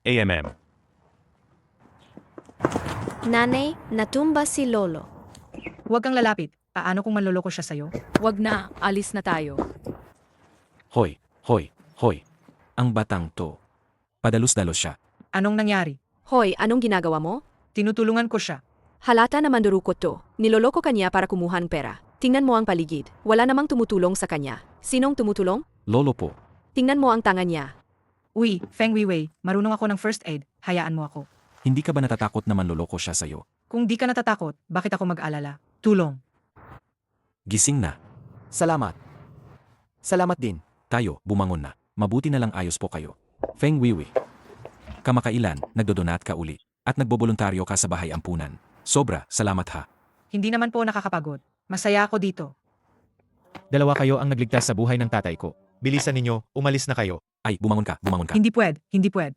AMM. Nanay, natumba si Lolo. Huwag kang lalapit. Paano kung manloloko siya sa'yo? Wag na, alis na tayo. Hoy, hoy, hoy. Ang batang to. Padalos-dalos siya. Anong nangyari? Hoy, anong ginagawa mo? Tinutulungan ko siya. Halata naman durukot to. Niloloko kanya para kumuha ng pera. Tingnan mo ang paligid. Wala namang tumutulong sa kanya. Sinong tumutulong? Lolo po. Tingnan mo ang tanga niya. Uy, Feng Weiwei, marunong ako ng first aid. Hayaan mo ako. Hindi ka ba natatakot na manloloko siya sa'yo? Kung di ka natatakot, bakit ako mag-alala? Tulong. Gising na. Salamat. Salamat din. Tayo, bumangon na. Mabuti na lang ayos po kayo. Feng Wiwi. Kamakailan, nagdodonat ka uli. At nagboboluntaryo ka sa bahay ampunan. Sobra, salamat ha. Hindi naman po nakakapagod. Masaya ako dito. Dalawa kayo ang nagligtas sa buhay ng tatay ko. Bilisan ninyo, umalis na kayo. Ay, bumangon ka, bumangon ka. Hindi pwede.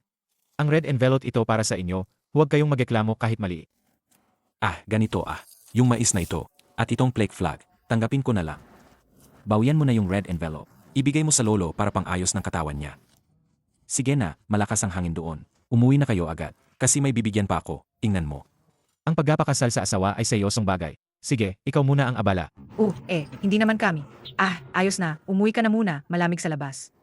Ang red envelope ito para sa inyo, huwag kayong magreklamo kahit mali. Ah, ganito ah. Yung mais na ito. At itong plague flag, tanggapin ko na lang. Bawian mo na yung red envelope. Ibigay mo sa lolo para pang-ayos ng katawan niya. Sige na, malakas ang hangin doon. Umuwi na kayo agad. Kasi may bibigyan pa ako. Tingnan mo. Ang pagpapakasal sa asawa ay seryosong bagay. Sige, ikaw muna ang abala. Hindi naman kami. Ayos na. Umuwi ka na muna. Malamig sa labas.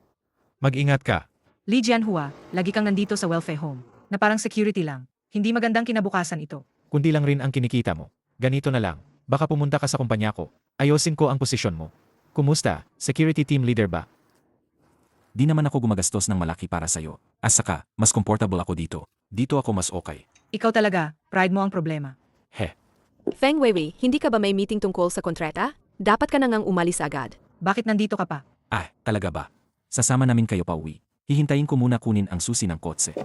Mag-ingat ka. Li Jianhua, lagi kang nandito sa welfare home. Na parang security lang. Hindi magandang kinabukasan ito. Kundi lang rin ang kinikita mo. Ganito na lang. Baka pumunta ka sa kumpanya ko. Ayosin ko ang posisyon mo. Kumusta? Security team leader ba? Di naman ako gumagastos ng malaki para sa'yo. At saka, mas comfortable ako dito. Dito ako mas okay. Ikaw talaga, pride mo ang problema. Feng Weiwei, hindi ka ba may meeting tungkol sa kontrata? Dapat ka na ngang umalis agad. Bakit nandito ka pa? Ah, talaga ba? Sasama namin kayo pa uwi. Hihintayin ko muna kunin ang susi ng kotse.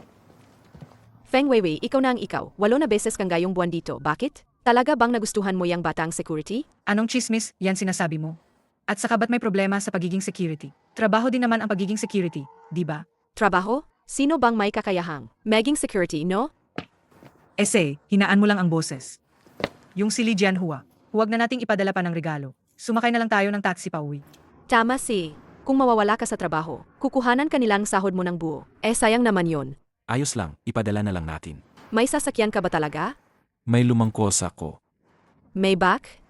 Feng Weiwei, ikaw na ang ikaw. 8 na beses kang gayong buwan dito. Bakit? Talaga bang nagustuhan mo yang batang security? Anong chismis yan sinasabi mo? At saka ba't may problema sa pagiging security? Trabaho din naman ang pagiging security, di ba? Trabaho? Sino bang may kakayahang? Maging security, no? Hinaan mo lang ang boses. Yung si Li Jianhua, huwag na nating ipadala pa ng regalo. Sumakay na lang tayo ng taxi pa uwi. Tama si. Kung mawawala ka sa trabaho, kukuhanan ka nilang sahod mo ng buo. Sayang naman yon. Ayos lang, ipadala na lang natin. May sasakyan ka ba talaga? May lumangkos ako. Maybach?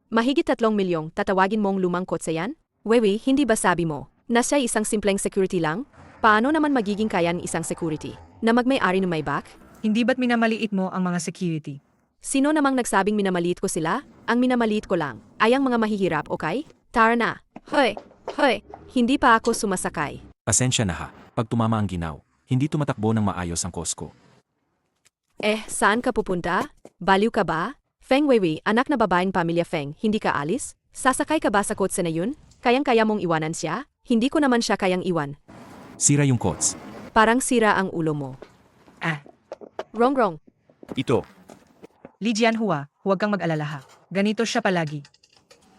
Mahigit 3 milyong, tatawagin mong lumang kotse yan? Weiwei, hindi ba sabi mo, na siya isang simpleng security lang? Paano naman magiging kaya ng isang security, na magmay-ari ng Maybach? Hindi ba't minamaliit mo ang mga security? Sino namang nagsabing minamaliit ko sila? Ang minamaliit ko lang ay ang mga mahihirap, okay? Tara na. Hoy, hindi pa ako sumasakay. Pasensya na ha, pag tumama ang ginaw, hindi tumatakbo ng maayos ang Costco. Saan ka pupunta? Baliw ka ba? Feng Weiwei, anak na babaeng pamilya Feng, hindi ka alis? Sasakay ka ba sa kotse na yun? Kayang-kaya mong iwanan siya? Hindi ko naman siya kayang iwan. Sira yung kots. Parang sira ang ulo mo. Wrong. Ito. Li Jianhua, huwag kang mag-alala ha. Ganito siya palagi.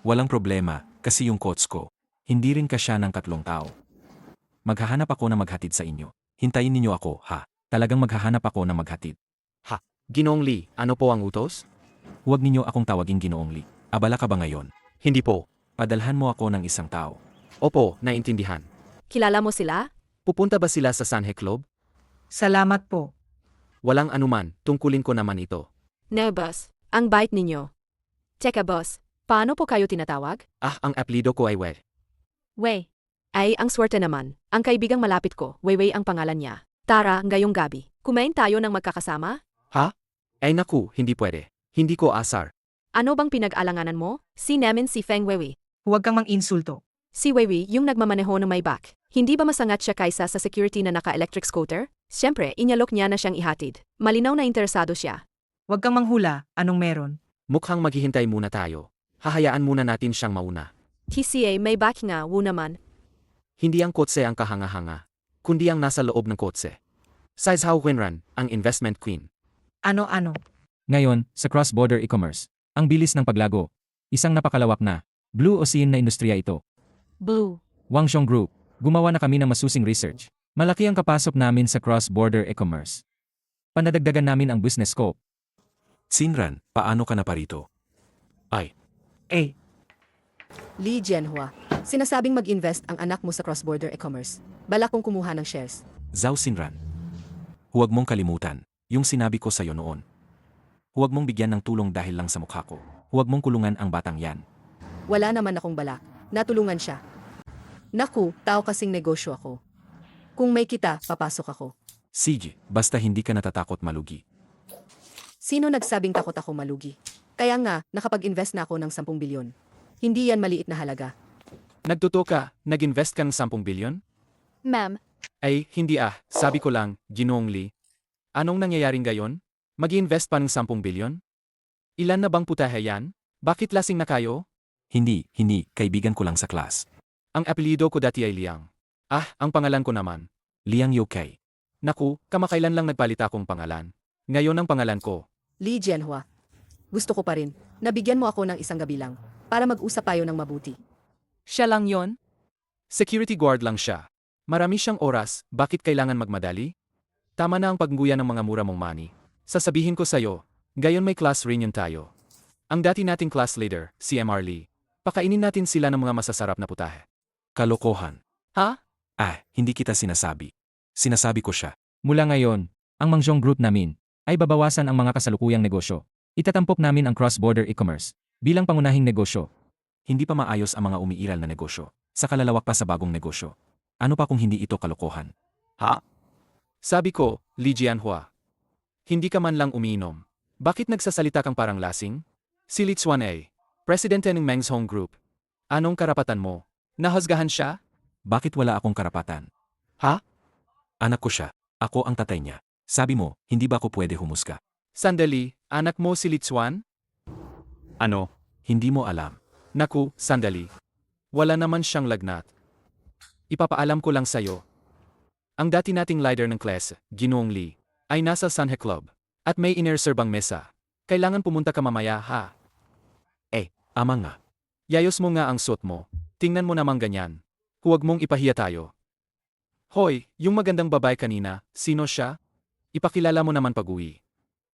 Walang problema, kasi yung kots ko, hindi rin kasya ng 3 tao. Maghahanap ako na maghatid sa inyo. Hintayin ninyo ako, ha? Talagang maghahanap ako na maghatid. Ginoong Lee, ano po ang utos? Huwag ninyo akong tawaging Ginoong Lee. Abala ka ba ngayon? Hindi po. Padalhan mo ako ng isang tao. Opo, naintindihan. Kilala mo sila? Pupunta ba sila sa Sanhe Club? Salamat po. Walang anuman, tungkulin ko naman ito. No, boss. Ang bait ninyo. Teka, boss. Paano po kayo tinatawag? Ang apelido ko ay Wei. Wei. Ay, ang swerte naman. Ang kaibigang malapit ko, Weiwei ang pangalan niya. Tara, ngayong gabi. Kumain tayo ng magkakasama? Ay naku, hindi pwede. Hindi ko asar. Ano bang pinag-alanganan mo? Si namin si Feng Weiwei. Huwag kang mang-insulto. Si Weiwei, yung nagmamaneho ng Maybach. Hindi ba masangat siya kaysa sa security na naka-electric scooter? Siyempre, inyalok niya na siyang ihatid. Malinaw na interesado siya. Huwag kang manghula. Anong meron? Mukhang maghihintay muna tayo. Hahayaan muna natin siyang mauna. TCA, Maybach nga, wu naman. Hindi ang kotse ang kahanga-hanga, kundi ang nasa loob ng kotse. Si Zhao Wenran, ang investment queen. Ano? Ngayon, sa cross-border e-commerce, ang bilis ng paglago. Isang napakalawak na, blue ocean na industriya ito. Blue. Wangshong Group, gumawa na kami ng masusing research. Malaki ang kapasok namin sa cross-border e-commerce. Panadagdagan namin ang business scope. Sinran, paano ka na parito? Li Jianhua, sinasabing mag-invest ang anak mo sa cross-border e-commerce. Balak kong kumuha ng shares. Zhao Sinran. Huwag mong kalimutan, yung sinabi ko sa'yo noon. Huwag mong bigyan ng tulong dahil lang sa mukha ko. Huwag mong kulungan ang batang yan. Wala naman akong balak. Natulungan siya. Naku, tao kasing negosyo ako. Kung may kita, papasok ako. Sige, basta hindi ka natatakot malugi. Sino nagsabing takot ako malugi? Kaya nga, nakapag-invest na ako ng 10 bilyon. Hindi yan maliit na halaga. Nagtuto ka, nag-invest ka ng 10 bilyon? Ma'am, Ay, hindi sabi ko lang, Ginoong Lee. Anong nangyayaring gayon? Mag-invest pa ng 10 bilyon? Ilan na bang putahe yan? Bakit lasing na kayo? Hindi, kaibigan ko lang sa class. Ang apelyido ko dati ay Liang. Ang pangalan ko naman. Liang Yokai. Naku, kamakailan lang nagpalit akong pangalan. Ngayon ang pangalan ko. Li Jianhua. Gusto ko pa rin. Nabigyan mo ako ng isang gabi lang para mag-usap tayo ng mabuti. Siya lang yon? Security guard lang siya. Marami siyang oras, bakit kailangan magmadali? Tama na ang pagnguya ng mga mura mong money. Sasabihin ko sa'yo, gayon may class reunion tayo. Ang dati nating class leader, si MR Lee. Pakainin natin sila ng mga masasarap na putahe. Kalokohan. Ha? Hindi kita sinasabi. Sinasabi ko siya. Mula ngayon, ang Mangjong Group namin ay babawasan ang mga kasalukuyang negosyo. Itatampok namin ang cross-border e-commerce bilang pangunahing negosyo. Hindi pa maayos ang mga umiiral na negosyo. Sa kalalawak pa sa bagong negosyo. Ano pa kung hindi ito kalokohan? Sabi ko, Li Jianhua. Hindi ka man lang umiinom. Bakit nagsasalita kang parang lasing? Si Li Chuan presidente ng Mangjong Group. Anong karapatan mo? Nahusgahan siya? Bakit wala akong karapatan? Ha? Anak ko siya. Ako ang tatay niya. Sabi mo, hindi ba ako pwede humusga? Sandali, anak mo si Li Chuan? Ano? Hindi mo alam. Naku, sandali. Wala naman siyang lagnat. Ipapaalam ko lang sa'yo. Ang dati nating leader ng class, Ginoong Lee, ay nasa Sanhe Club. At may inerserbang mesa. Kailangan pumunta ka mamaya ha. Ama nga. Yayos mo nga ang suot mo. Tingnan mo namang ganyan. Huwag mong ipahiya tayo. Hoy, yung magandang babae kanina, sino siya? Ipakilala mo naman pag-uwi.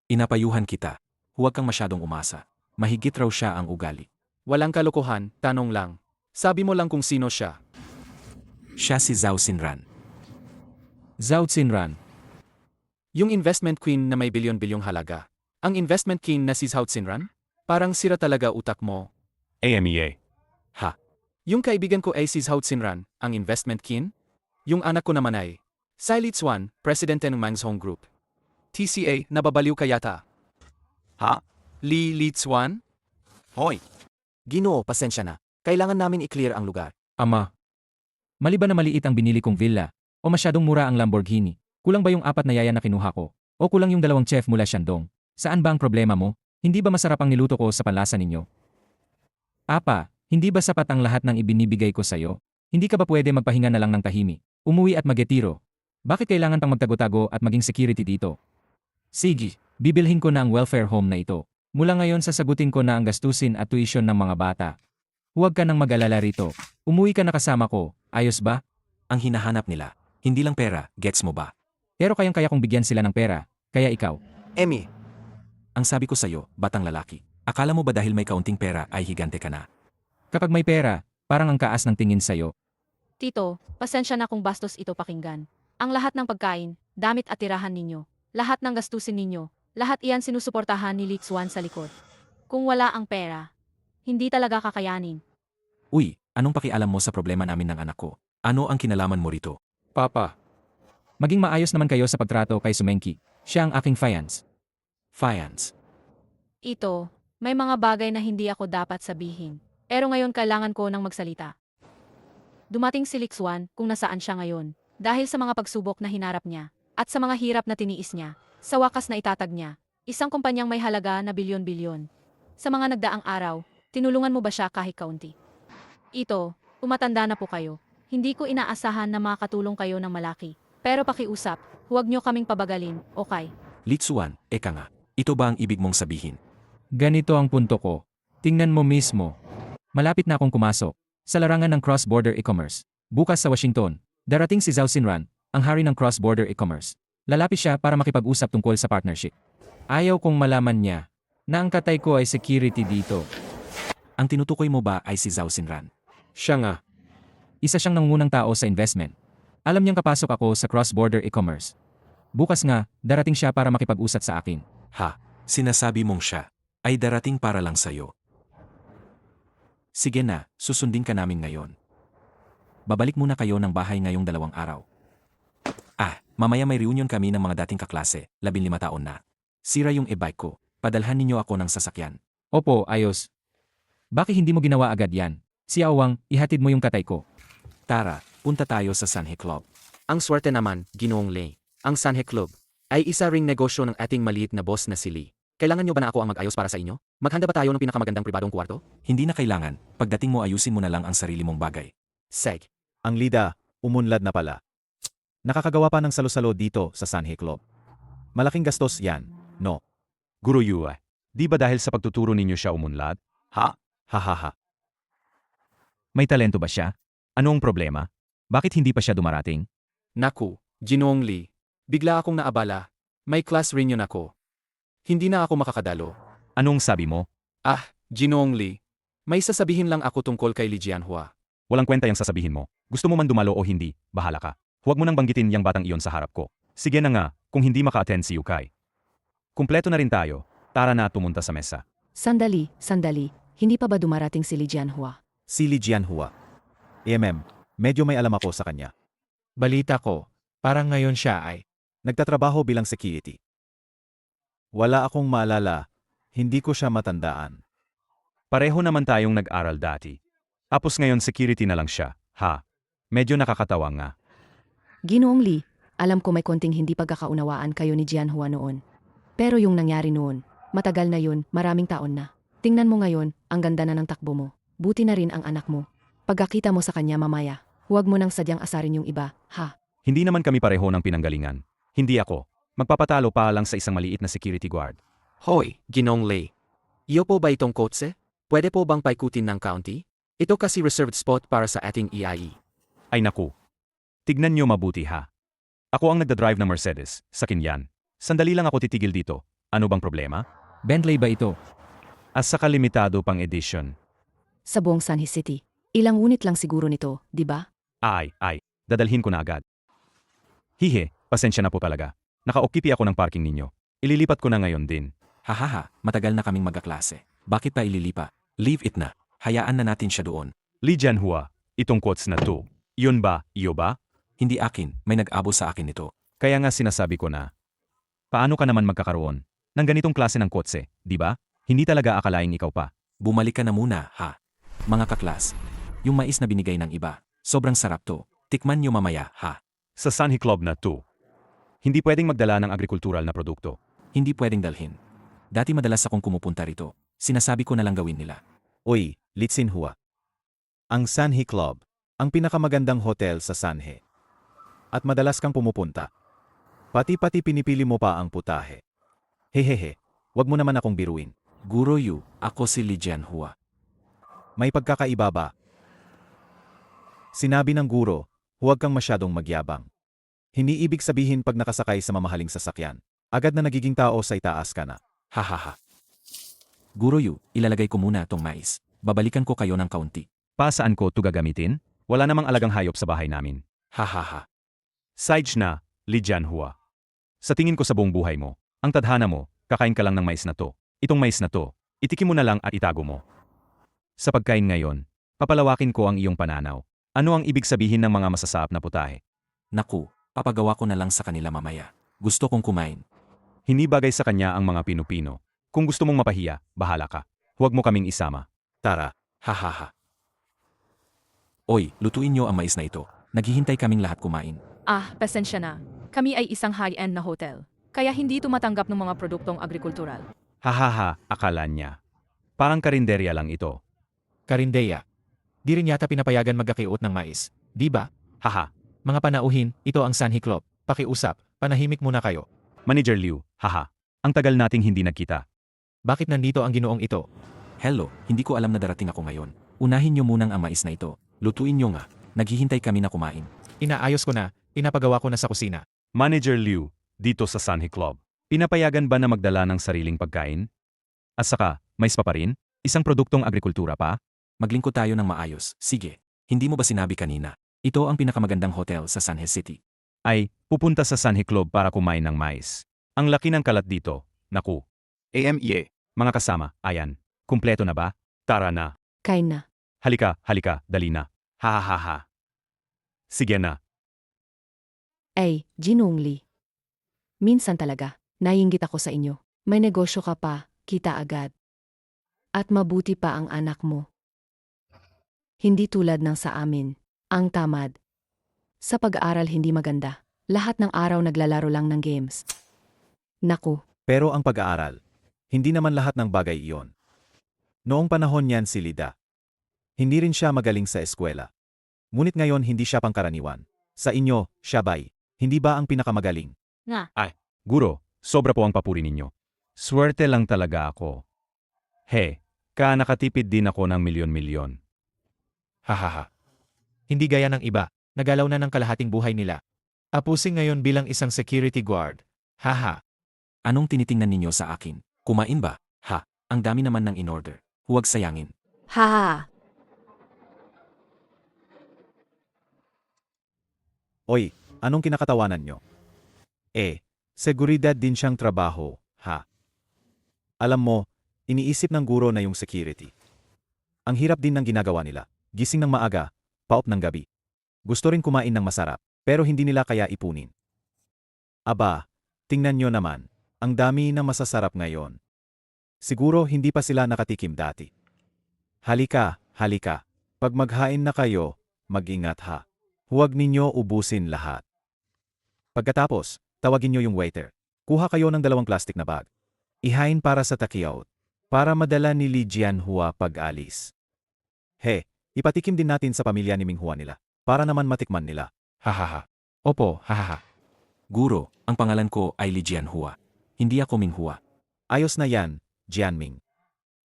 Inapayuhan kita. Huwag kang masyadong umasa. Mahigit raw siya ang ugali. Walang kalokohan, tanong lang. Sabi mo lang kung sino siya. Siya si Zhao Xinran. Zhao Xinran. Yung investment queen na may bilyon-bilyong halaga. Ang investment king na si Zhao Xinran? Parang sira talaga utak mo. AMEA. Yung kaibigan ko ay si Zhao Xinran, ang investment king? Yung anak ko naman ay Sai Li Chuan, presidente ng Mangjong Group. TCA, nababaliw ka yata. Li Chuan? Hoy! Ginoo, pasensya na. Kailangan namin i-clear ang lugar. Ama. Maliban na maliit ang binili kong villa, o masyadong mura ang Lamborghini, kulang ba yung 4 na yaya na kinuha ko? O kulang yung 2 chef mula Shandong? Saan ba ang problema mo? Hindi ba masarap ang niluto ko sa panlasa ninyo? Apa, hindi ba sapat ang lahat ng ibinibigay ko sa'yo? Hindi ka ba pwede magpahinga na lang ng tahimik? Umuwi at magetiro? Bakit kailangan pang magtago-tago at maging security dito? Sige, bibilhin ko na ang welfare home na ito. Mula ngayon sasagutin ko na ang gastusin at tuition ng mga bata. Huwag ka nang mag-alala rito. Umuwi ka na kasama ko, ayos ba? Ang hinahanap nila. Hindi lang pera, gets mo ba? Pero kayang-kaya kong bigyan sila ng pera, kaya ikaw. Emmy, Ang sabi ko sa'yo, batang lalaki. Akala mo ba dahil may kaunting pera ay higante ka na? Kapag may pera, parang ang kaas ng tingin sa'yo. Tito, pasensya na kung bastos ito pakinggan. Ang lahat ng pagkain, damit at tirahan ninyo, lahat ng gastusin ninyo, lahat iyan sinusuportahan ni Li Xuan sa likod. Kung wala ang pera, hindi talaga kakayanin. Uy, anong pakialam mo sa problema namin ng anak ko? Ano ang kinalaman mo rito? Papa, Maging maayos naman kayo sa pagtrato kay Sumenki. Siya ang aking fiance. Fiance. Ito, may mga bagay na hindi ako dapat sabihin. Pero ngayon kailangan ko nang magsalita. Dumating si Li Xuan kung nasaan siya ngayon. Dahil sa mga pagsubok na hinarap niya, at sa mga hirap na tiniis niya, sa wakas na itatag niya, isang kumpanyang may halaga na bilyon-bilyon. Sa mga nagdaang araw, tinulungan mo ba siya kahit kaunti? Ito, tumatanda na po kayo. Hindi ko inaasahan na makakatulong kayo ng malaki. Pero pakiusap, huwag niyo kaming pabagalin, okay? Li Xuan, eka nga. Ito ba ang ibig mong sabihin? Ganito ang punto ko. Tingnan mo mismo. Malapit na akong pumasok sa larangan ng cross-border e-commerce. Bukas sa Washington, darating si Zhao Xinran, ang hari ng cross-border e-commerce. Lalapit siya para makipag-usap tungkol sa partnership. Ayaw kong malaman niya na ang katay ko ay security dito. Ang tinutukoy mo ba ay si Zhao Xinran? siya nga. Isa siyang nangungunang tao sa investment. Alam niyang kapasok ako sa cross-border e-commerce. Bukas nga, darating siya para makipag-usat sa akin. Ha, sinasabi mong siya ay darating para lang sa'yo. Sige na, susundin ka namin ngayon. Babalik muna kayo ng bahay ngayong 2 araw. Mamaya may reunion kami ng mga dating kaklase, 15 taon na. Sira yung e-bike ko, padalhan ninyo ako ng sasakyan. Opo, ayos. Bakit hindi mo ginawa agad yan? Si Awang, ihatid mo yung katay ko. Tara, punta tayo sa Sanhe Club. Ang swerte naman, Ginoong Lei. Ang Sanhe Club ay isa ring negosyo ng ating maliit na boss na si Lee. Kailangan nyo ba na ako ang mag-ayos para sa inyo? Maghanda ba tayo ng pinakamagandang pribadong kwarto? Hindi na kailangan, pagdating mo ayusin mo na lang ang sarili mong bagay. Seg. Ang Lida, umunlad na pala. Nakakagawa pa ng salo-salo dito sa Sanhe Club. Malaking gastos yan, no? Guro Yue, di ba dahil sa pagtuturo ninyo siya umunlad? Ha? Ha. May talento ba siya? Ano ang problema? Bakit hindi pa siya dumarating? Naku, Ginoong Lee. Bigla akong naabala. May class reunion ako. Hindi na ako makakadalo. Anong sabi mo? Ginoong Lee. May sasabihin lang ako tungkol kay Li Jianhua. Walang kwenta yung sasabihin mo. Gusto mo man dumalo o hindi, bahala ka. Huwag mo nang banggitin yung batang iyon sa harap ko. Sige na nga, kung hindi maka-attend si Yukay. Kumpleto na rin tayo. Tara na tumunta sa mesa. Sandali. Hindi pa ba dumarating si Li Jianhua? Si Li Jianhua. Medyo may alam ako sa kanya. Balita ko, parang ngayon siya ay Nagtatrabaho bilang security. Wala akong maalala. Hindi ko siya matandaan. Pareho naman tayong nag-aral dati. Tapos ngayon security na lang siya, ha? Medyo nakakatawa nga. Ginoong Lee, alam ko may konting hindi pagkakaunawaan kayo ni Jianhua noon. Pero yung nangyari noon, matagal na yun, maraming taon na. Tingnan mo ngayon, ang ganda na ng takbo mo. Buti na rin ang anak mo. Pagkakita mo sa kanya mamaya, huwag mo nang sadyang asarin yung iba, ha? Hindi naman kami pareho ng pinanggalingan. Hindi ako. Magpapatalo pa lang sa isang maliit na security guard. Hoy, Ginoong Lei. Iyo po ba itong kotse? Pwede po bang paikutin ng county? Ito kasi reserved spot para sa ating EIE. Ay naku. Tignan nyo mabuti ha. Ako ang nagdadrive ng Mercedes, sa kinyan. Sandali lang ako titigil dito. Ano bang problema? Bentley ba ito? At saka limitado pang edition. Sa buong Sanhe City. Ilang unit lang siguro nito, di ba? Ay, dadalhin ko na agad. Hihe, pasensya na po talaga. Naka-occupy ako ng parking ninyo. Ililipat ko na ngayon din. Hahaha, matagal na kaming magkaklase. Bakit pa ililipa? Leave it na. Hayaan na natin siya doon. Li Jianhua, itong quotes na to. Iyon ba, iyo ba? Hindi akin, may nag-abo sa akin nito. Kaya nga sinasabi ko na. Paano ka naman magkakaroon ng ganitong klase ng kotse, di ba? Hindi talaga akalaing ikaw pa. Bumalik ka na muna, ha? Mga kaklas, yung mais na binigay ng iba, sobrang sarap to. Tikman nyo mamaya, ha? Sa Sanhe Club na to. Hindi pwedeng magdala ng agrikultural na produkto. Hindi pwedeng dalhin. Dati madalas akong kumupunta rito. Sinasabi ko na lang gawin nila. Uy, Li Jianhua. Ang Sanhe Club, ang pinakamagandang hotel sa Sanhe. At madalas kang pumupunta. Pati pinipili mo pa ang putahe. Hehehe, wag mo naman akong biruin. Guro Yu, ako si Li Jianhua. May pagkakaiba ba? Sinabi ng guro, huwag kang masyadong magyabang. Hindi ibig sabihin pag nakasakay sa mamahaling sasakyan, agad na nagiging tao sa itaas ka na. Hahaha. Guro Yu, ilalagay ko muna tong mais. Babalikan ko kayo ng kaunti. Pa saan ko to gagamitin? Wala namang alagang hayop sa bahay namin. Hahaha. Sides na, Li Jianhua. Sa tingin ko sa buong buhay mo, ang tadhana mo, kakain ka lang ng mais na to. Itong mais na to, itikim mo na lang at itago mo. Sa pagkain ngayon, papalawakin ko ang iyong pananaw. Ano ang ibig sabihin ng mga masasaap na putahe? Naku, papagawa ko na lang sa kanila mamaya. Gusto kong kumain. Hindi bagay sa kanya ang mga pinupino. Kung gusto mong mapahiya, bahala ka. Huwag mo kaming isama. Tara. Hahaha. Oy, lutuin nyo ang mais na ito. Naghihintay kaming lahat kumain. Pasensya na. Kami ay isang high-end na hotel. Kaya hindi tumatanggap ng mga produktong agrikultural. Hahaha, akala niya. Parang karinderya lang ito. Karindeya. Di rin yata pinapayagan magkakiot ng mais. Di ba? Haha, Mga panauhin, ito ang Sanhe Club. Pakiusap, panahimik muna kayo. Manager Liu, haha. Ang tagal nating hindi nagkita. Bakit nandito ang ginoong ito? Hello, hindi ko alam na darating ako ngayon. Unahin nyo munang ang mais na ito. Lutuin nyo nga. Naghihintay kami na kumain. Inaayos ko na, pinapagawa ko na sa kusina. Manager Liu, dito sa Sanhe Club. Pinapayagan ba na magdala ng sariling pagkain? At saka, mais pa rin? Isang produktong agrikultura pa? Maglingkod tayo ng maayos. Sige. Hindi mo ba sinabi kanina? Ito ang pinakamagandang hotel sa Sanhe City. ay pupunta sa Sanhe Club para kumain ng mais. Ang laki ng kalat dito, naku. AMEA. Mga kasama, ayan. Kumpleto na ba? Tara na. Kain na. Halika, halika, dali na. Ha ha ha ha. Sige na. Ay, Ginoong Lee. Minsan talaga, naiinggit ako sa inyo. May negosyo ka pa, kita agad. At mabuti pa ang anak mo. Hindi tulad ng sa amin. Ang tamad. Sa pag-aaral hindi maganda. Lahat ng araw naglalaro lang ng games. Naku, Pero ang pag-aaral, hindi naman lahat ng bagay iyon. Noong panahon niyan si Lida. Hindi rin siya magaling sa eskwela. Ngunit ngayon hindi siya pangkaraniwan. Sa inyo, siya ba'y, hindi ba ang pinakamagaling? Guro, sobra po ang papuri ninyo. Swerte lang talaga ako. He, nakatipid din ako ng milyon-milyon. Hahaha. Hindi gaya ng iba, nagalaw na ng kalahating buhay nila. Apusing ngayon bilang isang security guard. Haha. Anong tinitingnan ninyo sa akin? Kumain ba? Ha, ang dami naman ng in-order. Huwag sayangin. ha. Oy, anong kinakatawanan nyo? Seguridad din siyang trabaho, ha? Alam mo, iniisip ng guro na yung security. Ang hirap din ng ginagawa nila. Gising ng maaga, paup ng gabi. Gusto rin kumain ng masarap, pero hindi nila kaya ipunin. Aba, tingnan nyo naman, ang dami ng masasarap ngayon. Siguro hindi pa sila nakatikim dati. Halika, halika. Pag maghain na kayo, mag-ingat ha. Huwag ninyo ubusin lahat. Pagkatapos, tawagin nyo yung waiter. Kuha kayo ng 2 plastic na bag. Ihain para sa takeout. Para madala ni Li Jianhua pag-alis. Ipatikim din natin sa pamilya ni Minghua nila. Para naman matikman nila. Hahaha. Opo, hahaha. Guro, ang pangalan ko ay Li Jianhua. Hindi ako Minghua. Ayos na yan, Jianming.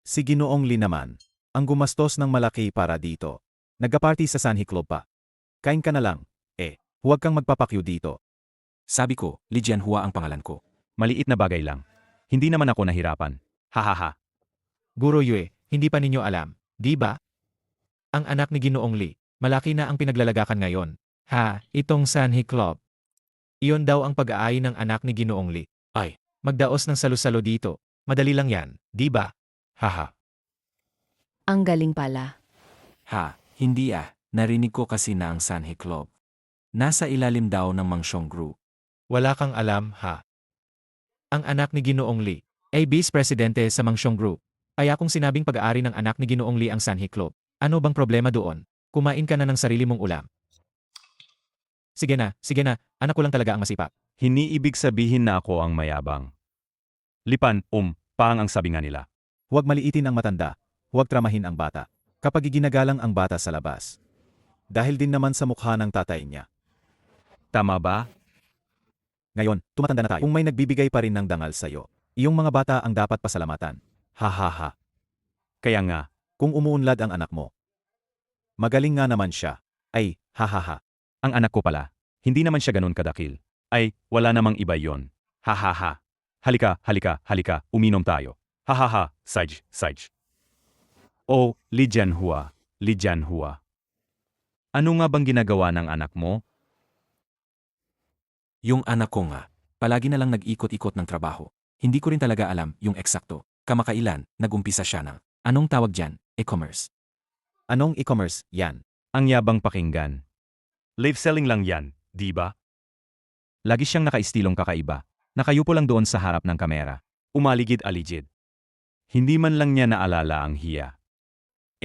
Si Ginoong Li naman, ang gumastos ng malaki para dito. Nagka-party sa Sanhe Club pa. Kain ka na lang. Huwag kang magpapakyu dito. Sabi ko, Li Jianhua ang pangalan ko. Maliit na bagay lang. Hindi naman ako nahirapan. Hahaha. Guro Yue, hindi pa ninyo alam, di ba? Ang anak ni Ginoong Lee, malaki na ang pinaglalagakan ngayon. Itong Sanhe Club. Iyon daw ang pag-aay ng anak ni Ginoong Lee. Ay. Magdaos ng salo-salo dito. Madali lang yan, di ba? Haha. Ang galing pala. Hindi ah. Narinig ko kasi na ang Sanhe Club. Nasa ilalim daw ng Mangshong Group. Wala kang alam, Ang anak ni Ginoong Lee ay Vice Presidente sa Mangshong Group. Kaya kung sinabing pag-aari ng anak ni Ginoong Lee ang Sanhe Club, ano bang problema doon? Kumain ka na ng sarili mong ulam. Sige na, anak ko lang talaga ang masipag. Hiniibig sabihin na ako ang mayabang. Lipan, paang ang sabi nga nila. Huwag maliitin ang matanda. Huwag tramahin ang bata. Kapag iginagalang ang bata sa labas. Dahil din naman sa mukha ng tatay niya. Tama ba? Ngayon, tumatanda na tayo. Kung may nagbibigay pa rin ng dangal sa'yo, iyong mga bata ang dapat pasalamatan. Ha. Kaya nga, Kung umuunlad ang anak mo. Magaling nga naman siya. Ay, ha. ang anak ko pala, hindi naman siya ganun kadakil. Ay, wala namang iba yon. Ha. Halika, uminom tayo. Ha, Saj. Oh, Li Jianhua. Ano nga bang ginagawa ng anak mo? Yung anak ko nga, palagi na lang nag-ikot-ikot ng trabaho. Hindi ko rin talaga alam yung eksakto. Kamakailan, nag-umpisa siya ng, anong tawag dyan, e-commerce. Anong e-commerce yan? Ang yabang pakinggan. Live selling lang yan, di ba? Lagi siyang nakaistilong kakaiba. Nakayupo lang doon sa harap ng kamera. Umaligid-aligid. Hindi man lang niya naalala ang hiya.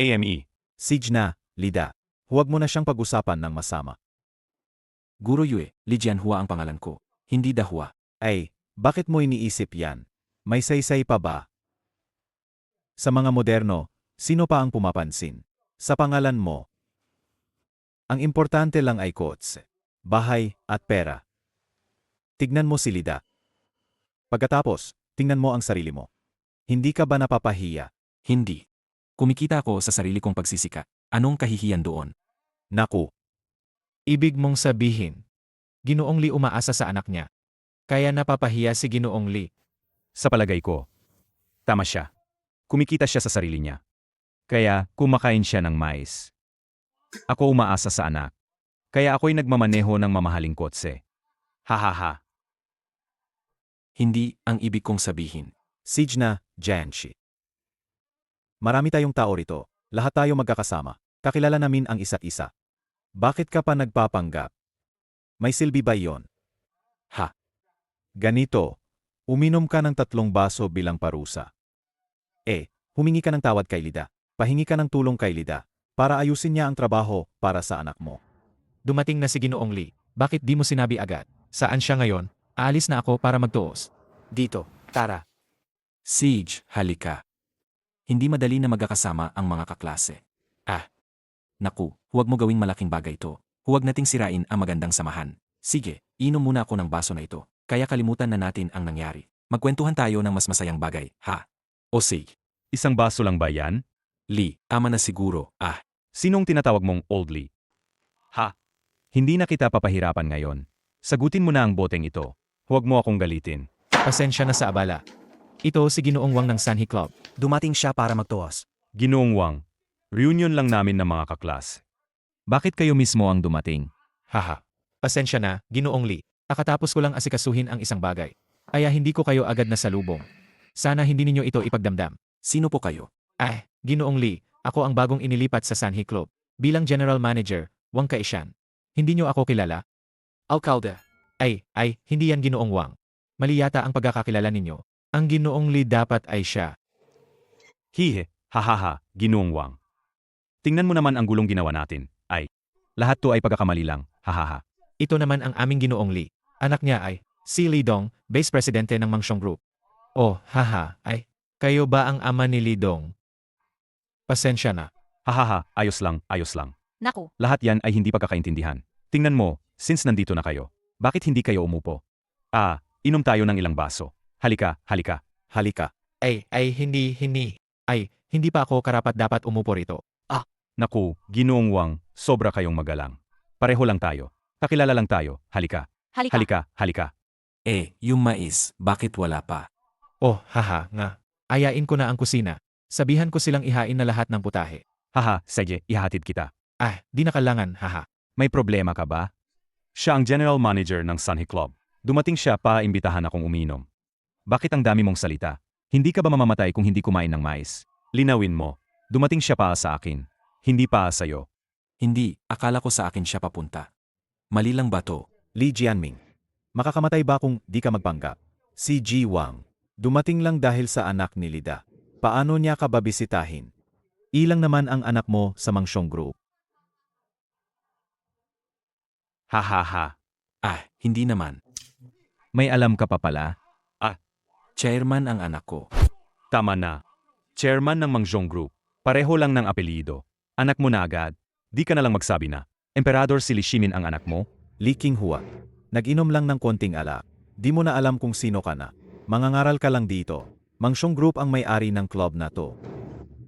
AME. Siege na, Lida. Huwag mo na siyang pag-usapan ng masama. Guro Yue, Li Jianhua ang pangalan ko. Hindi Dahua. Ay, bakit mo iniisip yan? May saysay pa ba? Sa mga moderno, sino pa ang pumapansin? Sa pangalan mo. Ang importante lang ay kotse, bahay, at pera. Tignan mo si Lida. Pagkatapos, tingnan mo ang sarili mo. Hindi ka ba napapahiya? Hindi. Kumikita ako sa sarili kong pagsisika. Anong kahihiyan doon? Naku, Ibig mong sabihin, Ginoong Lee umaasa sa anak niya. Kaya napapahiya si Ginoong Lee. Sa palagay ko, tama siya. Kumikita siya sa sarili niya. Kaya kumakain siya ng mais. Ako umaasa sa anak. Kaya ako'y nagmamaneho ng mamahaling kotse. Hahaha. Hindi ang ibig kong sabihin. Siege na, Jianxi. Marami tayong tao rito. Lahat tayo magkakasama. Kakilala namin ang isa't isa. Bakit ka pa nagpapanggap? May silbi ba iyon? Ha? Ganito. Uminom ka ng 3 baso bilang parusa. Humingi ka ng tawad kay Lida. Pahingi ka ng tulong kay Lida. Para ayusin niya ang trabaho para sa anak mo. Dumating na si Ginoong Lee. Bakit di mo sinabi agad? Saan siya ngayon? Aalis na ako para magtuos. Dito, tara. Siege, halika. Hindi madali na magkakasama ang mga kaklase. Naku, huwag mo gawing malaking bagay ito. Huwag nating sirain ang magandang samahan. Sige, inom muna ako ng baso na ito. Kaya kalimutan na natin ang nangyari. Magkwentuhan tayo ng mas masayang bagay, ha? O sige, Isang baso lang ba yan? Lee, tama na siguro. Sinong tinatawag mong oldly? Ha? Hindi na kita papahirapan ngayon. Sagutin mo na ang boteng ito. Huwag mo akong galitin. Pasensya na sa abala. Ito si Ginoong Wang ng Sanhi Club. Dumating siya para magtuos. Ginoong Wang, reunion lang namin ng mga kaklas. Bakit kayo mismo ang dumating? Haha. Pasensya na, Ginoong Lee. Akatapos ko lang asikasuhin ang isang bagay. Kaya hindi ko kayo agad nasalubong. Sana hindi ninyo ito ipagdamdam. Sino po kayo? Ginoong Lee, ako ang bagong inilipat sa Sanhi Club. Bilang General Manager, Wang Kaishan. Hindi nyo ako kilala? Alcalde. Hindi yan Ginoong Wang. Mali yata ang pagkakakilala ninyo. Ang Ginoong Lee dapat ay siya. Hihe, hahaha, Ginoong Wang. Tingnan mo naman ang gulong ginawa natin. Lahat to ay pagkakamali lang, hahaha. Ito naman ang aming Ginoong Lee. Anak niya ay si Lee Dong, Vice Presidente ng Mangshong Group. Oh, kayo ba ang ama ni Lee Dong? Pasensya na. Hahaha, ayos lang, ayos lang. Naku, Lahat yan ay hindi pagkakaintindihan. Tingnan mo, since nandito na kayo, bakit hindi kayo umupo? Inom tayo ng ilang baso. Halika, halika. Halika. Hindi pa ako karapat dapat umupo rito. Naku, Ginoong Wang, sobra kayong magalang. Pareho lang tayo. Kakilala lang tayo. Halika, halika. halika, halika. Yung mais, bakit wala pa? Oh, nga. Ayain ko na ang kusina. Sabihan ko silang ihain na lahat ng putahe. Haha, sige, ihahatid kita. Di na kailangan, haha. May problema ka ba? Siya ang general manager ng Sanhi Club. Dumating siya para imbitahan akong uminom. Bakit ang dami mong salita? Hindi ka ba mamamatay kung hindi kumain ng mais? Linawin mo. Dumating siya para sa akin. Hindi para sa'yo. Hindi, akala ko sa akin siya papunta. Mali lang ba to? Li Jianming. Makakamatay ba kung di ka magpanggap? Si Ji Wang. Dumating lang dahil sa anak ni Lida. Paano niya ka babisitahin? Ilang naman ang anak mo sa Mangshong Group. Hahaha. Hindi naman. May alam ka pa pala? Chairman ang anak ko. Tama na. Chairman ng Mangshong Group. Pareho lang ng apelyido. Anak mo na agad. Di ka na lang magsabi na. Emperador si Li Shimin ang anak mo? Li Qinghua. Nag-inom lang ng konting alak. Di mo na alam kung sino ka na. Mangangaral ka lang dito. Mangshong Group ang may-ari ng club na to.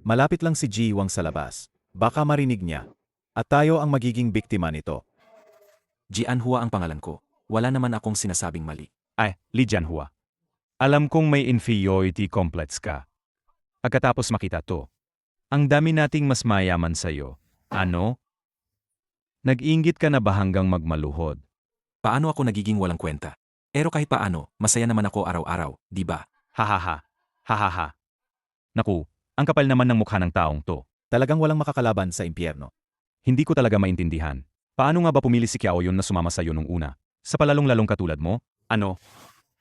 Malapit lang si Ji Wang sa labas. Baka marinig niya. At tayo ang magiging biktima nito. Jianhua ang pangalan ko. Wala naman akong sinasabing mali. Li Jianhua. Alam kong may inferiority complex ka. Pagkatapos makita to. Ang dami nating mas mayaman sa'yo. Ano? Nag-inggit ka na ba hanggang magmaluhod? Paano ako nagiging walang kwenta? Pero kahit paano, masaya naman ako araw-araw, di ba? Hahaha. Hahaha. Naku, ang kapal naman ng mukha ng taong to. Talagang walang makakalaban sa impyerno. Hindi ko talaga maintindihan. Paano nga ba pumili si Kiao Yun na sumama sa'yo nung una? Sa palalong-lalong katulad mo? Ano?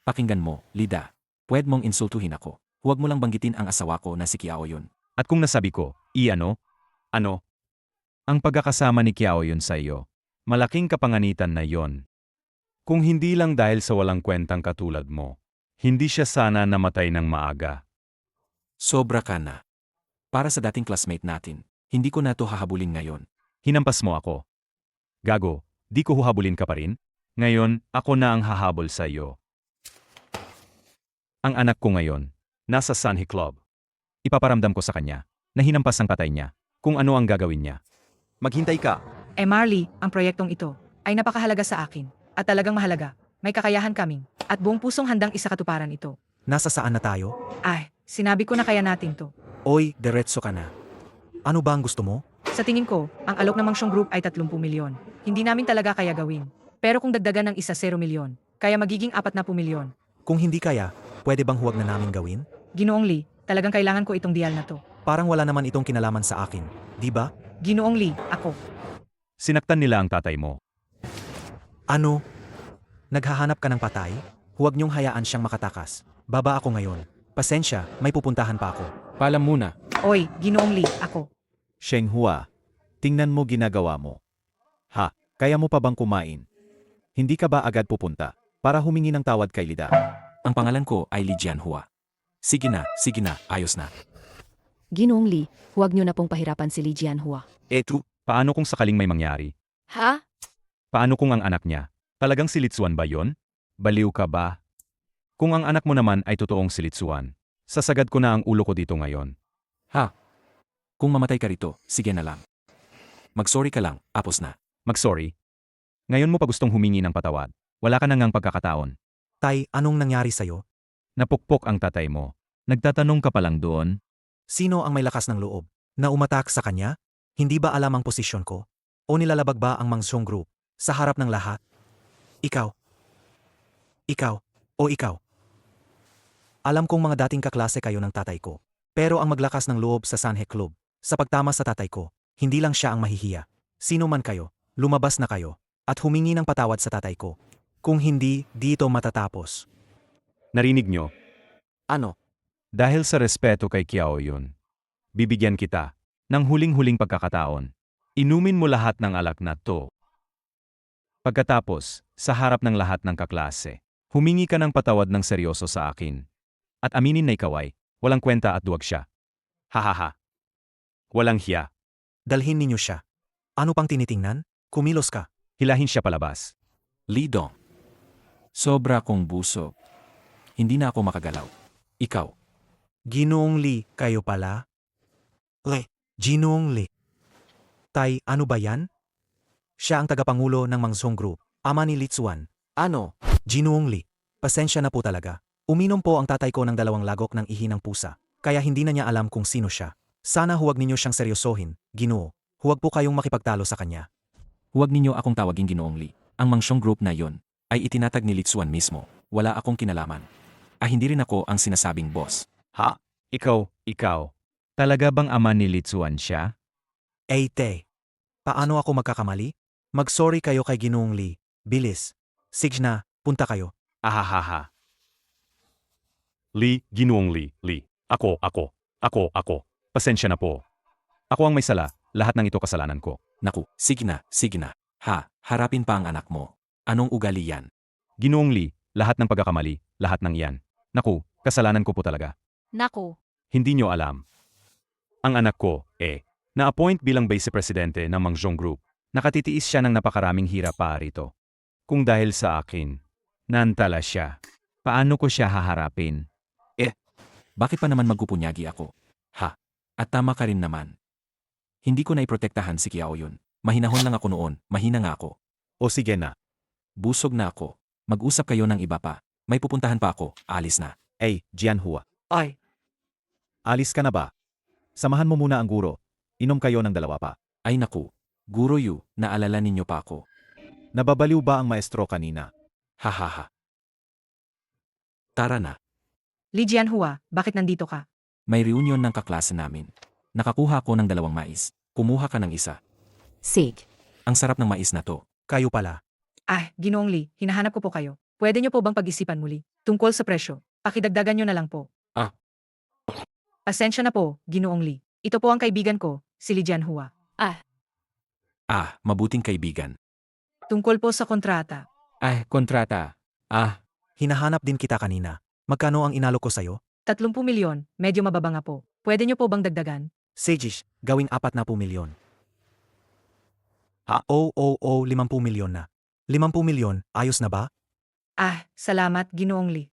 Pakinggan mo, Lida. Pwede mong insultuhin ako. Huwag mo lang banggitin ang asawa ko na si Kiao Yun. At kung nasabi ko, ano? Ano? Ang pagkakasama ni Kiao Yun sa iyo. Malaking kapanganitan na yon. Kung hindi lang dahil sa walang kwentang katulad mo, hindi siya sana namatay ng maaga. Sobra ka na. Para sa dating classmate natin, hindi ko na to hahabulin ngayon. Hinampas mo ako. Gago, di ko huhabulin ka pa rin? Ngayon, ako na ang hahabol sa iyo. Ang anak ko ngayon, nasa Sanhi Club. Ipaparamdam ko sa kanya na hinampas ang patay niya kung ano ang gagawin niya. Maghintay ka. Marley, ang proyektong ito ay napakahalaga sa akin. At talagang mahalaga. May kakayahan kaming. At buong pusong handang isakatuparan ito. Nasa saan na tayo? Sinabi ko na kaya natin to. Oy, diretso ka na. Ano ba ang gusto mo? Sa tingin ko, ang alok ng Mangshong Group ay 30 milyon. Hindi namin talaga kaya gawin. Pero kung dagdagan ng 10 milyon, kaya magiging 40 milyon. Kung hindi kaya, pwede bang huwag na namin gawin? Ginoong Lee, talagang kailangan ko itong deal na to. Parang wala naman itong kinalaman sa akin, di ba? Ginoong Lee, ako. Sinaktan nila ang tatay mo. Ano? Naghahanap ka ng patay? Huwag niyong hayaan siyang makatakas. Baba ako ngayon. Pasensya, may pupuntahan pa ako. Paalam muna. Oy, Ginoong Lee, ako. Sheng Hua, tingnan mo ginagawa mo. Ha, kaya mo pa bang kumain? Hindi ka ba agad pupunta para humingi ng tawad kay Lida? Ang pangalan ko ay Li Jianhua. Sige na, ayos na. Ginoong Lee, huwag niyo na pong pahirapan si Li Jianhua. Paano kung sakaling may mangyari? Ha? Paano kung ang anak niya? Talagang si Litsuan ba yon? Baliw ka ba? Kung ang anak mo naman ay totoong si Litsuan, sasagad ko na ang ulo ko dito ngayon. Kung mamatay ka rito, sige na lang. Mag-sorry ka lang, apos na. Mag-sorry. Ngayon mo pa gustong humingi ng patawad. Wala ka na ngang pagkakataon. Tay, anong nangyari sa'yo? Napukpok ang tatay mo. Nagtatanong ka pa lang doon? Sino ang may lakas ng loob? Na umatak sa kanya? Hindi ba alam ang posisyon ko? O nilalabag ba ang Mangsong Group? Sa harap ng lahat? Ikaw. Ikaw. O ikaw. Alam kong mga dating kaklase kayo ng tatay ko. Pero ang maglakas ng loob sa Sanhe Club, sa pagtama sa tatay ko, hindi lang siya ang mahihiya. Sino man kayo, lumabas na kayo, at humingi ng patawad sa tatay ko. Kung hindi, dito matatapos. Narinig nyo? Ano? Dahil sa respeto kay Kiao yun, bibigyan kita ng huling-huling pagkakataon. Inumin mo lahat ng alak na to. Pagkatapos, sa harap ng lahat ng kaklase, humingi ka ng patawad ng seryoso sa akin. At aminin na ikaw ay walang kwenta at duwag siya. Hahaha. Walang hiya. Dalhin ninyo siya. Ano pang tinitingnan? Kumilos ka. Hilahin siya palabas. Li Dong. Sobra kong busog. Hindi na ako makagalaw. Ikaw. Ginoong Lee, kayo pala? Ginoong Lee. Tay, ano ba yan? Siya ang tagapangulo ng Mangsong Group, ama ni Litsuan. Ano? Ginoong Lee, pasensya na po talaga. Uminom po ang tatay ko ng 2 lagok ng ihi ng pusa, kaya hindi na niya alam kung sino siya. Sana huwag ninyo siyang seryosohin, Ginoo. Huwag po kayong makipagtalo sa kanya. Huwag ninyo akong tawaging Ginoong Li. Ang Mangsyong Group na yon ay itinatag ni Litsuan mismo. Wala akong kinalaman. Hindi rin ako ang sinasabing boss. Ha? Ikaw. Talaga bang ama ni Litsuan siya? Te, paano ako magkakamali? Mag-sorry kayo kay Ginoong Lee. Bilis. Sige na, punta kayo. Ahahaha. Ginoong Lee. Ako. Pasensya na po. Ako ang may sala, lahat ng ito kasalanan ko. Naku, sige na. Harapin pa ang anak mo. Anong ugali yan? Ginoong Lee, lahat ng pagkakamali, lahat ng iyan. Naku, kasalanan ko po talaga. Naku, Hindi nyo alam. Ang anak ko, na-appoint bilang vice presidente ng Mangzhong Group. Nakatitiis siya ng napakaraming hirap pa rito. Kung dahil sa akin, nantala siya. Paano ko siya haharapin? Bakit pa naman magpupunyagi ako? At tama ka rin naman. Hindi ko na iprotektahan si Kiao yun. Mahinahon lang ako noon, mahina nga ako. O sige na. Busog na ako. Mag-usap kayo ng iba pa. May pupuntahan pa ako, alis na. Jianhua. Ay, Alis ka na ba? Samahan mo muna ang guro. Inom kayo ng 2 pa. Ay naku, Guro Yu, naalala ninyo pa ako. Nababaliw ba ang maestro kanina? Hahaha. Tara na, Li Jianhua, bakit nandito ka? may reunion ng kaklase namin. Nakakuha ko ng 2 mais. Kumuha ka ng isa. Sig. Ang sarap ng mais na to. kayo pala. Ginoong Lee, hinahanap ko po kayo. Pwede niyo po bang pag-isipan muli? Tungkol sa presyo, pakidagdagan niyo na lang po. Pasensya na po, Ginoong Lee. Ito po ang kaibigan ko, si Li Jianhua. Mabuting kaibigan. Tungkol po sa kontrata. Kontrata. Hinahanap din kita kanina. Magkano ang inalok ko sa'yo? 30 milyon, medyo mababa nga po. Pwede niyo po bang dagdagan? Sajish, gawing 40 milyon. 50 milyon na. 50 milyon, ayos na ba? Salamat, Ginoong Lee.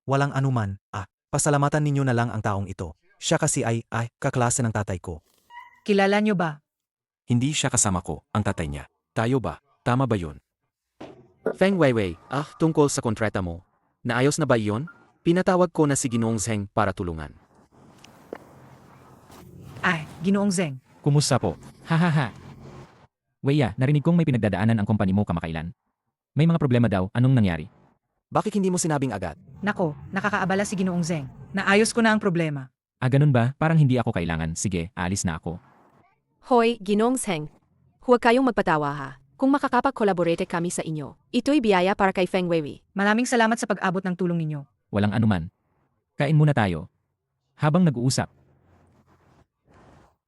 Walang anuman. Pasalamatan ninyo na lang ang taong ito. Siya kasi ay kaklase ng tatay ko. Kilala niyo ba? Hindi siya kasama ko, ang tatay niya. Tayo ba? Tama ba yun? Feng Weiwei, tungkol sa kontrata mo. Naayos na ba iyon? Pinatawag ko na si Ginoong Zheng para tulungan. Ginoong Zheng. Kumusta po? Hahaha. Weya, narinig kong may pinagdadaanan ang kompanya mo kamakailan. May mga problema daw, anong nangyari? Bakit hindi mo sinabing agad? Nako, nakakaabala si Ginoong Zeng. Naayos ko na ang problema. Ganun ba? Parang hindi ako kailangan. Sige, alis na ako. Hoy, Ginoong Zheng. Huwag kayong magpatawa ha. Kung makakapag-collaborate kami sa inyo, ito'y biyaya para kay Feng Weiwei. Maraming salamat sa pag-abot ng tulong ninyo. Walang anuman. Kain muna tayo. Habang nag-uusap.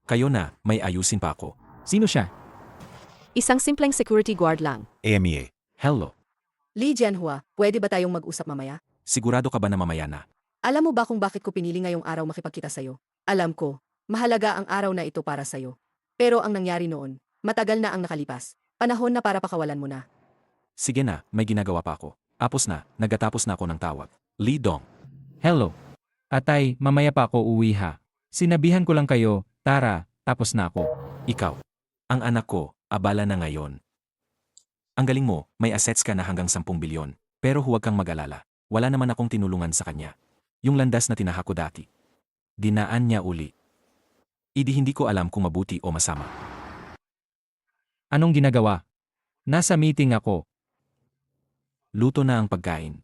Kayo na, may ayusin pa ako. Sino siya? Isang simpleng security guard lang. AMEA. Hello. Li Jianhua, pwede ba tayong mag-usap mamaya? Sigurado ka ba na mamaya na? Alam mo ba kung bakit ko pinili ngayong araw makipagkita sa'yo? Alam ko, mahalaga ang araw na ito para sa'yo. Pero ang nangyari noon, matagal na ang nakalipas. Panahon na para pakawalan mo na. Sige na, may ginagawa pa ako. Apos na, nagtatapos na ako ng tawag. Li Dong. Hello. Atay, mamaya pa ako uwi ha. Sinabihan ko lang kayo, tara, tapos na ako. Ikaw. Ang anak ko, abala na ngayon. Ang galing mo, may assets ka na hanggang 10 bilyon. Pero huwag kang mag-alala. Wala naman akong tinulungan sa kanya. Yung landas na tinaha ko dati. Dinaan niya uli. Hindi ko alam kung mabuti o masama. Anong ginagawa? Nasa meeting ako. Luto na ang pagkain.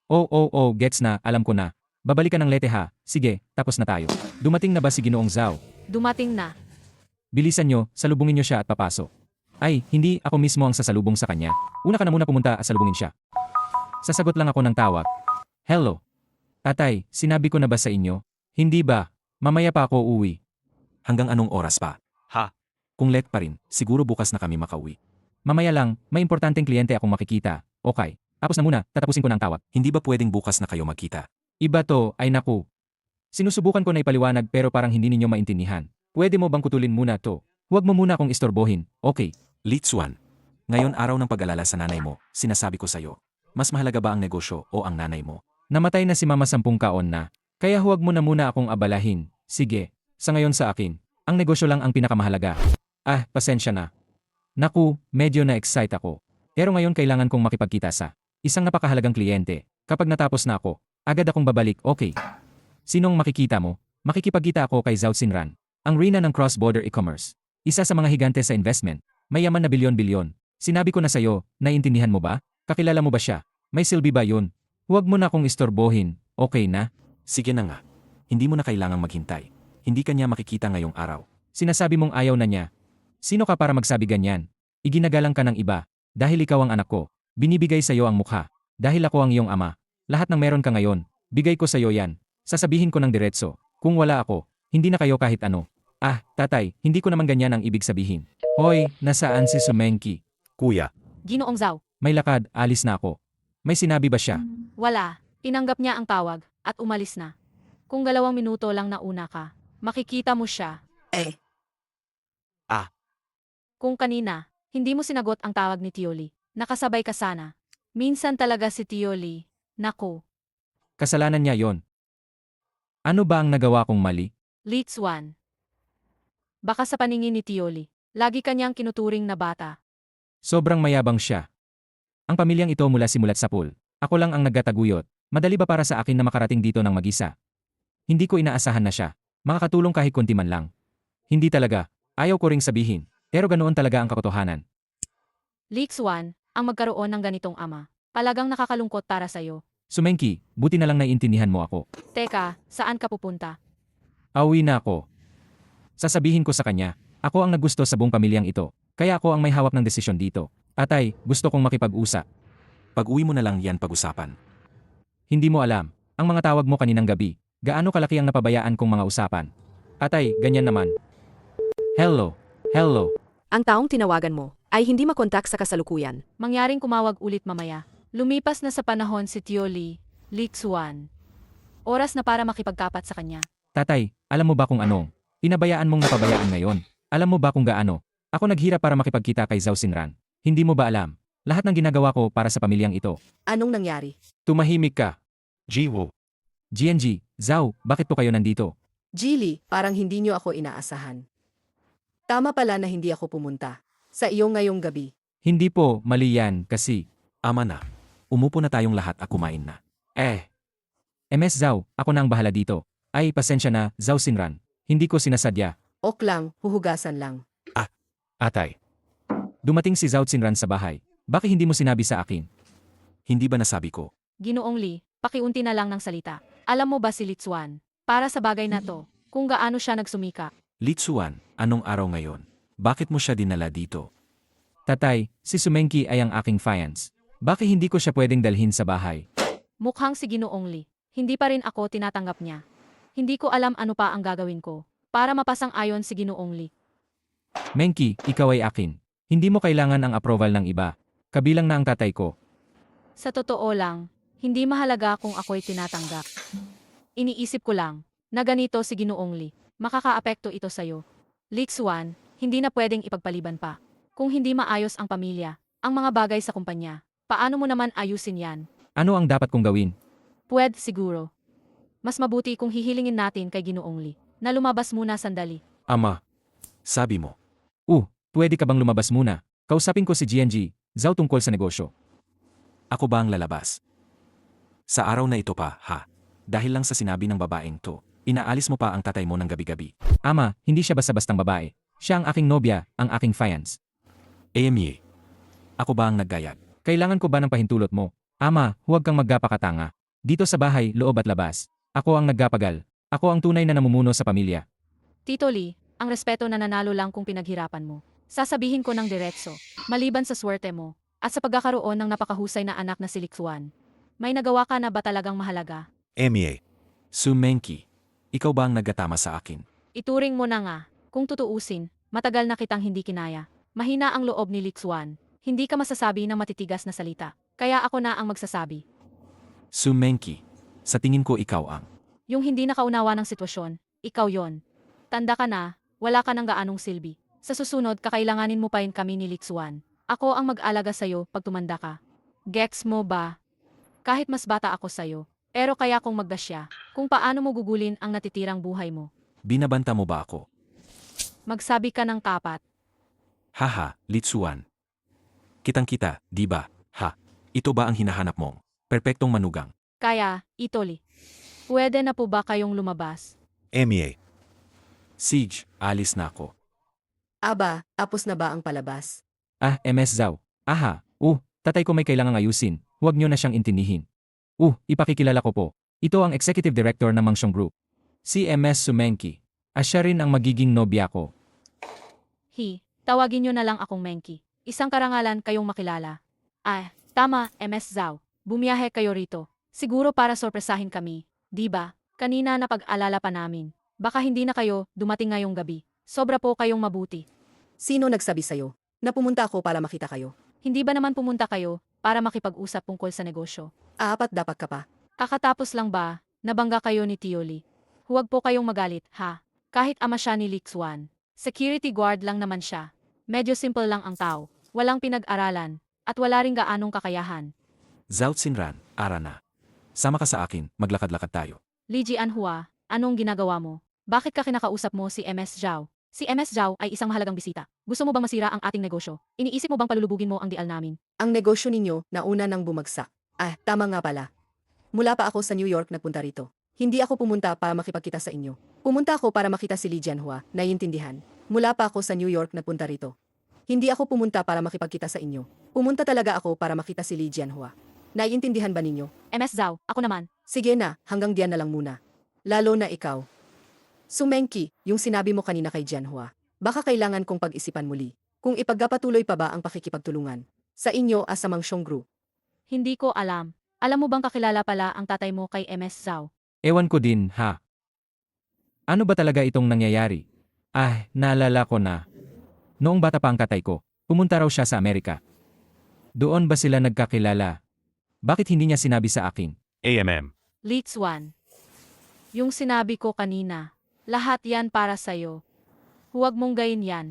Oh, gets na, alam ko na. Babalikan ng lete ha. Sige, tapos na tayo. Dumating na ba si Ginoong Zhao? Dumating na. Bilisan nyo, salubungin nyo siya at papasok. Ay, hindi ako mismo ang sasalubong sa kanya. Una ka na muna pumunta at salubungin siya. Sasagot lang ako ng tawag. Hello. Tatay, sinabi ko na ba sa inyo? Hindi ba? Mamaya pa ako uwi. Hanggang anong oras pa? Ha? Kung late pa rin, siguro bukas na kami makauwi. Mamaya lang, may importanteng kliyente akong makikita. Okay. Tapos na muna, tatapusin ko na ang tawag. Hindi ba pwedeng bukas na kayo magkita? Iba to, ay naku. Sinusubukan ko na ipaliwanag pero parang hindi ninyo maintindihan. Pwede mo bang kutulin muna to? Huwag mo muna akong istorbohin, okay? Li Xuan. Ngayon araw ng pag-alala sa nanay mo, sinasabi ko sa'yo. Mas mahalaga ba ang negosyo o ang nanay mo? Namatay na si mama 10 kaon na. Kaya huwag mo na muna akong abalahin. Sige, sa ngayon sa akin, ang negosyo lang ang pinakamahalaga. Pasensya na. Naku, medyo na-excite ako. Pero ngayon kailangan kong makipagkita sa isang napakahalagang kliyente. Kapag natapos na ako, agad akong babalik, okay? Sinong makikita mo? Makikipagkita ako kay Zhao Xinran, ang reyna ng cross-border e-commerce. Isa sa mga higante sa investment, may yaman na bilyon-bilyon. Sinabi ko na sa'yo, naiintindihan mo ba? Kakilala mo ba siya? May silbi ba yun? Huwag mo na akong istorbohin, okay na? Sige na nga. Hindi mo na kailangang maghintay. Hindi ka niya makikita ngayong araw. Sinasabi mong ayaw na niya. Sino ka para magsabi ganyan? Iginagalang ka ng iba. Dahil ikaw ang anak ko. Binibigay sa'yo ang mukha. Dahil ako ang iyong ama. Lahat ng meron ka ngayon, bigay ko sa'yo yan. Sasabihin ko ng diretso. Kung wala ako, hindi na kayo kahit ano. Tatay, hindi ko naman ganyan ang ibig sabihin. Hoy, nasaan si Sumenki? Kuya. Ginoong Zhao. May lakad, alis na ako. May sinabi ba siya? Wala. Tinanggap niya ang tawag at umalis na. Kung 2 minuto lang nauna ka, makikita mo siya. Kung kanina, hindi mo sinagot ang tawag ni Tioli, nakasabay ka sana. Minsan talaga si Tioli. Naku. Kasalanan niya yon. Ano ba ang nagawa kong mali? Li Xuan. Baka sa paningin ni Tioli, lagi kanyang kinuturing na bata. Sobrang mayabang siya. Ang pamilyang ito mula simulat sa pool. Ako lang ang naggataguyod. Madali ba para sa akin na makarating dito ng mag-isa? Hindi ko inaasahan na siya. Makakatulong kahit konti man lang. Hindi talaga. Ayaw ko ring sabihin. Pero ganoon talaga ang katotohanan. Li Xuan, ang magkaroon ng ganitong ama, palagang nakakalungkot para sa'yo. Sumenki, buti na lang naiintindihan mo ako. Teka, saan ka pupunta? Awi na ako. Sasabihin ko sa kanya, ako ang naggusto sa buong pamilyang ito. Kaya ako ang may hawak ng desisyon dito. Atay, gusto kong makipag-usap. Pag-uwi mo na lang yan pag-usapan. Hindi mo alam, ang mga tawag mo kaninang gabi, gaano kalaki ang napabayaan kong mga usapan. Atay, ganyan naman. Hello. Ang taong tinawagan mo ay hindi makontak sa kasalukuyan. Mangyaring kumawag ulit mamaya. Lumipas na sa panahon si Tioli, Li Xuan. Oras na para makipagkapat sa kanya. Tatay, alam mo ba kung anong? Pinabayaan mong napabayaan ngayon. Alam mo ba kung gaano? Ako naghirap para makipagkita kay Zhao Xinran. Hindi mo ba alam? Lahat ng ginagawa ko para sa pamilyang ito. Anong nangyari? Tumahimik ka. Jiwo. GNG, Zhao, bakit po kayo nandito? Jilly, parang hindi niyo ako inaasahan. Tama pala na hindi ako pumunta. Sa iyo ngayong gabi. Hindi po, mali yan, kasi. Ama na. Umupo na tayong lahat at kumain na. MS Zhao, ako na ang bahala dito. Ay, pasensya na, Zhao Xinran. Hindi ko sinasadya. Ok lang, huhugasan lang. Atay. Dumating si Zhao Xinran sa bahay. Bakit hindi mo sinabi sa akin? Hindi ba nasabi ko? Ginoong Lee, pakiunti na lang ng salita. Alam mo ba si Litsuan? Para sa bagay na to, kung gaano siya nagsumika. Litsuan, anong araw ngayon? Bakit mo siya dinala dito? Tatay, si Sumenki ay ang aking fiance. Bakit hindi ko siya pwedeng dalhin sa bahay? Mukhang si Ginoong Lee. Hindi pa rin ako tinatanggap niya. Hindi ko alam ano pa ang gagawin ko para mapasang-ayon si Ginoong Lee. Menki, ikaw ay akin. Hindi mo kailangan ang approval ng iba. Kabilang na ang tatay ko. Sa totoo lang, hindi mahalaga kung ako'y tinatanggap. Iniisip ko lang na ganito si Ginoong Lee. Makakaapekto ito sa'yo. Litsuan, hindi na pwedeng ipagpaliban pa. Kung hindi maayos ang pamilya, ang mga bagay sa kumpanya, paano mo naman ayusin yan? Ano ang dapat kong gawin? Pwede siguro. Mas mabuti kung hihilingin natin kay Ginoong Lee na lumabas muna sandali. Ama, sabi mo. Pwede ka bang lumabas muna? Kausapin ko si GNG, Zhao tungkol sa negosyo. Ako ba ang lalabas? Sa araw na ito pa, ha? Dahil lang sa sinabi ng babaeng to, inaalis mo pa ang tatay mo ng gabi-gabi. Ama, hindi siya basta-bastang babae. Siya ang aking nobya, ang aking fiance. Amy, ako ba ang naggayag? Kailangan ko ba ng pahintulot mo? Ama, huwag kang maggapakatanga. Dito sa bahay, loob at labas. Ako ang naggapagal. Ako ang tunay na namumuno sa pamilya. Tito Lee, ang respeto na nanalo lang kung pinaghirapan mo. Sasabihin ko ng diretso, maliban sa swerte mo, at sa pagkakaroon ng napakahusay na anak na si Litsuan. May nagawa ka na ba talagang mahalaga? Amy, Sumenki, ikaw ba ang naggatama sa akin? Ituring mo na nga, kung tutuusin, matagal na kitang hindi kinaya. Mahina ang loob ni Litsuan. Hindi ka masasabi ng matitigas na salita. Kaya ako na ang magsasabi. Sumenki, sa tingin ko ikaw ang. Yung hindi nakaunawa ng sitwasyon, ikaw yon. Tanda ka na, wala ka ng gaanong silbi. Sa susunod, kakailanganin mo pa rin kami ni Litsuan. Ako ang mag-alaga sa'yo pag tumanda ka. Gets mo ba? Kahit mas bata ako sa'yo, pero kaya kong magdasya kung paano mo gugulin ang natitirang buhay mo. Binabanta mo ba ako? Magsabi ka ng tapat. Haha, Litsuan. Kitang-kita, di ba? Ha? Ito ba ang hinahanap mong? Perpektong manugang. Kaya, Itoli. Pwede na po ba kayong lumabas? Amy, Siege, alis na ako. Aba, tapos na ba ang palabas? MS Zhao. Aha, tatay ko may kailangang ayusin. Huwag niyo na siyang intindihin. Ipakikilala ko po. Ito ang Executive Director ng Mangshong Group. Si MS Sumenki. Siya rin ang magiging nobya ko. Tawagin nyo na lang akong Menki. Isang karangalan kayong makilala. Tama, MS Zhao. Bumiyahe kayo rito. Siguro para sorpresahin kami, di ba? Kanina napag-alala pa namin. Baka hindi na kayo dumating ngayong gabi. Sobra po kayong mabuti. Sino nagsabi sa'yo na pumunta ako para makita kayo? Hindi ba naman pumunta kayo para makipag-usap tungkol sa negosyo? Apat dapat ka pa. Kakatapos lang ba, nabangga kayo ni Tioli? Huwag po kayong magalit, ha? Kahit ama siya ni Litsuan. Security guard lang naman siya. Medyo simple lang ang tao. Walang pinag-aralan. At wala ring gaanong kakayahan. Zhao Xinran, ara na. Sama ka sa akin, maglakad-lakad tayo. Li Jianhua, anong ginagawa mo? Bakit ka kinakausap mo si MS Zhao? Si MS Zhao ay isang mahalagang bisita. Gusto mo bang masira ang ating negosyo? Iniisip mo bang palulubugin mo ang deal namin? Ang negosyo ninyo nauna nang bumagsak. Tama nga pala. Mula pa ako sa New York nagpunta rito. Hindi ako pumunta para makipagkita sa inyo. Pumunta ako para makita si Li Jianhua, naiintindihan. Mula pa ako sa New York nagpunta rito. Hindi ako pumunta para makipagkita sa inyo. Pumunta talaga ako para makita si Li Jianhua. Naiintindihan ba ninyo? MS Zhao, ako naman. Sige na, hanggang diyan na lang muna. Lalo na ikaw. Sumenki, yung sinabi mo kanina kay Jianhua, baka kailangan kong pag-isipan muli. Kung ipagpatuloy pa ba ang pakikipagtulungan sa inyo as sa Mangshong Group. Hindi ko alam. Alam mo bang kakilala pala ang tatay mo kay MS Zhao? Ewan ko din, ha? Ano ba talaga itong nangyayari? Naalala ko na. Noong bata pa ang tatay ko, pumunta raw siya sa Amerika. Doon ba sila nagkakilala? Bakit hindi niya sinabi sa akin? AMM. Litsuan. Yung sinabi ko kanina, lahat yan para sa'yo. Huwag mong gayin yan.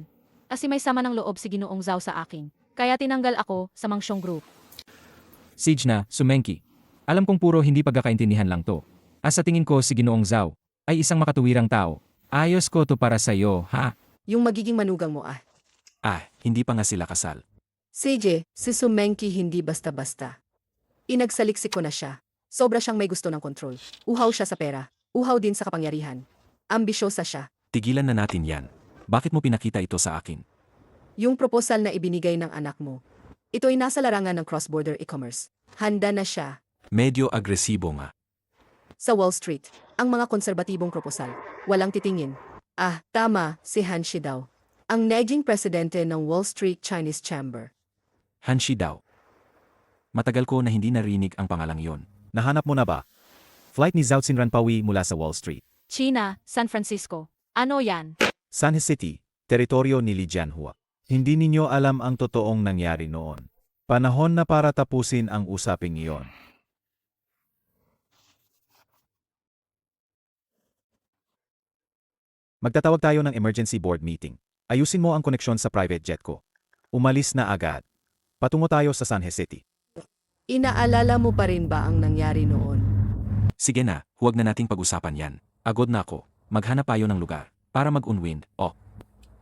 Kasi may sama ng loob si Ginoong Zhao sa akin. Kaya tinanggal ako sa Mangshong Group. Siege na, Sumenki. Alam kong puro hindi pagkakaintindihan lang to. Sa tingin ko si Ginoong Zhao ay isang makatuwirang tao. Ayos ko to para sa'yo, ha? Yung magiging manugang mo Hindi pa nga sila kasal. CJ, si Sumenki hindi basta-basta. Inagsaliksik ko na siya. Sobra siyang may gusto ng kontrol. Uhaw siya sa pera. Uhaw din sa kapangyarihan. Ambisyosa siya. Tigilan na natin yan. Bakit mo pinakita ito sa akin? Yung proposal na ibinigay ng anak mo, ito ay nasa larangan ng cross-border e-commerce. Handa na siya. Medyo agresibo nga. Sa Wall Street, ang mga konserbatibong proposal, walang titingin. Ah, tama, si Han Shi daw. Ang naging presidente ng Wall Street Chinese Chamber. Hanshi daw. Matagal ko na hindi narinig ang pangalang yon. Nahanap mo na ba? Flight ni Zhao Xinran pauwi mula sa Wall Street. China, San Francisco. Ano yan? San Jose City, teritoryo ni Li Jianhua. Hindi ninyo alam ang totoong nangyari noon. Panahon na para tapusin ang usaping iyon. Magtatawag tayo ng emergency board meeting. Ayusin mo ang koneksyon sa private jet ko. Umalis na agad. Patungo tayo sa San Jose City. Inaalala mo pa rin ba ang nangyari noon? Sige na, huwag na nating pag-usapan yan. Agod na ako. Maghanap tayo ng lugar para mag-unwind. Oh,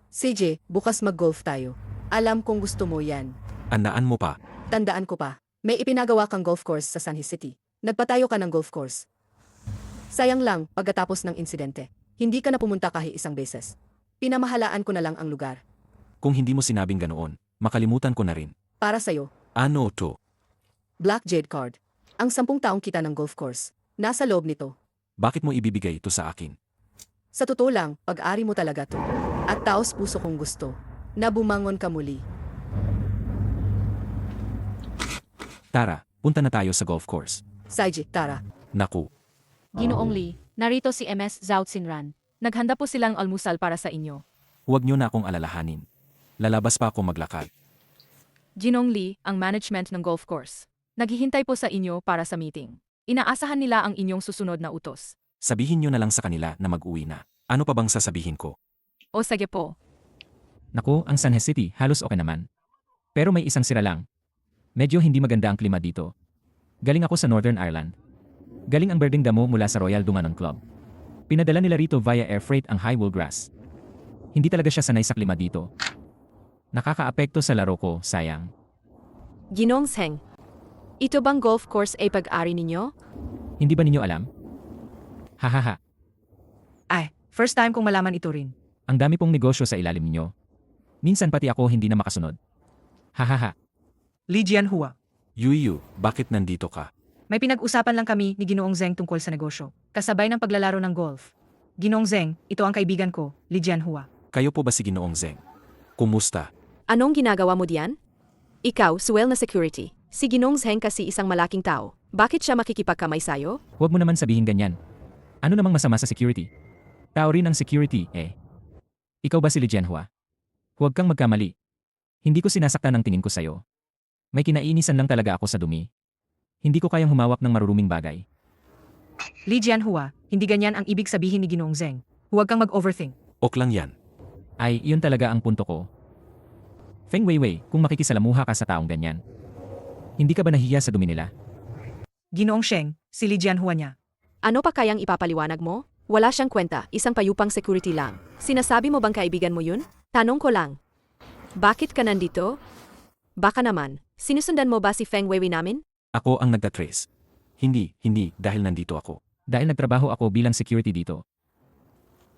CJ, bukas mag-golf tayo. Alam kong gusto mo yan. andaan mo pa. Tandaan ko pa, may ipinagawa kang golf course sa San Jose City. Nagpatayo ka ng golf course. Sayang lang, pagkatapos ng insidente, hindi ka na pumunta kahit isang beses. Pinamahalaan ko na lang ang lugar. Kung hindi mo sinabing ganoon, makalimutan ko na rin. Para sa'yo, Ano to? Black Jade Card. Ang 10 taong kita ng golf course. Nasa loob nito. Bakit mo ibibigay ito sa akin? Sa totoo lang, pag-ari mo talaga to. At taos puso kong gusto, na bumangon ka muli. Tara, punta na tayo sa golf course. CJ, tara. Naku, Ginoong Lee, narito si MS Zhao Xinran. Naghanda po silang almusal para sa inyo. huwag niyo na akong alalahanin. Lalabas pa ako maglakad. Ginong Lee, ang management ng golf course. Naghihintay po sa inyo para sa meeting. Inaasahan nila ang inyong susunod na utos. Sabihin niyo na lang sa kanila na mag-uwi na. Ano pa bang sasabihin ko? O sige po. Naku, ang San Jose City, halos okay naman. Pero may isang sira lang. Medyo hindi maganda ang klima dito. Galing ako sa Northern Ireland. Galing ang birding damo mula sa Royal Dunganon Club. Pinadala nila rito via air freight ang high wool grass. Hindi talaga siya sanay sa klima dito. Nakakaapekto sa laro ko, sayang. Ginong Zheng. Ito bang golf course ay pag-ari ninyo? Hindi ba ninyo alam? Hahaha, Ay, first time kong malaman ito rin. ang dami pong negosyo sa ilalim ninyo. Minsan pati ako hindi na makasunod. Hahaha, Li Jianhua. Yuyu, bakit nandito ka? May pinag-usapan lang kami ni Ginoong Zeng tungkol sa negosyo. Kasabay ng paglalaro ng golf. Ginoong Zeng, ito ang kaibigan ko, Li Jianhua. Kayo po ba si Ginoong Zeng? Kumusta? Anong ginagawa mo diyan? Ikaw, swell na security. Si Ginong Zheng kasi isang malaking tao. Bakit siya makikipagkamay sa'yo? huwag mo naman sabihin ganyan. Ano namang masama sa security? Tao rin ang security, eh. Ikaw ba si Li Jianhua? Huwag kang magkamali. Hindi ko sinasaktan ang tingin ko sa'yo. May kinainisan lang talaga ako sa dumi. Hindi ko kayang humawak ng maruruming bagay. Li Jianhua, hindi ganyan ang ibig sabihin ni Ginoong Zeng. Huwag kang mag-overthink. Ok lang yan. Ay, iyon talaga ang punto ko. Feng Weiwei, kung makikisalamuha ka sa taong ganyan. Hindi ka ba nahiya sa dumi nila? Ginoong Sheng, si Li Jianhua niya. Ano pa kayang ipapaliwanag mo? Wala siyang kwenta, isang payupang security lang. Sinasabi mo bang kaibigan mo yun? Tanong ko lang. Bakit ka nandito? Baka naman, sinusundan mo ba si Feng Weiwei namin? Ako ang nagtatrace. Hindi, dahil nandito ako. Dahil nagtrabaho ako bilang security dito.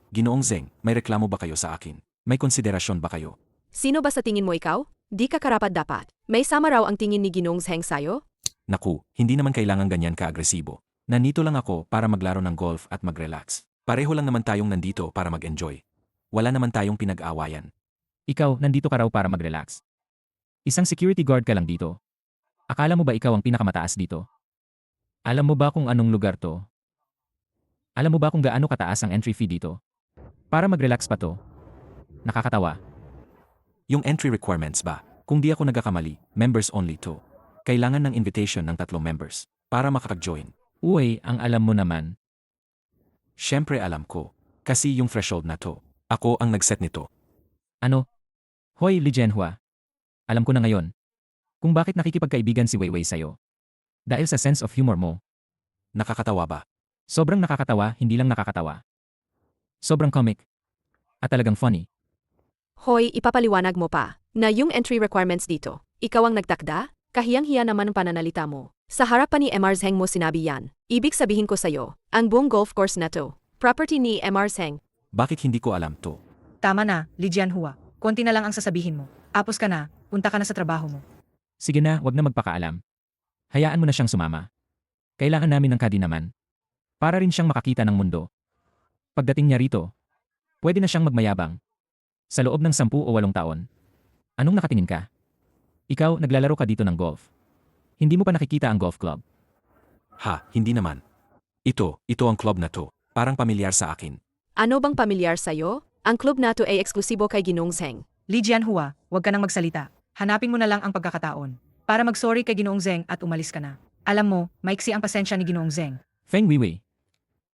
Ginoong Zeng, may reklamo ba kayo sa akin? May konsiderasyon ba kayo? Sino ba sa tingin mo ikaw? Di ka karapat dapat. May sama raw ang tingin ni Ginong Zheng sa'yo? Naku, hindi naman kailangan ganyan ka-agresibo. Nandito lang ako para maglaro ng golf at mag-relax. Pareho lang naman tayong nandito para mag-enjoy. Wala naman tayong pinag-aawayan. Ikaw, nandito ka raw para mag-relax. Isang security guard ka lang dito. Akala mo ba ikaw ang pinakamataas dito? Alam mo ba kung anong lugar to? Alam mo ba kung gaano kataas ang entry fee dito? Para mag-relax pa to. Nakakatawa. Yung entry requirements ba? Kung di ako nagkakamali, members only to. Kailangan ng invitation ng 3 members para makapag-join. Uy, ang alam mo naman. Siyempre alam ko. Kasi yung threshold na to. Ako ang nag-set nito. Ano? Hoy, Li Jianhua. Alam ko na ngayon. Kung bakit nakikipagkaibigan si Weiwei sa'yo. Dahil sa sense of humor mo. Nakakatawa ba? Sobrang nakakatawa, hindi lang nakakatawa. Sobrang comic. At talagang funny. Hoy, ipapaliwanag mo pa na yung entry requirements dito. Ikaw ang nagtakda? Kahiyang-hiya naman ang pananalita mo. Sa harapan ni MR Zheng mo sinabi yan. Ibig sabihin ko sa'yo, ang buong golf course na to, property ni MR Zheng. Bakit hindi ko alam to? Tama na, Li Jianhua. Konti na lang ang sasabihin mo. Apos ka na, punta ka na sa trabaho mo. Sige na, wag na magpakaalam. Hayaan mo na siyang sumama. Kailangan namin ng kadinaman. Para rin siyang makakita ng mundo. Pagdating niya rito, pwede na siyang magmayabang. Sa loob ng 10 o 8 taon. Anong nakatingin ka? Ikaw, naglalaro ka dito ng golf. Hindi mo pa nakikita ang golf club. Ha, hindi naman. Ito ang club na to. Parang pamilyar sa akin. Ano bang pamilyar sa'yo? Ang club na to ay eksklusibo kay Ginoong Zheng. Li Jianhua, huwag ka nang magsalita. Hanapin mo na lang ang pagkakataon. Para mag-sorry kay Ginoong Zheng at umalis ka na. Alam mo, maiksi ang pasensya ni Ginoong Zheng. Feng Weiwei.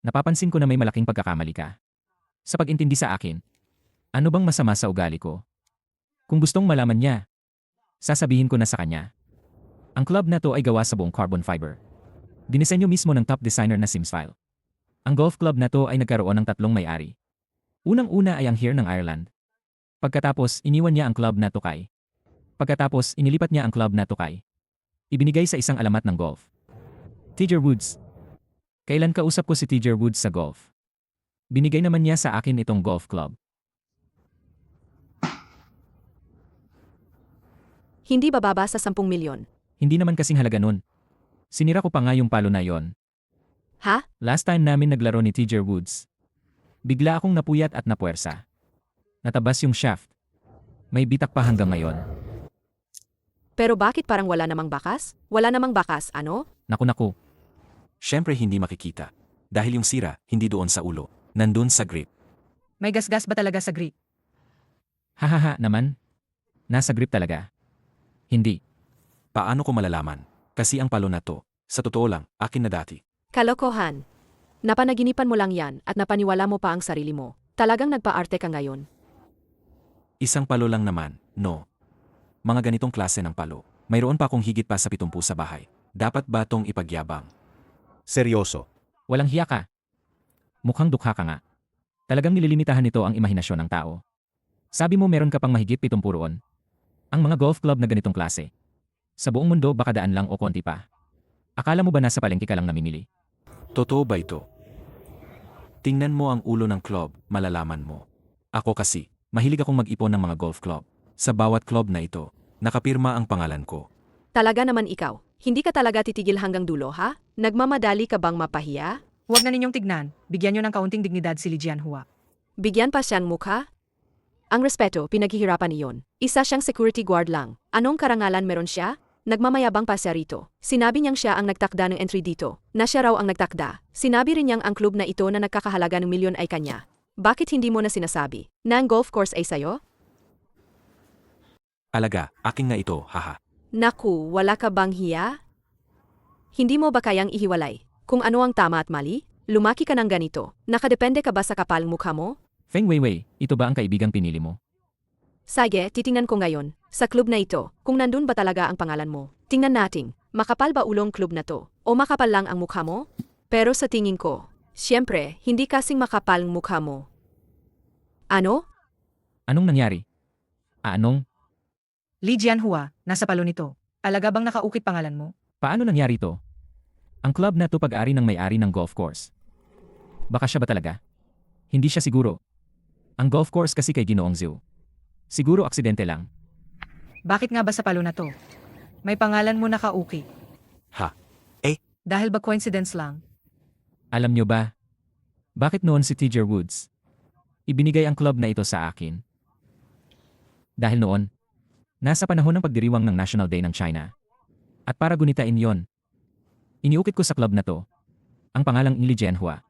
Napapansin ko na may malaking pagkakamali ka. Sa pag-intindi sa akin, ano bang masama sa ugali ko? Kung gustong malaman niya, sasabihin ko na sa kanya. Ang club na to ay gawa sa buong carbon fiber. Dinisenyo mismo ng top designer na Simsfile. Ang golf club na to ay nagkaroon ng 3 may-ari. Unang-una ay ang Here ng Ireland. Pagkatapos, iniwan niya ang club na to kay. Pagkatapos, inilipat niya ang club na to kay. Ibinigay sa isang alamat ng golf. Tiger Woods. Kailan kausap ko si Tiger Woods sa golf? Binigay naman niya sa akin itong golf club. Hindi bababa sa 10 milyon. Hindi naman kasing halaga nun. Sinira ko pa nga yung palo na yon. Ha? Last time namin naglaro ni Tiger Woods. Bigla akong napuyat at napuwersa. Natabas yung shaft. May bitak pa hanggang ngayon. Pero bakit parang wala namang bakas? Wala namang bakas, ano? Naku. Siyempre hindi makikita. Dahil yung sira, hindi doon sa ulo. Nandun sa grip. May gasgas ba talaga sa grip? Hahaha naman. Nasa grip talaga. Hindi. Paano ko malalaman? Kasi ang palo na to, sa totoo lang, akin na dati. Kalokohan. Napanaginipan mo lang yan at napaniwala mo pa ang sarili mo. Talagang nagpa-arte ka ngayon. Isang palo lang naman, no. Mga ganitong klase ng palo. Mayroon pa akong higit pa sa 70 sa bahay. Dapat ba tong ipagyabang? Seryoso. Walang hiya ka. Mukhang dukha ka nga. Talagang nililimitahan nito ang imahinasyon ng tao. Sabi mo meron ka pang mahigit 70 roon. Ang mga golf club na ganitong klase. Sa buong mundo baka daan lang o konti pa. Akala mo ba nasa palengke ka lang namimili? Totoo ba ito? Tingnan mo ang ulo ng club, malalaman mo. Ako kasi, mahilig akong mag-ipon ng mga golf club. Sa bawat club na ito, nakapirma ang pangalan ko. Talaga naman ikaw. Hindi ka talaga titigil hanggang dulo, ha? Nagmamadali ka bang mapahiya? Huwag na ninyong tignan. Bigyan nyo ng kaunting dignidad si Li Jianhua. Bigyan pa siyang mukha? Ang respeto, pinaghihirapan iyon. Isa siyang security guard lang. Anong karangalan meron siya? Nagmamayabang pa siya rito. Sinabi niyang siya ang nagtakda ng entry dito, na siya raw ang nagtakda. Sinabi rin niyang ang club na ito na nagkakahalaga ng milyon ay kanya. Bakit hindi mo na sinasabi na ang golf course ay sayo? Alaga, akin nga ito, haha. Naku, wala ka bang hiya? Hindi mo ba kayang ihiwalay kung ano ang tama at mali? Lumaki ka ng ganito. Nakadepende ka ba sa kapal mukha mo? Feng Weiwei, ito ba ang kaibigang pinili mo? Sige, titingnan ko ngayon. Sa club na ito, kung nandun ba talaga ang pangalan mo. Tingnan natin, makapal ba ulong club na to? O makapal lang ang mukha mo? Pero sa tingin ko, siyempre, hindi kasing makapal ang mukha mo. Ano? Anong nangyari? Anong? Li Jianhua, nasa palo nito. Alaga bang nakaukit pangalan mo? Paano nangyari to? Ang club na to pag-ari ng may-ari ng golf course. Baka siya ba talaga? Hindi siya siguro. Ang golf course kasi kay Ginoong Zhu. Siguro aksidente lang. Bakit nga ba sa palo na to? May pangalan mo nakaukit. Ha? Dahil ba coincidence lang? Alam nyo ba? Bakit noon si Tiger Woods? Ibinigay ang club na ito sa akin. Dahil noon, nasa panahon ng pagdiriwang ng National Day ng China. At para gunitain yon, iniukit ko sa club na to ang pangalang Li Jianhua.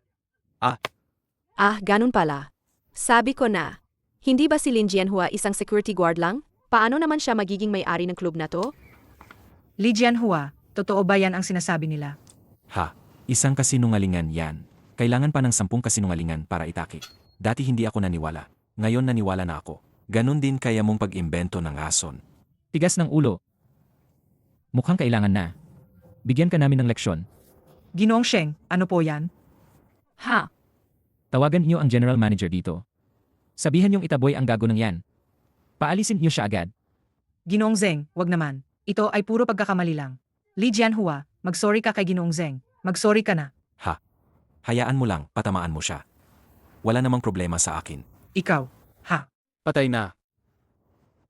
Ah, ganun pala. Sabi ko na, hindi ba si Lin Jianhua isang security guard lang? Paano naman siya magiging may-ari ng club na to? Li Jianhua, totoo ba yan ang sinasabi nila? Ha? Isang kasinungalingan yan. Kailangan pa ng 10 kasinungalingan para itakip. Dati hindi ako naniwala. Ngayon naniwala na ako. Ganon din kaya mong pag-imbento ng ason. Tigas ng ulo. Mukhang kailangan na. Bigyan ka namin ng leksyon. Ginoong Sheng, ano po yan? Ha? Tawagan niyo ang general manager dito. Sabihan yung itaboy ang gago ng yan. Paalisin niyo siya agad. Ginoong Zheng, wag naman. Ito ay puro pagkakamali lang. Li Jianhua, mag-sorry ka kay Ginoong Zheng. Mag-sorry ka na. Ha? Hayaan mo lang, patamaan mo siya. Wala namang problema sa akin. Ikaw, ha? Patay na.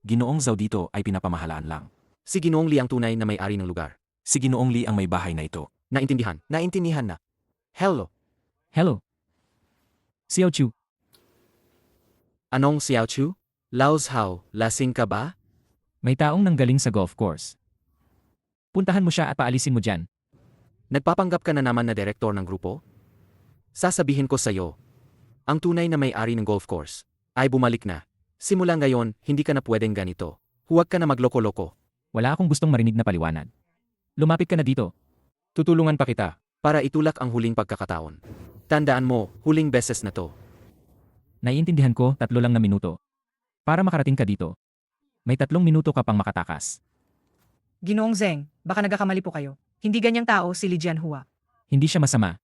Ginoong Zhao dito ay pinapamahalaan lang. Si Ginoong Li ang tunay na may-ari ng lugar. Si Ginoong Li ang may bahay na ito. Naintindihan. Naintindihan na. Hello. Hello. Xiao Chu, Anong Xiao Chu? Laos Hao, lasing ka ba? may taong nanggaling sa golf course. Puntahan mo siya at paalisin mo dyan. Nagpapanggap ka na naman na direktor ng grupo? Sasabihin ko sa'yo, ang tunay na may-ari ng golf course ay bumalik na. Simula ngayon, hindi ka na pwedeng ganito. Huwag ka na magloko-loko. Wala akong gustong marinig na paliwanag. Lumapit ka na dito. Tutulungan pa kita. Para itulak ang huling pagkakataon. Tandaan mo, huling beses na to. Naiintindihan ko, 3 lang na minuto. Para makarating ka dito, may 3 minuto ka pang makatakas. Ginoong Zeng, baka nagkakamali po kayo. Hindi ganyang tao si Li Jianhua. Hindi siya masama.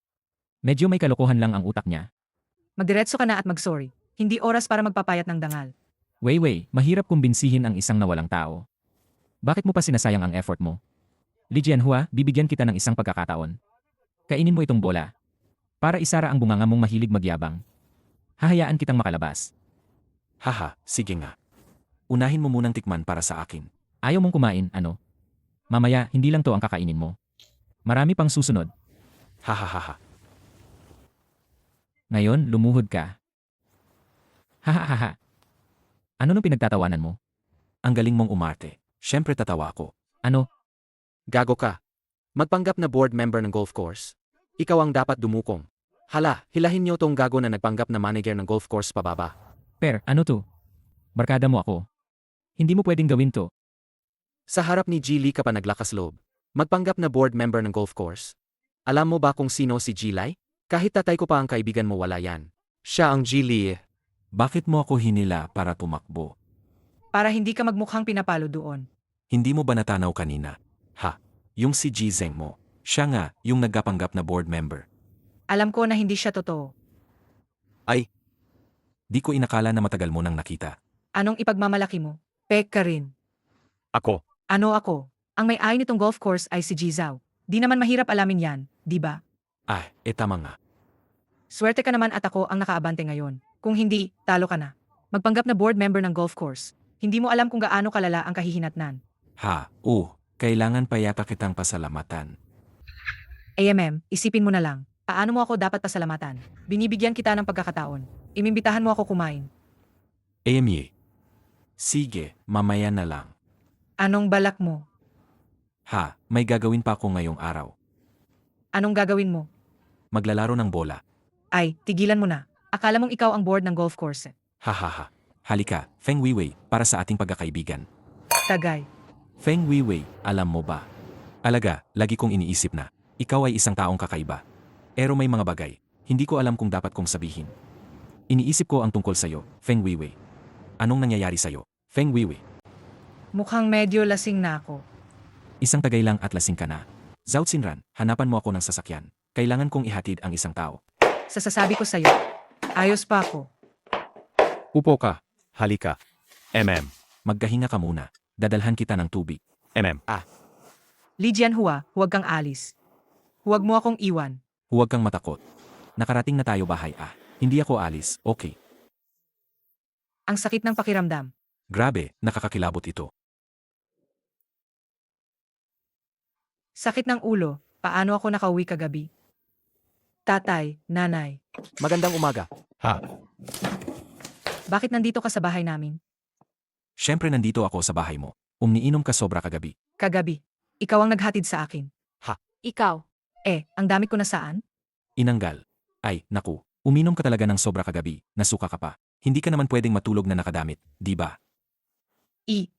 Medyo may kalokohan lang ang utak niya. Magdiretso ka na at mag-sorry. Hindi oras para magpapayat ng dangal. Wei, mahirap kumbinsihin ang isang nawalang tao. Bakit mo pa sinasayang ang effort mo? Li Jianhua, bibigyan kita ng isang pagkakataon. Kainin mo itong bola. Para isara ang bunganga mong mahilig magyabang. Hahayaan kitang makalabas. Haha, sige nga. Unahin mo munang tikman para sa akin. Ayaw mong kumain, ano? Mamaya, hindi lang to ang kakainin mo. Marami pang susunod. Hahaha. Ngayon, lumuhod ka. Hahaha. Ano nung pinagtatawanan mo? Ang galing mong umarte. Siyempre tatawa ako. Ano? Gago ka. Magpanggap na board member ng golf course. Ikaw ang dapat dumukong. Hala, hilahin niyo tong gago na nagpanggap na manager ng golf course pababa. Per, ano to? Barkada mo ako. Hindi mo pwedeng gawin to. Sa harap ni G. Lee ka pa naglakas loob. Magpanggap na board member ng golf course. Alam mo ba kung sino si G. Lai? Kahit tatay ko pa ang kaibigan mo wala yan. Siya ang G. Lee. Bakit mo ako hinila para tumakbo? Para hindi ka magmukhang pinapalo doon. Hindi mo ba natanaw kanina? Ha? Yung si G Zeng mo. Siya nga, yung nagkapanggap na board member. Alam ko na hindi siya totoo. Di ko inakala na matagal mo nang nakita. Anong ipagmamalaki mo? Pek ka rin. Ako. Ano ako? Ang may-ari nitong golf course ay si Ji Zhao. Di naman mahirap alamin yan, di ba? Tama nga. Swerte ka naman at ako ang nakaabante ngayon. Kung hindi, talo ka na. Magpanggap na board member ng golf course. Hindi mo alam kung gaano kalala ang kahihinatnan. Kailangan pa yata kitang pasalamatan. AMM, isipin mo na lang. Paano mo ako dapat pasalamatan? Binibigyan kita ng pagkakataon. Imimbitahan mo ako kumain. Amy. Sige, mamaya na lang. Anong balak mo? May gagawin pa ako ngayong araw. Anong gagawin mo? Maglalaro ng bola. Ay, tigilan mo na. Akala mong ikaw ang board ng golf course. Hahaha. Halika, Feng Weiwei, para sa ating pagkakaibigan. Tagay. Feng Weiwei, alam mo ba? Alaga, lagi kong iniisip na, ikaw ay isang taong kakaiba. Pero may mga bagay, hindi ko alam kung dapat kong sabihin. Iniisip ko ang tungkol sa'yo, Feng Weiwei. Anong nangyayari sa'yo, Feng Weiwei? Mukhang medyo lasing na ako. Isang tagay lang at lasing ka na. Zhao Xinran, hanapan mo ako ng sasakyan. Kailangan kong ihatid ang isang tao. Sasasabi ko sa'yo. Ayos pa ako. Upo ka. Halika. Magkahinga ka muna. Dadalhan kita ng tubig. Li Jianhua, huwag kang alis. Huwag mo akong iwan. Huwag kang matakot. Nakarating na tayo bahay. Hindi ako alis, okay. Ang sakit ng pakiramdam. Grabe, nakakakilabot ito. Sakit ng ulo. Paano ako nakauwi kagabi? Tatay, nanay. Magandang umaga. Bakit nandito ka sa bahay namin? Siyempre nandito ako sa bahay mo. Umiinom ka sobra kagabi. Kagabi. Ikaw ang naghatid sa akin. Ikaw. Ang damit ko na saan? Inanggal. Ay, naku. Uminom ka talaga ng sobra kagabi. Nasuka ka pa. Hindi ka naman pwedeng matulog na nakadamit, di ba?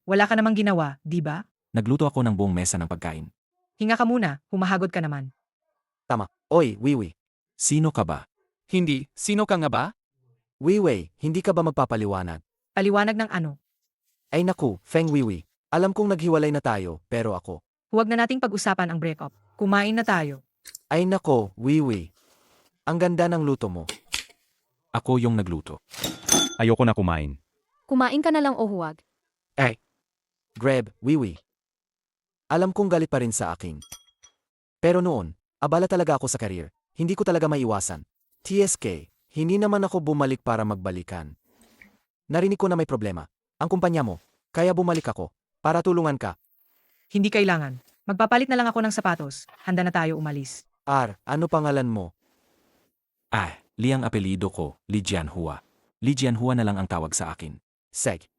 Wala ka namang ginawa, di ba? Nagluto ako ng buong mesa ng pagkain. Hinga ka muna, humahagod ka naman. Oy, Weiwei. Sino ka ba? Hindi, sino ka nga ba? Weiwei, hindi ka ba magpapaliwanag? Paliwanag ng ano? Ay naku, Feng Weiwei. Alam kong naghiwalay na tayo, pero ako. Huwag na nating pag-usapan ang breakup. Kumain na tayo. Ay nako, Weiwei. Ang ganda ng luto mo. Ako yung nagluto. Ayoko na kumain. Kumain ka na lang o huwag. Grab, Weiwei. Alam kong galit pa rin sa akin. Pero noon, abala talaga ako sa career. Hindi ko talaga maiwasan. TSK, hindi naman ako bumalik para magbalikan. Narinig ko na may problema. Ang kumpanya mo, kaya bumalik ako. Para tulungan ka. Hindi kailangan. Magpapalit na lang ako ng sapatos. Handa na tayo umalis. Ano pangalan mo? Li ang apelido ko, Li Jianhua. Li Jianhua na lang ang tawag sa akin. Seg.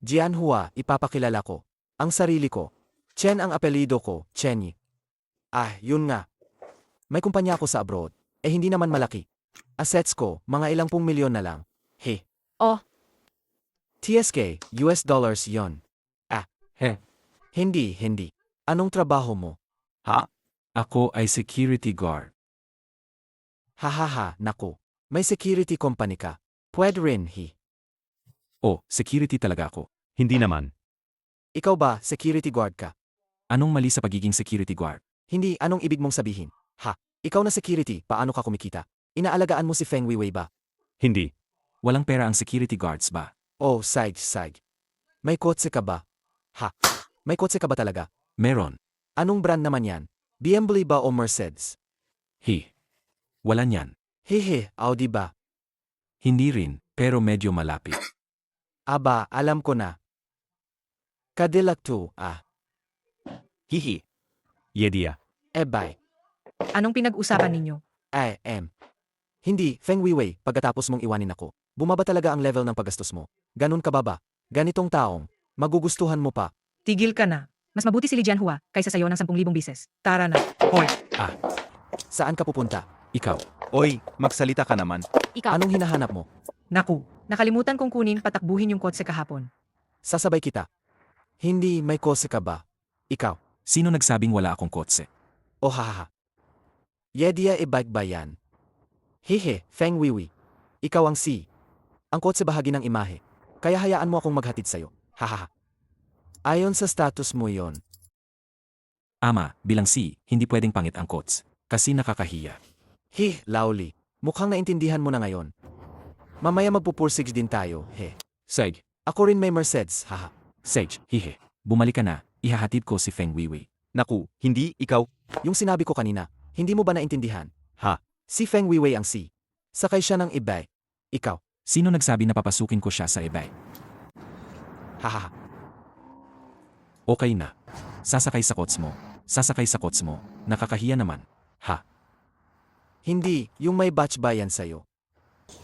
Jianhua, ipapakilala ko. Ang sarili ko. Chen ang apelido ko, Chenyi. Yun nga. May kumpanya ako sa abroad. Hindi naman malaki. Assets ko, mga ilang pung milyon na lang. Oh. TSK, US dollars yon. Hindi. Anong trabaho mo? Ako ay security guard. Hahaha, naku. May security company ka. Pwede rin, Security talaga ako. Hindi naman. Ikaw ba, security guard ka? Anong mali sa pagiging security guard? Hindi, anong ibig mong sabihin? Ikaw na security, paano ka kumikita? Inaalagaan mo si Feng Weiwei ba? Hindi. Walang pera ang security guards ba? Sag. May kotse ka ba? May kotse ka ba talaga? Meron. Anong brand naman yan? BMW ba o Mercedes? Wala niyan. Audi ba? Hindi rin, pero medyo malapit. Alam ko na. Cadillac 2, Yedia. Bye. Anong pinag-usapan ninyo? Hindi, Feng Weiwei, pagkatapos mong iwanin ako, bumaba talaga ang level ng paggastos mo. Ganun ka ba? Ganitong taong, magugustuhan mo pa. Tigil ka na. Mas mabuti si Li Jianhua kaysa sa'yo ng 10,000 bises. Tara na. Hoy! Saan ka pupunta? Ikaw. Oy, magsalita ka naman. Ikaw. Anong hinahanap mo? Naku, nakalimutan kong kunin patakbuhin yung kotse kahapon. Sasabay kita. Hindi, may kotse ka ba? Ikaw. Sino nagsabing wala akong kotse? Yedia bike ba yan? Feng Weiwei. Ikaw ang C. Ang kotse bahagi ng imahe. Kaya hayaan mo akong maghatid sa'yo. Ayon sa status mo yon. Ama, bilang C, hindi pwedeng pangit ang kots. Kasi nakakahiya. Lauli. Mukhang naintindihan mo na ngayon. Mamaya magpupursige din tayo, Seg. Ako rin may Mercedes, Sage, Bumalik ka na, ihahatid ko si Feng Weiwei. Naku, hindi, ikaw. Yung sinabi ko kanina, hindi mo ba naintindihan? Si Feng Weiwei ang C. Sakay siya ng ibay. Ikaw. Sino nagsabi na papasukin ko siya sa eBay? Okay na. Sasakay sa kots mo. Nakakahiya naman. Hindi, yung may batch ba yan sa'yo?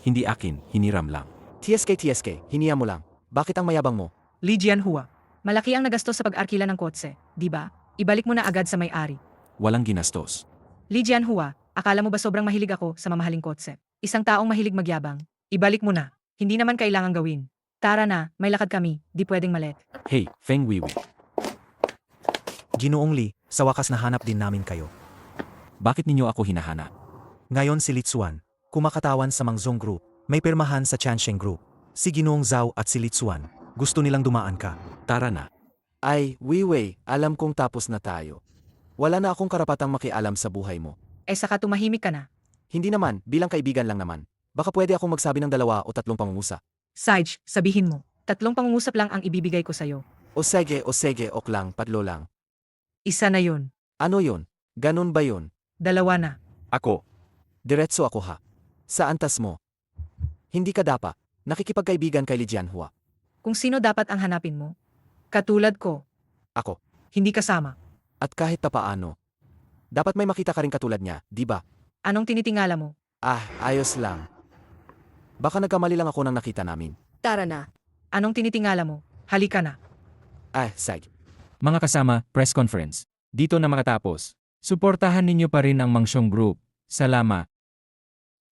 Hindi akin, hiniram lang. TSK, hiniya mo lang. Bakit ang mayabang mo? Li Jianhua, malaki ang nagastos sa pag-arkila ng kotse, di ba? Ibalik mo na agad sa may-ari. Walang ginastos. Li Jianhua, akala mo ba sobrang mahilig ako sa mamahaling kotse? Isang taong mahilig magyabang. Ibalik mo na. Hindi naman kailangang gawin. Tara na, may lakad kami. Di pwedeng malet. Feng Weiwei. Ginoong Li, sa wakas nahanap din namin kayo. Bakit ninyo ako hinahanap? Ngayon si Litsuan, kumakatawan sa Mangzong Group, may pirmahan sa Chansheng Group. Si Ginoong Zhao at si Litsuan, gusto nilang dumaan ka. Tara na. Weiwei, alam kong tapos na tayo. Wala na akong karapatang makialam sa buhay mo. Saka tumahimik ka na. Hindi naman, bilang kaibigan lang naman. Baka pwede akong magsabi ng 2 o 3 pangungusap. Sage, sabihin mo, 3 pangungusap lang ang ibibigay ko sa'yo. O sige, ok lang, patlo lang. Isa na yun. Ano yon? Ganun ba yon? 2 na. Ako. Diretso ako Sa antas mo. Hindi ka dapat nakikipagkaibigan kay Li Jianhua. Kung sino dapat ang hanapin mo? Katulad ko. Ako. Hindi kasama. At kahit papaano. Dapat may makita ka rin katulad niya, di ba? Anong tinitingala mo? Ayos lang. Baka nagkamali lang ako nang nakita namin. Tara na. Anong tinitingala mo? Halika na. Sag. Mga kasama, press conference. Dito na makatapos. Suportahan ninyo pa rin ang Mangzong Group. Salamat.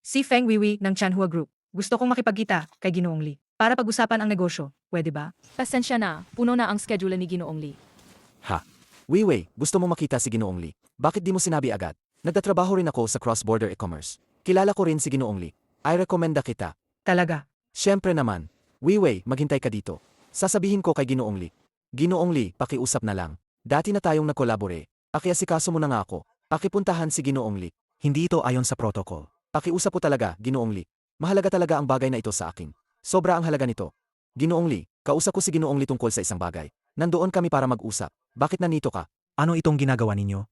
Si Feng Weiwei ng Chanhua Group. Gusto kong makipagkita kay Ginoong Li. Para pag-usapan ang negosyo. Pwede ba? Pasensya na, puno na ang schedule ni Ginoong Li. Weiwei, gusto mo makita si Ginoong Li. Bakit di mo sinabi agad? Nagtatrabaho rin ako sa cross-border e-commerce. Kilala ko rin si Ginoong Li. Ay rekomenda kita. Talaga. Siyempre naman. Weiwei, maghintay ka dito. Sasabihin ko kay Ginoong Li. Ginoong Li, pakiusap na lang. Dati na tayong nagkolabore. Akiasikaso mo na nga ako. Pakipuntahan si Ginoong Li. Hindi ito ayon sa protocol. Pakiusap po talaga, Ginoong Li. Mahalaga talaga ang bagay na ito sa akin. Sobra ang halaga nito. Ginoong Li, kausap ko si Ginoong Li tungkol sa isang bagay. Nandoon kami para mag-usap. Bakit nandito ka? Ano itong ginagawa ninyo?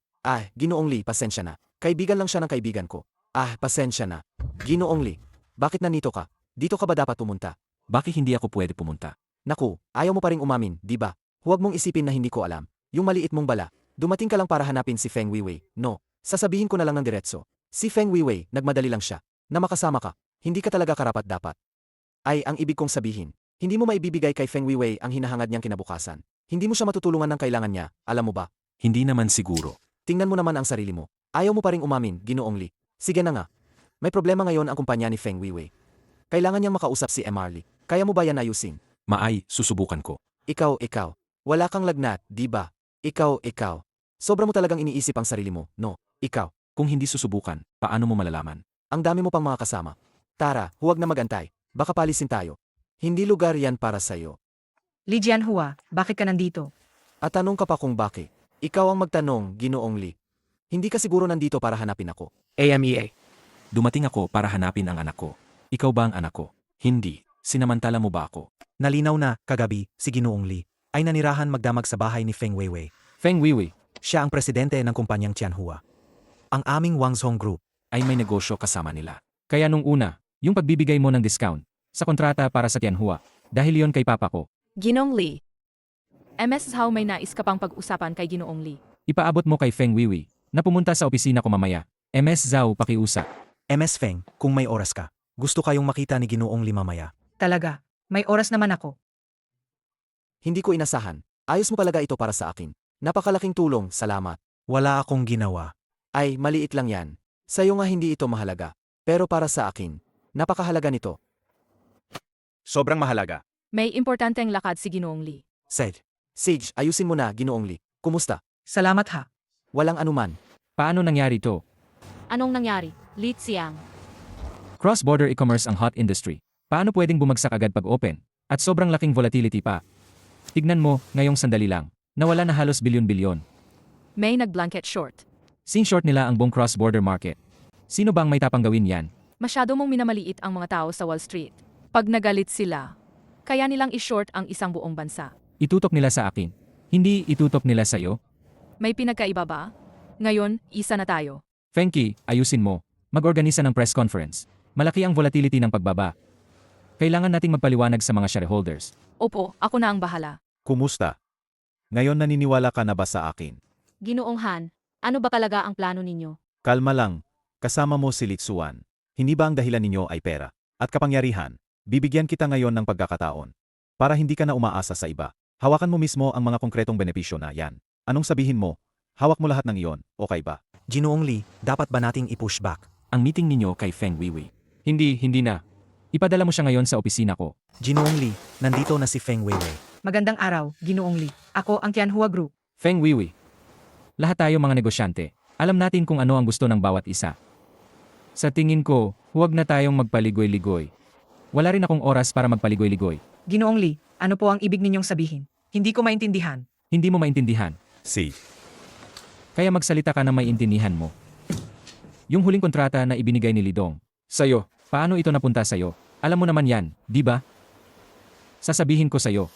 Ginoong Li, pasensya na. Kaibigan lang siya ng kaibigan ko. Pasensya na. Ginoong Li, bakit nandito ka? Dito ka ba dapat pumunta? Bakit hindi ako pwede pumunta? Naku, ayaw mo pa ring umamin, di ba? Huwag mong isipin na hindi ko alam. Yung maliit mong bala. Dumating ka lang para hanapin si Feng Weiwei. No, sasabihin ko na lang ng diretso. Si Feng Weiwei, nagmadali lang siya. Na makasama ka, hindi ka talaga karapat-dapat. Ay, ang ibig kong sabihin, hindi mo maibibigay kay Feng Weiwei ang hinahangad niyang kinabukasan. Hindi mo siya matutulungan ng kailangan niya, alam mo ba? Hindi naman siguro. Tingnan mo naman ang sarili mo. Ayaw mo pa ring umamin, Ginoong Lee. Sige na nga. May problema ngayon ang kumpanya ni Feng Weiwei. Kailangan niyang makausap si Marley. Kaya mo ba yan ayusin? Maay, susubukan ko. Ikaw. Wala kang lagnat, di ba? Ikaw. Sobra mo talagang iniisip ang sarili mo, no? Ikaw. Kung hindi susubukan, paano mo malalaman? Ang dami mo pang mga kasama. Tara, huwag na magantay. Baka palisin tayo. Hindi lugar yan para sa'yo. Li Jianhua, bakit ka nandito? At tanong ka pa kung bakit. Ikaw ang magtanong, Ginoong Lee. Hindi ka siguro nandito para hanapin ako. AMEA. Dumating ako para hanapin ang anak ko. Ikaw ba ang anak ko? Hindi. Sinamantala mo ba ako? Nalinaw na, kagabi, si Ginoong Lee ay nanirahan magdamag sa bahay ni Feng Weiwei. Feng Weiwei, Siya ang presidente ng kumpanyang Tianhua. Ang aming Wangzhong Group. Ay may negosyo kasama nila. kaya nung una, yung pagbibigay mo ng discount sa kontrata para sa Tianhua, dahil yon kay papa ko, Ginong Lee. MS Zhao may nais ka pang pag-usapan kay Ginoong Lee. ipaabot mo kay Feng Weiwei na pumunta sa opisina ko mamaya. MS Zhao pakiusap. MS Feng, kung may oras ka, gusto kayong makita ni Ginoong Lee mamaya. Talaga, may oras naman ako. Hindi ko inasahan. Ayos mo talaga ito para sa akin. Napakalaking tulong, salamat. Wala akong ginawa. Ay, maliit lang yan. Sa'yo nga hindi ito mahalaga. Pero para sa akin, napakahalaga nito. Sobrang mahalaga. May importanteng lakad si Ginoong Lee. Sage, ayusin mo na, Ginoong Lee. Kumusta? Salamat ha. Walang anuman. Paano nangyari to? Anong nangyari? Li Xiang. Cross-border e-commerce ang hot industry. Paano pwedeng bumagsak agad pag open? At sobrang laking volatility pa. Tignan mo, ngayong sandali lang, nawala na halos bilyon-bilyon. May nag-blanket short. Sin-short nila ang buong cross-border market. Sino bang may tapang gawin yan? Masyado mong minamaliit ang mga tao sa Wall Street. Pag nagalit sila, kaya nilang i-short ang isang buong bansa. Itutok nila sa akin. Hindi itutok nila sa'yo. May pinagkaiba ba? Ngayon, isa na tayo. Fenky, ayusin mo. Mag-organisa ng press conference. Malaki ang volatility ng pagbaba. Kailangan nating magpaliwanag sa mga shareholders. Opo, ako na ang bahala. Kumusta? Ngayon naniniwala ka na ba sa akin? Ginoong Han, ano ba talaga ang plano ninyo? Kalma lang, kasama mo si Litsuan. Hindi ba ang dahilan ninyo ay pera? At kapangyarihan, bibigyan kita ngayon ng pagkakataon. Para hindi ka na umaasa sa iba. Hawakan mo mismo ang mga konkretong benepisyo na yan. Anong sabihin mo? Hawak mo lahat ng iyon, okay ba? Ginoong Lee, dapat ba nating i-push back? Ang meeting ninyo kay Feng Weiwei. Hindi na. Ipadala mo siya ngayon sa opisina ko. Ginoong Lee, nandito na si Feng Weiwei. Magandang araw, Ginoong Lee. Ako ang Tianhua Group. Feng Weiwei. Lahat tayo mga negosyante. Alam natin kung ano ang gusto ng bawat isa. Sa tingin ko, huwag na tayong magpaligoy-ligoy. Wala rin akong oras para magpaligoy-ligoy. Ginoong Lee, ano po ang ibig ninyong sabihin? Hindi ko maintindihan. Hindi mo maintindihan. Kaya magsalita ka na may intindihan mo. Yung huling kontrata na ibinigay ni Lidong. Sa'yo. Paano ito napunta sa'yo? Alam mo naman yan, di ba? Sasabihin ko sa'yo.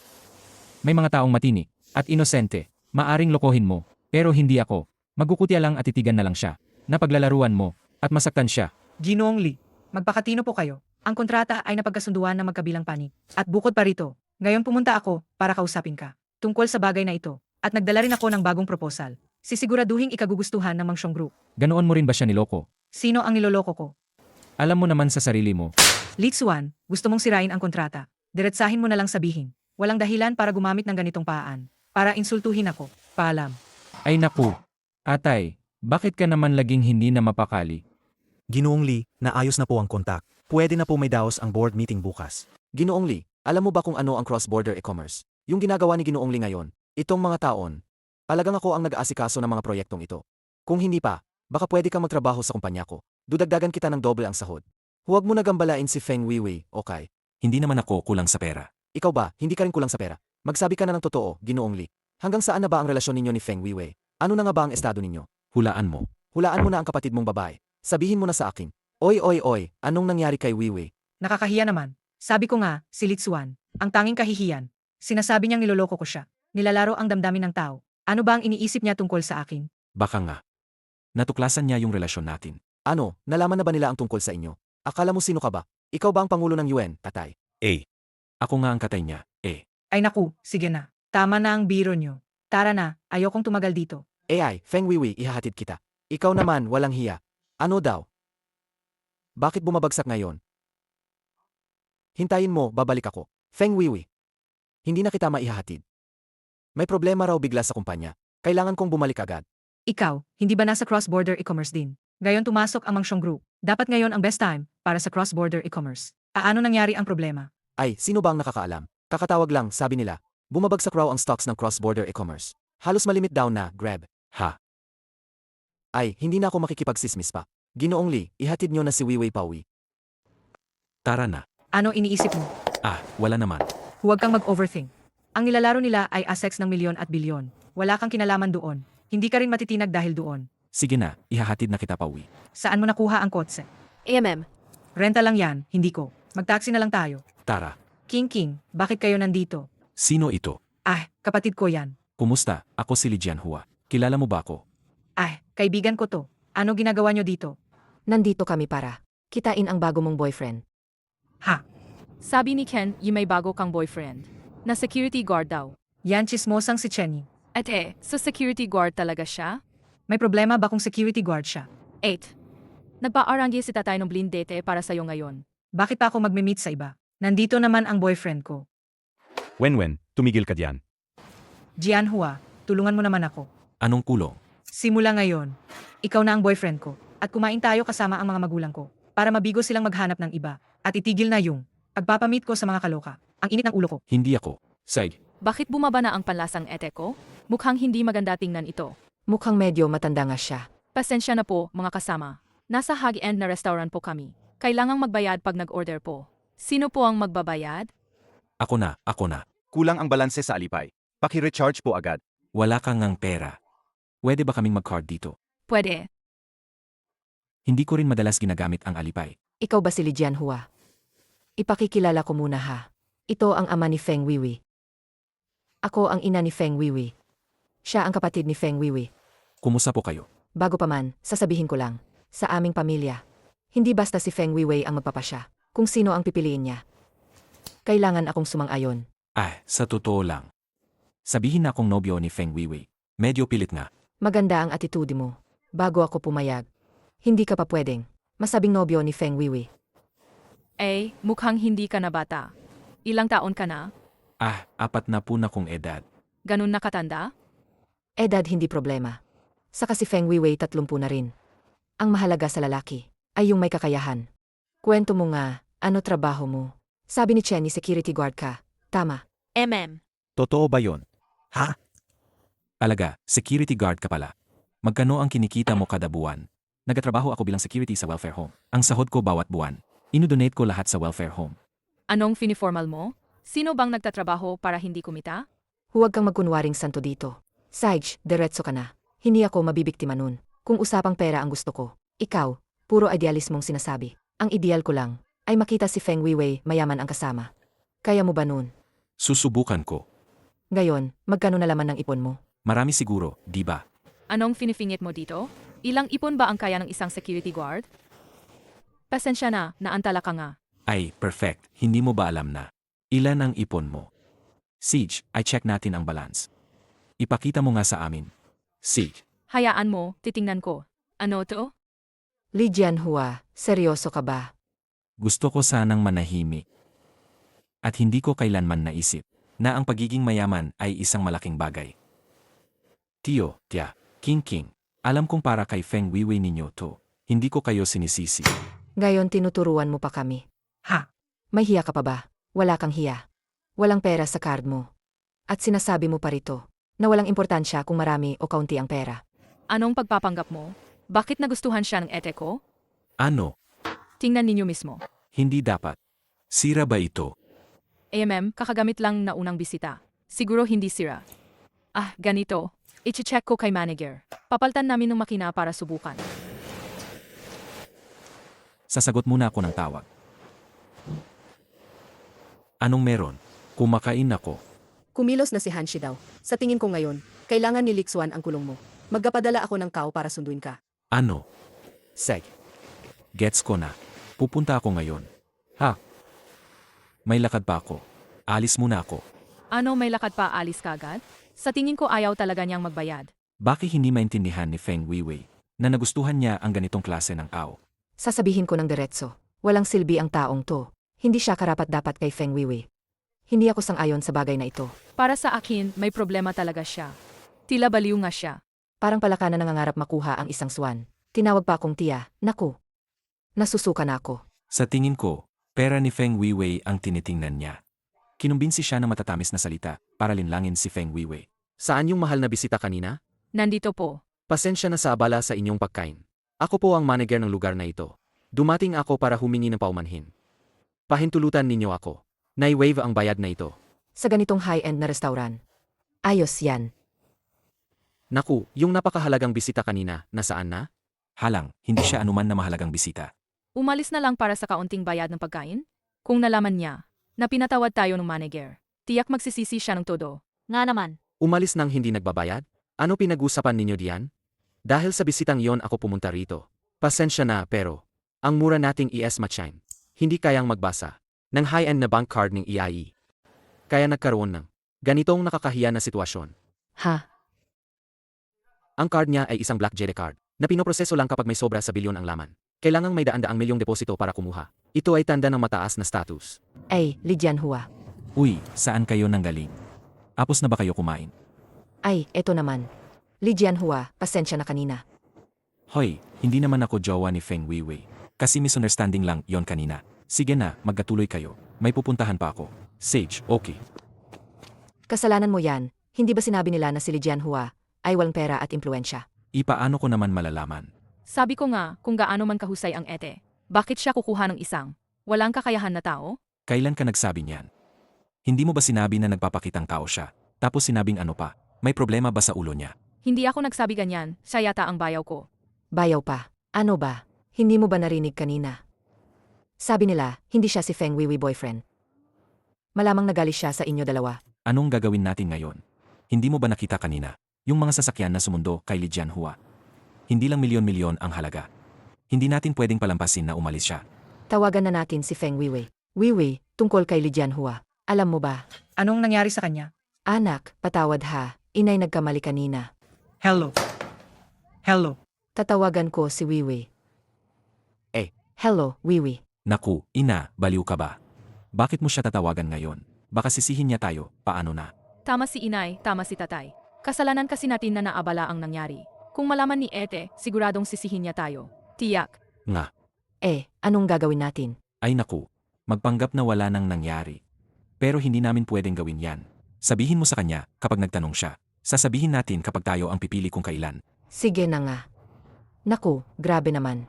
May mga taong matinik at inosente. Maaring lokohin mo. Pero hindi ako. Magkukutya lang at titigan na lang siya. Napaglalaruan mo at masaktan siya. Ginoong Lee, magpakatino po kayo. Ang kontrata ay napagkasunduan ng magkabilang panig. At bukod pa rito, ngayon pumunta ako para kausapin ka. Tungkol sa bagay na ito. At nagdala rin ako ng bagong proposal. Sisiguraduhin ikagugustuhan ng Mangshong Group. Ganoon mo rin ba siya niloko? Sino ang niloloko ko? Alam mo naman sa sarili mo. Litsuan, gusto mong sirain ang kontrata. Diretsahin mo na lang sabihin. Walang dahilan para gumamit ng ganitong paan. Para insultuhin ako. Paalam. Ay naku. Atay, bakit ka naman laging hindi na mapakali? Ginoong Lee, naayos na po ang kontak. Pwede na po may daos ang board meeting bukas. Ginoong Lee, alam mo ba kung ano ang cross-border e-commerce? Yung ginagawa ni Ginoong Lee ngayon, itong mga taon, talagang ako ang nag-aasikaso ng mga proyektong ito. Kung hindi pa, baka pwede kang magtrabaho sa kumpanya ko. Dudagdagan kita ng doble ang sahod. Huwag mo na gambalain si Feng Weiwei, okay? Hindi naman ako kulang sa pera. Ikaw ba, hindi ka rin kulang sa pera? Magsabi ka na ng totoo, Ginoong Lee. Hanggang saan na ba ang relasyon ninyo ni Feng Weiwei? Ano na nga ba ang estado ninyo? Hulaan mo. Hulaan mo na ang kapatid mong babae. Sabihin mo na sa akin. Oy, anong nangyari kay Weiwei? Nakakahiya naman. Sabi ko nga, si Litsuan, ang tanging kahihiyan. Sinasabi niyang niloloko ko siya. Nilalaro ang damdamin ng tao. Ano ba ang iniisip niya tungkol sa akin? Baka nga. Natuklasan niya yung relasyon natin. Ano, nalaman na ba nila ang tungkol sa inyo? Akala mo sino ka ba? Ikaw ba ang pangulo ng UN, tatay? Ako nga ang katay niya, Ay naku, sige na. Tama na ang biro niyo. Tara na, ayokong tumagal dito. AI, Feng Wiwi, ihahatid kita. Ikaw naman, walang hiya. Ano daw? Bakit bumabagsak ngayon? Hintayin mo, babalik ako. Feng Wiwi. Hindi na kita maihahatid. May problema raw bigla sa kumpanya. Kailangan kong bumalik agad. Ikaw, hindi ba nasa cross-border e-commerce din? Ngayon tumasok ang Mangshong Group. Dapat ngayon ang best time para sa cross-border e-commerce. Ano nangyari ang problema? Ay, sino ba ang nakakaalam? Kakatawag lang, sabi nila. Bumabagsak raw ang stocks ng cross-border e-commerce. Halos malimit down na, Grab. Ha? Ay, hindi na ako makikipagsismis pa. Ginoong Lee, ihatid nyo na si Wiwi Pawi. Tara na. Ano iniisip mo? Wala naman. Huwag kang mag-overthink. Ang nilalaro nila ay assets ng milyon at bilyon. Wala kang kinalaman doon. Hindi ka rin matitinag dahil doon. Sige na, ihahatid na kita pauwi. Saan mo nakuha ang kotse? AMM, Renta lang yan, hindi ko. Mag-taxi na lang tayo. Tara. King, bakit kayo nandito? Sino ito? Kapatid ko yan. Kumusta? Ako si Li Jianhua. Kilala mo ba ako? Kaibigan ko to. Ano ginagawa nyo dito? Nandito kami para kitain ang bago mong boyfriend. Sabi ni Ken, yung may bago kang boyfriend. Na security guard daw. Yan chismosang si Chenny. So security guard talaga siya? May problema ba kung security guard siya? 8. Nagpa-arangge si tatay ng blindete para sa'yo ngayon. Bakit pa ako magme-meet sa iba? Nandito naman ang boyfriend ko. Wenwen, tumigil ka diyan. Jianhua, tulungan mo naman ako. Anong kulong? Simula ngayon, ikaw na ang boyfriend ko at kumain tayo kasama ang mga magulang ko para mabigo silang maghanap ng iba at itigil na yung pagpapamit ko sa mga kaloka. Ang init ng ulo ko. Hindi ako. Sige. Bakit bumaba na ang panlasang ete ko? Mukhang hindi maganda tingnan ito. Mukhang medyo matanda nga siya. Pasensya na po, mga kasama. Nasa high-end na restaurant po kami. Kailangang magbayad pag nag-order po. Sino po ang magbabayad? Ako na. Kulang ang balanse sa Alipay. Paki-recharge po agad. Wala kang ngang pera. Pwede ba kaming mag-card dito? Pwede. Hindi ko rin madalas ginagamit ang Alipay. Ikaw ba si Li Jianhua? Ipakikilala ko muna ha. Ito ang ama ni Feng Wiwi. Ako ang ina ni Feng Wiwi. Siya ang kapatid ni Feng Wiwi. Kumusta po kayo? Bago pa man, sasabihin ko lang. Sa aming pamilya, hindi basta si Feng Wiwi ang magpapasya. Kung sino ang pipiliin niya. Kailangan akong sumang-ayon. Sa totoo lang. Sabihin na akong nobyo ni Feng Wiwi. Medyo pilit nga. Maganda ang attitude mo. Bago ako pumayag. Hindi ka pa pwedeng masabing nobyo ni Feng Wiwi. Mukhang hindi ka na bata. Ilang taon ka na? 4 na po na kong edad. Ganun na katanda? Edad hindi problema. Saka si Feng Wiwi 30 na rin. Ang mahalaga sa lalaki ay yung may kakayahan. Kwento mo nga, ano trabaho mo? Sabi ni Chenny security guard ka. Tama. Totoo ba yon? Alaga, security guard ka pala. Magkano ang kinikita mo kada buwan? Nagatrabaho ako bilang security sa welfare home. Ang sahod ko bawat buwan. Inudonate ko lahat sa welfare home. Anong finiformal mo? Sino bang nagtatrabaho para hindi kumita? Huwag kang magkunwaring santo dito. Sage, diretso ka na. Hindi ako mabibiktima nun. Kung usapang pera ang gusto ko. Ikaw, puro idealismong sinasabi. Ang ideal ko lang ay makita si Feng Wiwi mayaman ang kasama. Kaya mo ba nun? Susubukan ko. Ngayon, magkano na laman ng ipon mo? Marami siguro, di ba? Anong finifingit mo dito? Ilang ipon ba ang kaya ng isang security guard? Pasensya na, naantala ka nga. Perfect. Hindi mo ba alam na? Ilan ang ipon mo? Siege, check natin ang balance. Ipakita mo nga sa amin. Siege. Hayaan mo, titingnan ko. Ano to? Li Jianhua, seryoso ka ba? Gusto ko sanang manahimik. At hindi ko kailanman naisip na ang pagiging mayaman ay isang malaking bagay. Tio, Tia, King, alam kong para kay Feng Wiwi ninyo to. Hindi ko kayo sinisisi. Ngayon tinuturuan mo pa kami. May hiya ka pa ba? Wala kang hiya. Walang pera sa card mo. At sinasabi mo pa rito na walang importansya kung marami o kaunti ang pera. Anong pagpapanggap mo? Bakit nagustuhan siya ng ete ko? Ano? Tingnan ninyo mismo. Hindi dapat. Sira ba ito? Kakagamit lang na unang bisita. Siguro hindi sira. Ganito. I-check ko kay manager. Papaltan namin ng makina para subukan. Sasagot muna ako ng tawag. Anong meron? Kumakain ako. Kumilos na si Hanshi daw. Sa tingin ko ngayon, kailangan ni Lixuan ang kulong mo. Magpapadala ako ng kao para sunduin ka. Ano? Seg. Gets ko na. Pupunta ako ngayon. May lakad pa ako. Alis muna ako. Ano may lakad pa alis ka agad? Sa tingin ko ayaw talaga niyang magbayad. Bakit hindi maintindihan ni Feng Weiwei na nagustuhan niya ang ganitong klase ng aw? Sasabihin ko ng diretso, walang silbi ang taong to. Hindi siya karapat-dapat kay Feng Weiwei. Hindi ako sang-ayon sa bagay na ito. Para sa akin, may problema talaga siya. Tila baliw nga siya. Parang palaka na nangangarap makuha ang isang swan. Tinawag pa akong tiya, naku. Nasusuka na ako. Sa tingin ko, pera ni Feng Weiwei ang tinitingnan niya. Kinumbinsi siya ng matatamis na salita para linlangin si Feng Weiwei. Saan yung mahal na bisita kanina? Nandito po. Pasensya na sa abala sa inyong pagkain. Ako po ang manager ng lugar na ito. Dumating ako para humingi ng paumanhin. Pahintulutan ninyo ako. Nai-waive ang bayad na ito. Sa ganitong high-end na restaurant. Ayos yan. Naku, yung napakahalagang bisita kanina, nasaan na? Halang, hindi siya anuman na mahalagang bisita. Umalis na lang para sa kaunting bayad ng pagkain? Kung nalaman niya na pinatawad tayo ng manager, tiyak magsisisi siya ng todo. Nga naman. Umalis nang hindi nagbabayad? Ano pinag-usapan ninyo diyan? Dahil sa bisitang yon ako pumunta rito. Pasensya na pero, ang mura nating ES-Machine, hindi kayang magbasa ng high-end na bank card ng EIE. Kaya nagkaroon ng ganitong nakakahiya na sitwasyon. Ha? Ang card niya ay isang black jade card na pinoproseso lang kapag may sobra sa bilyon ang laman. Kailangang may daan-daang milyong deposito para kumuha. Ito ay tanda ng mataas na status. Ay, Li Jianhua. Uy, saan kayo nanggaling? Apos na ba kayo kumain? Ay, eto naman. Li Jianhua, pasensya na kanina. Hoy, hindi naman ako jowa ni Feng Weiwei. Kasi misunderstanding lang yon kanina. Sige na, magkatuloy kayo. May pupuntahan pa ako. Sage, okay. Kasalanan mo yan. Hindi ba sinabi nila na si Li Jianhua ay walang pera at impluensya? Ipaano ko naman malalaman? Sabi ko nga kung gaano man kahusay ang ete. Bakit siya kukuha ng isang walang kakayahan na tao? Kailan ka nagsabi niyan? Hindi mo ba sinabi na nagpapakitang tao siya? Tapos sinabing ano pa? May problema ba sa ulo niya? Hindi ako nagsabi ganyan, siya yata ang bayaw ko. Bayaw pa. Ano ba? Hindi mo ba narinig kanina? Sabi nila, hindi siya si Feng Weiwei boyfriend. Malamang nagalis siya sa inyo dalawa. Anong gagawin natin ngayon? Hindi mo ba nakita kanina? Yung mga sasakyan na sumundo kay Li Jianhua. Hindi lang milyon-milyon ang halaga. Hindi natin pwedeng palampasin na umalis siya. Tawagan na natin si Feng Weiwei. Weiwei, tungkol kay Li Jianhua. Alam mo ba? Anong nangyari sa kanya? Anak, patawad ha. Inay nagkamali kanina. Hello. Hello. Tatawagan ko si Weiwei. Hello, Weiwei. Naku, ina, baliw ka ba? Bakit mo siya tatawagan ngayon? Baka sisihin niya tayo, paano na? Tama si inay, tama si tatay. Kasalanan kasi natin na naabala ang nangyari. Kung malaman ni ete, siguradong sisihin niya tayo. Tiyak. Nga, Anong gagawin natin? ay naku, magpanggap na wala nang nangyari. Pero hindi namin pwedeng gawin yan. Sabihin mo sa kanya kapag nagtanong siya. Sasabihin natin kapag tayo ang pipili kung kailan. Sige na nga. Naku, grabe naman.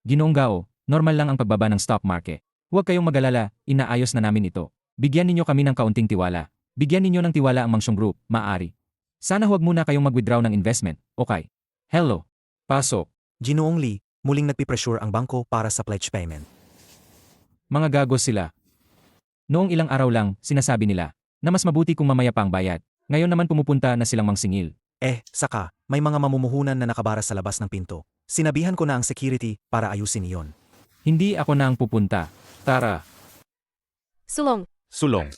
Ginoong Gao, normal lang ang pagbaba ng stock market. Huwag kayong mag-alala, inaayos na namin ito. Bigyan ninyo kami ng kaunting tiwala. Bigyan ninyo ng tiwala ang Mangsyong Group, maaari. Sana huwag muna kayong mag-withdraw ng investment, okay? Hello. Pasok. Ginoong Lee, muling nagpipressure ang bangko para sa pledge payment. Mga gagos sila. Noong ilang araw lang, sinasabi nila na mas mabuti kung mamaya pa ang bayad. Ngayon naman pumupunta na silang mangsingil. Saka, may mga mamumuhunan na nakabara sa labas ng pinto. Sinabihan ko na ang security para ayusin iyon. Hindi ako na ang pupunta. Tara. Sulong. Sulong.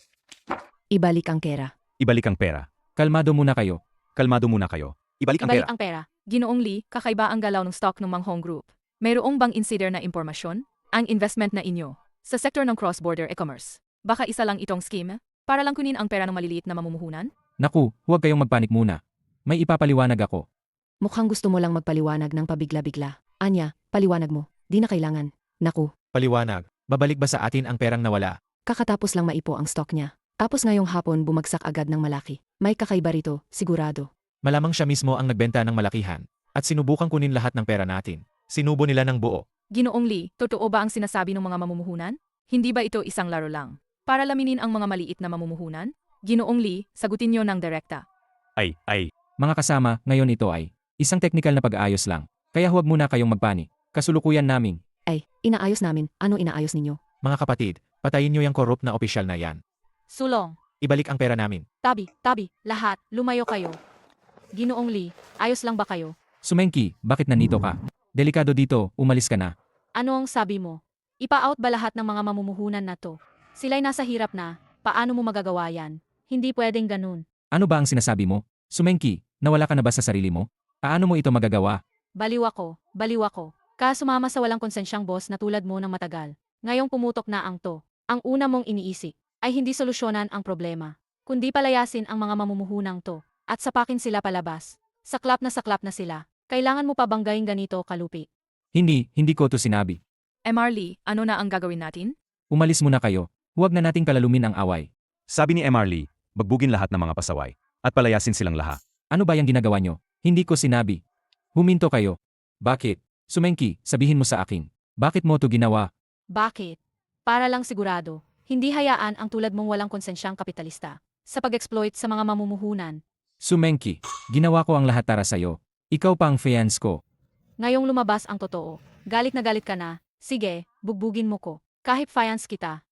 Ibalik ang pera. Ibalik ang pera. Kalmado muna kayo. Kalmado muna kayo. Ibalik ang Ibalik pera. ang pera. Ginoong Lee, kakaiba ang galaw ng stock ng Manghong Group. Mayroong bang insider na impormasyon? Ang investment na inyo sa sektor ng cross-border e-commerce. Baka isa lang itong scheme para lang kunin ang pera ng maliliit na mamumuhunan? Naku, huwag kayong magpanik muna. May ipapaliwanag ako. Mukhang gusto mo lang magpaliwanag ng pabigla-bigla. Anya, paliwanag mo. Di na kailangan. Naku, Paliwanag, babalik ba sa atin ang perang nawala? kakatapos lang maipo ang stock niya. Tapos ngayong hapon bumagsak agad ng malaki. May kakaiba rito, sigurado. Malamang siya mismo ang nagbenta ng malakihan at sinubukang kunin lahat ng pera natin. Sinubo nila ng buo. Ginoong Lee, totoo ba ang sinasabi ng mga mamumuhunan? Hindi ba ito isang laro lang? Para laminin ang mga maliit na mamumuhunan? Ginoong Lee, sagutin niyo ng direkta. Ay. Mga kasama, ngayon ito ay isang technical na pag-aayos lang. Kaya huwag muna kayong magpanik. Kasulukuyan namin. Inaayos namin. Ano inaayos ninyo? Mga kapatid, patayin niyo yung corrupt na opisyal na yan. Sulong. Ibalik ang pera namin. Tabi, lahat, lumayo kayo. Ginoong Lee, ayos lang ba kayo? Sumenki, bakit nandito ka? Delikado dito, umalis ka na. Ano ang sabi mo? Ipa-out ba lahat ng mga mamumuhunan na to? Sila'y nasa hirap na, paano mo magagawa yan? Hindi pwedeng ganun. Ano ba ang sinasabi mo? Sumenki, nawala ka na ba sa sarili mo? Paano mo ito magagawa? Baliw ako, baliw ako. Sumama sa walang konsensyang boss na tulad mo ng matagal. Ngayong pumutok na ang to. Ang una mong iniisip ay hindi solusyonan ang problema, kundi palayasin ang mga mamumuhunang to at sapakin sila palabas. Saklap na sila. Kailangan mo pa bang gawing ganito, kalupi? Hindi ko to sinabi. MR Lee, ano na ang gagawin natin? Umalis muna kayo. Huwag na nating palalumin ang away. Sabi ni MR Lee, bagbugin lahat ng mga pasaway at palayasin silang lahat. Ano ba yung ginagawa nyo? Hindi ko sinabi. Huminto kayo. Bakit? Sumenki, sabihin mo sa akin. Bakit mo to ginawa? Bakit? Para lang sigurado, hindi hayaan ang tulad mong walang konsensyang kapitalista sa pag-exploit sa mga mamumuhunan. Sumenki, ginawa ko ang lahat para sa'yo. Ikaw pa ang fiance ko. Ngayong lumabas ang totoo, galit ka na, sige, bugbugin mo ko. Kahit fiance kita,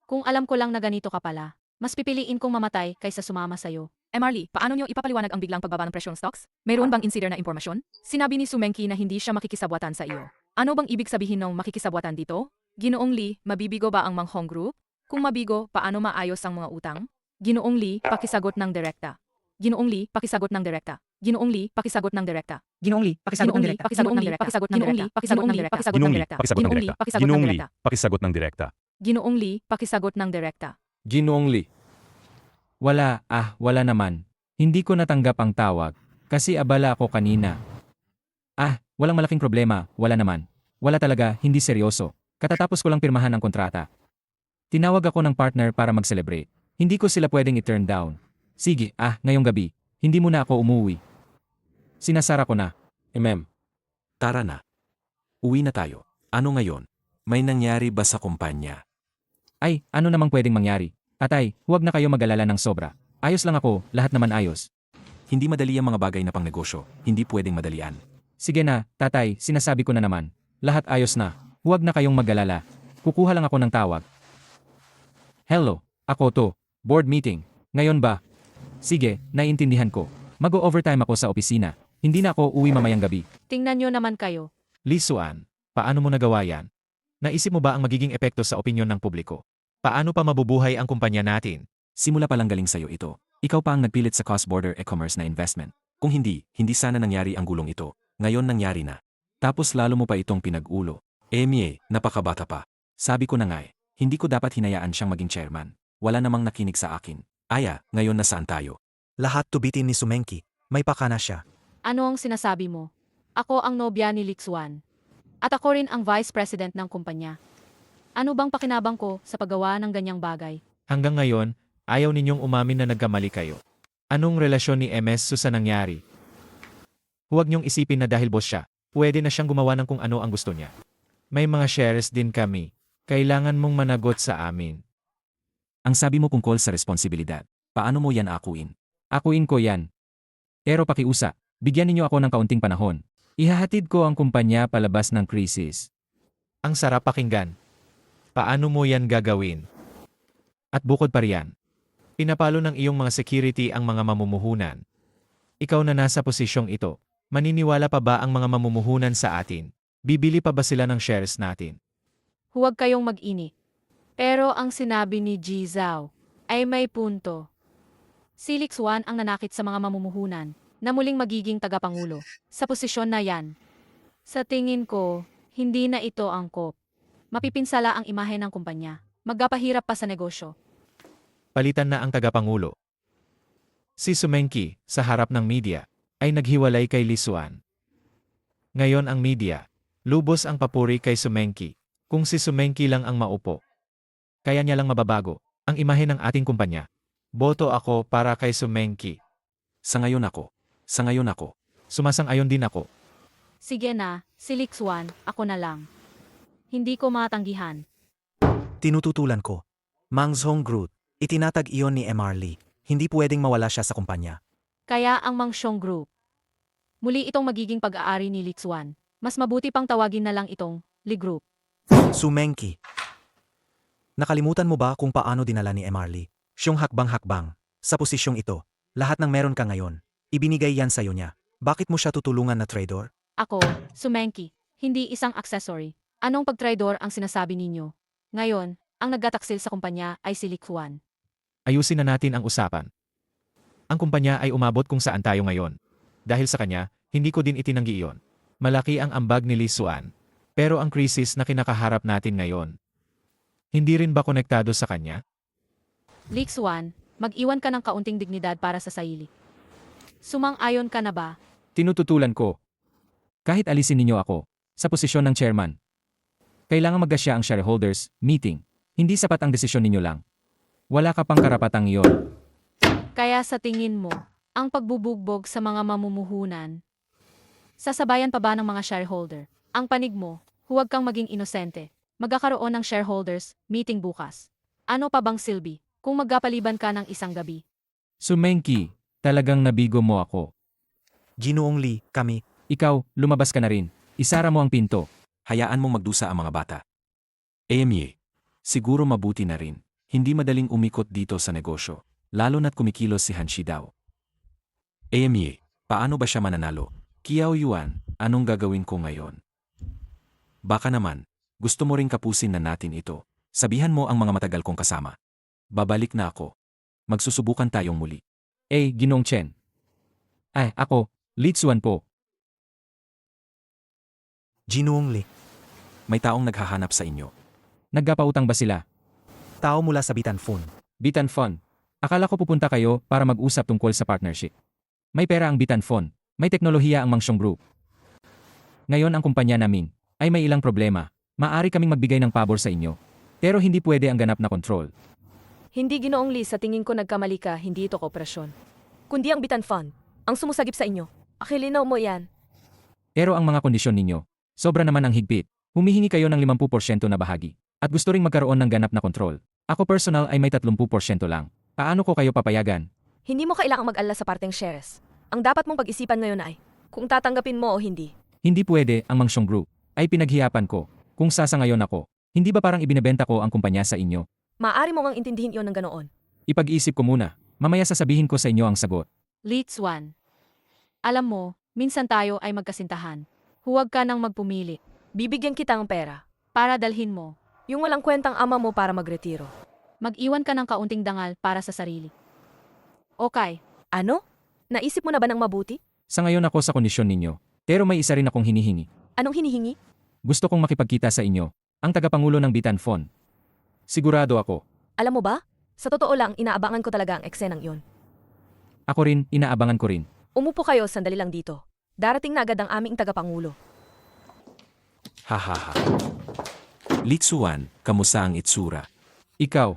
kung alam ko lang na ganito ka pala, mas pipiliin kong mamatay kaysa sumama sa'yo. MR Lee, paano nyo ipapaliwanag ang biglang pagbaba ng presyong stocks? Mayroon bang insider na impormasyon? Sinabi ni Sumenki na hindi siya makikisabwatan sa iyo. Ano bang ibig sabihin ng makikisabwatan dito? Ginoong Lee, mabibigo ba ang Manghong Group? Kung mabigo, paano maayos ang mga utang? Ginoong Lee, pakisagot ng direkta. Ginoong Lee, pakisagot ng direkta. Ginoong Lee, pakisagot ng direkta. Ginoong Lee, pakisagot ng direkta. Pakisagot ng direkta. Pakisagot ng direkta. Pakisagot ng direkta. Pakisagot ng direkta. Pakisagot ng direkta. Ginoong Lee, pakisagot ng direkta. Ginoong Lee, pakisagot ng direkta. Ginoong Lee. Wala naman. Hindi ko natanggap ang tawag kasi abala ako kanina. Walang malaking problema, wala naman. Wala talaga, hindi seryoso. Katatapos ko lang pirmahan ang kontrata. Tinawag ako ng partner para mag-celebrate. Hindi ko sila pwedeng i-turn down. Sige, ngayong gabi, hindi mo na ako umuwi. Sinasara ko na. Tara na. Uwi na tayo. Ano ngayon? May nangyari ba sa kumpanya? Ano namang pwedeng mangyari? Tatay, huwag na kayo mag-alala ng sobra. Ayos lang ako, lahat naman ayos. Hindi madali ang mga bagay na pang negosyo. Hindi pwedeng madalian. Sige na, tatay, sinasabi ko na naman. Lahat ayos na. Huwag na kayong mag-alala. Kukuha lang ako ng tawag. Hello, ako to. Board meeting. Ngayon ba? Sige, naiintindihan ko. Mag-overtime ako sa opisina. Hindi na ako uwi mamayang gabi. Tingnan nyo naman kayo. Lisuan, paano mo nagawa yan? Naisip mo ba ang magiging epekto sa opinyon ng publiko? Paano pa mabubuhay ang kumpanya natin? Simula pa lang galing sa'yo ito. Ikaw pa ang nagpilit sa cross-border e-commerce na investment. Kung hindi sana nangyari ang gulong ito. Ngayon nangyari na. Tapos lalo mo pa itong pinag-ulo. Napakabata pa. Sabi ko na nga hindi ko dapat hinayaan siyang maging chairman. Wala namang nakinig sa akin. Ngayon nasaan tayo? Lahat tubitin ni Sumenki. May pakana siya. Ano ang sinasabi mo? Ako ang nobya ni Lixuan. At ako rin ang vice president ng kumpanya. Ano bang pakinabang ko sa paggawa ng ganyang bagay? Hanggang ngayon, ayaw ninyong umamin na nagkamali kayo. Anong relasyon ni MS sa nangyari? Huwag niyong isipin na dahil boss siya, pwede na siyang gumawa ng kung ano ang gusto niya. May mga shares din kami. Kailangan mong managot sa amin. Ang sabi mo tungkol sa responsibilidad. Paano mo yan akuin? Akuin ko yan. Pero pakiusa, bigyan ninyo ako ng kaunting panahon. Ihahatid ko ang kumpanya palabas ng krisis. Ang sarap pakinggan. Paano mo yan gagawin? At bukod pa riyan, pinapalo ng iyong mga security ang mga mamumuhunan. Ikaw na nasa posisyong ito, maniniwala pa ba ang mga mamumuhunan sa atin? Bibili pa ba sila ng shares natin? Huwag kayong mag-ini. Pero ang sinabi ni Ji Zhao ay may punto. Si Lixuan ang nanakit sa mga mamumuhunan na muling magiging tagapangulo sa posisyon na yan. Sa tingin ko, hindi na ito angkop. Mapipinsala ang imahe ng kumpanya. Magpapahirap pa sa negosyo. Palitan na ang tagapangulo. Si Sumenki, sa harap ng media, ay naghiwalay kay Lisuan. Ngayon ang media, lubos ang papuri kay Sumenki. Kung si Sumenki lang ang maupo, kaya niya lang mababago ang imahe ng ating kumpanya. Boto ako para kay Sumenki. Sa ngayon ako. Sumasang-ayon din ako. Sige na, si Lixuan, ako na lang. Hindi ko matanggihan. Tinututulan ko. Manghong Group, itinatag iyon ni MR Lee. Hindi pwedeng mawala siya sa kumpanya. Kaya ang Manghong Group. Muli itong magiging pag-aari ni Lixuan. Mas mabuti pang tawagin na lang itong Lee Group. Sumenki. Nakalimutan mo ba kung paano dinala ni MR Lee? Siyong hakbang-hakbang. Sa posisyong ito, lahat ng meron ka ngayon, ibinigay yan sa'yo niya. Bakit mo siya tutulungan na trader? Ako, Sumenki, hindi isang accessory. Anong pag-trader ang sinasabi ninyo? Ngayon, ang naggataksil sa kumpanya ay si Lixuan. Ayusin na natin ang usapan. ang kumpanya ay umabot kung saan tayo ngayon. Dahil sa kanya, hindi ko din itinanggi iyon. Malaki ang ambag ni Lee Suan. Pero ang krisis na kinakaharap natin ngayon, hindi rin ba konektado sa kanya? Lee Xuan, mag-iwan ka ng kaunting dignidad para sa sarili. Sumang-ayon ka na ba? Tinututulan ko. Kahit alisin ninyo ako, sa posisyon ng chairman, kailangan magkasya ang shareholders meeting. Hindi sapat ang desisyon ninyo lang. Wala ka pang karapatang iyon. Kaya sa tingin mo, ang pagbubugbog sa mga mamumuhunan, sasabayan pa ba ng mga shareholder? Ang panig mo, huwag kang maging inosente. Magkakaroon ng shareholders meeting bukas. Ano pa bang silbi kung magkapaliban ka ng isang gabi? Sumengki, talagang nabigo mo ako. Ginoong Lee, kami. Ikaw, lumabas ka na rin. Isara mo ang pinto. Hayaan mong magdusa ang mga bata. AMA, siguro mabuti na rin. Hindi madaling umikot dito sa negosyo, lalo na't kumikilos si Hanshi daw. AMA, paano ba siya mananalo? Kiao Yuan, anong gagawin ko ngayon? Baka naman, gusto mo ring kapusin na natin ito. Sabihan mo ang mga matagal kong kasama. Babalik na ako. Magsusubukan tayong muli. Ginoong Chen. Ako, Lee Suan po. Ginoong Lee. May taong naghahanap sa inyo. Nagkapautang ba sila? Tao mula sa Bitan Phone. Bitan Fund. Akala ko pupunta kayo para mag-usap tungkol sa partnership. May pera ang Bitan Fund. May teknolohiya ang Mangshong Group. Ngayon ang kumpanya namin ay may ilang problema. Maari kaming magbigay ng pabor sa inyo. Pero hindi pwede ang ganap na kontrol. Hindi Ginoong Lee, sa tingin ko nagkamali ka, hindi ito kooperasyon. Kundi ang Bitan Fund, ang sumusagip sa inyo. Akilinaw mo yan. Pero ang mga kondisyon ninyo, sobra naman ang higpit. Humihingi kayo ng 50% na bahagi. At gusto ring magkaroon ng ganap na kontrol. Ako personal ay may 30% lang. Paano ko kayo papayagan? Hindi mo kailangang mag-alala sa parteng shares. Ang dapat mong pag-isipan ngayon ay, kung tatanggapin mo o hindi. Hindi pwede ang Mangshong Group. Ay pinaghiyapan ko. Kung sasangayon ako, hindi ba parang ibinebenta ko ang kumpanya sa inyo? Maaari mo ngang intindihin iyon ng ganoon. Ipag-isip ko muna. Mamaya sasabihin ko sa inyo ang sagot. Lee Xuan, alam mo, minsan tayo ay magkasintahan. Huwag ka nang magpumili. Bibigyan kita ng pera. Para dalhin mo. Yung walang kwentang ama mo para magretiro. Mag-iwan ka ng kaunting dangal para sa sarili. Okay. Ano? Naisip mo na ba ng mabuti? Sa ngayon ako sa kondisyon ninyo. Pero may isa rin akong hinihingi. Anong hinihingi? Gusto kong makipagkita sa inyo. Ang tagapangulo ng Bitan Fund. Sigurado ako. Alam mo ba? Sa totoo lang, inaabangan ko talaga ang eksenang iyon. Ako rin, inaabangan ko rin. Umupo kayo, sandali lang dito. Darating na agad ang aming tagapangulo. Hahaha. Litsuan, kamusta ang itsura? Ikaw,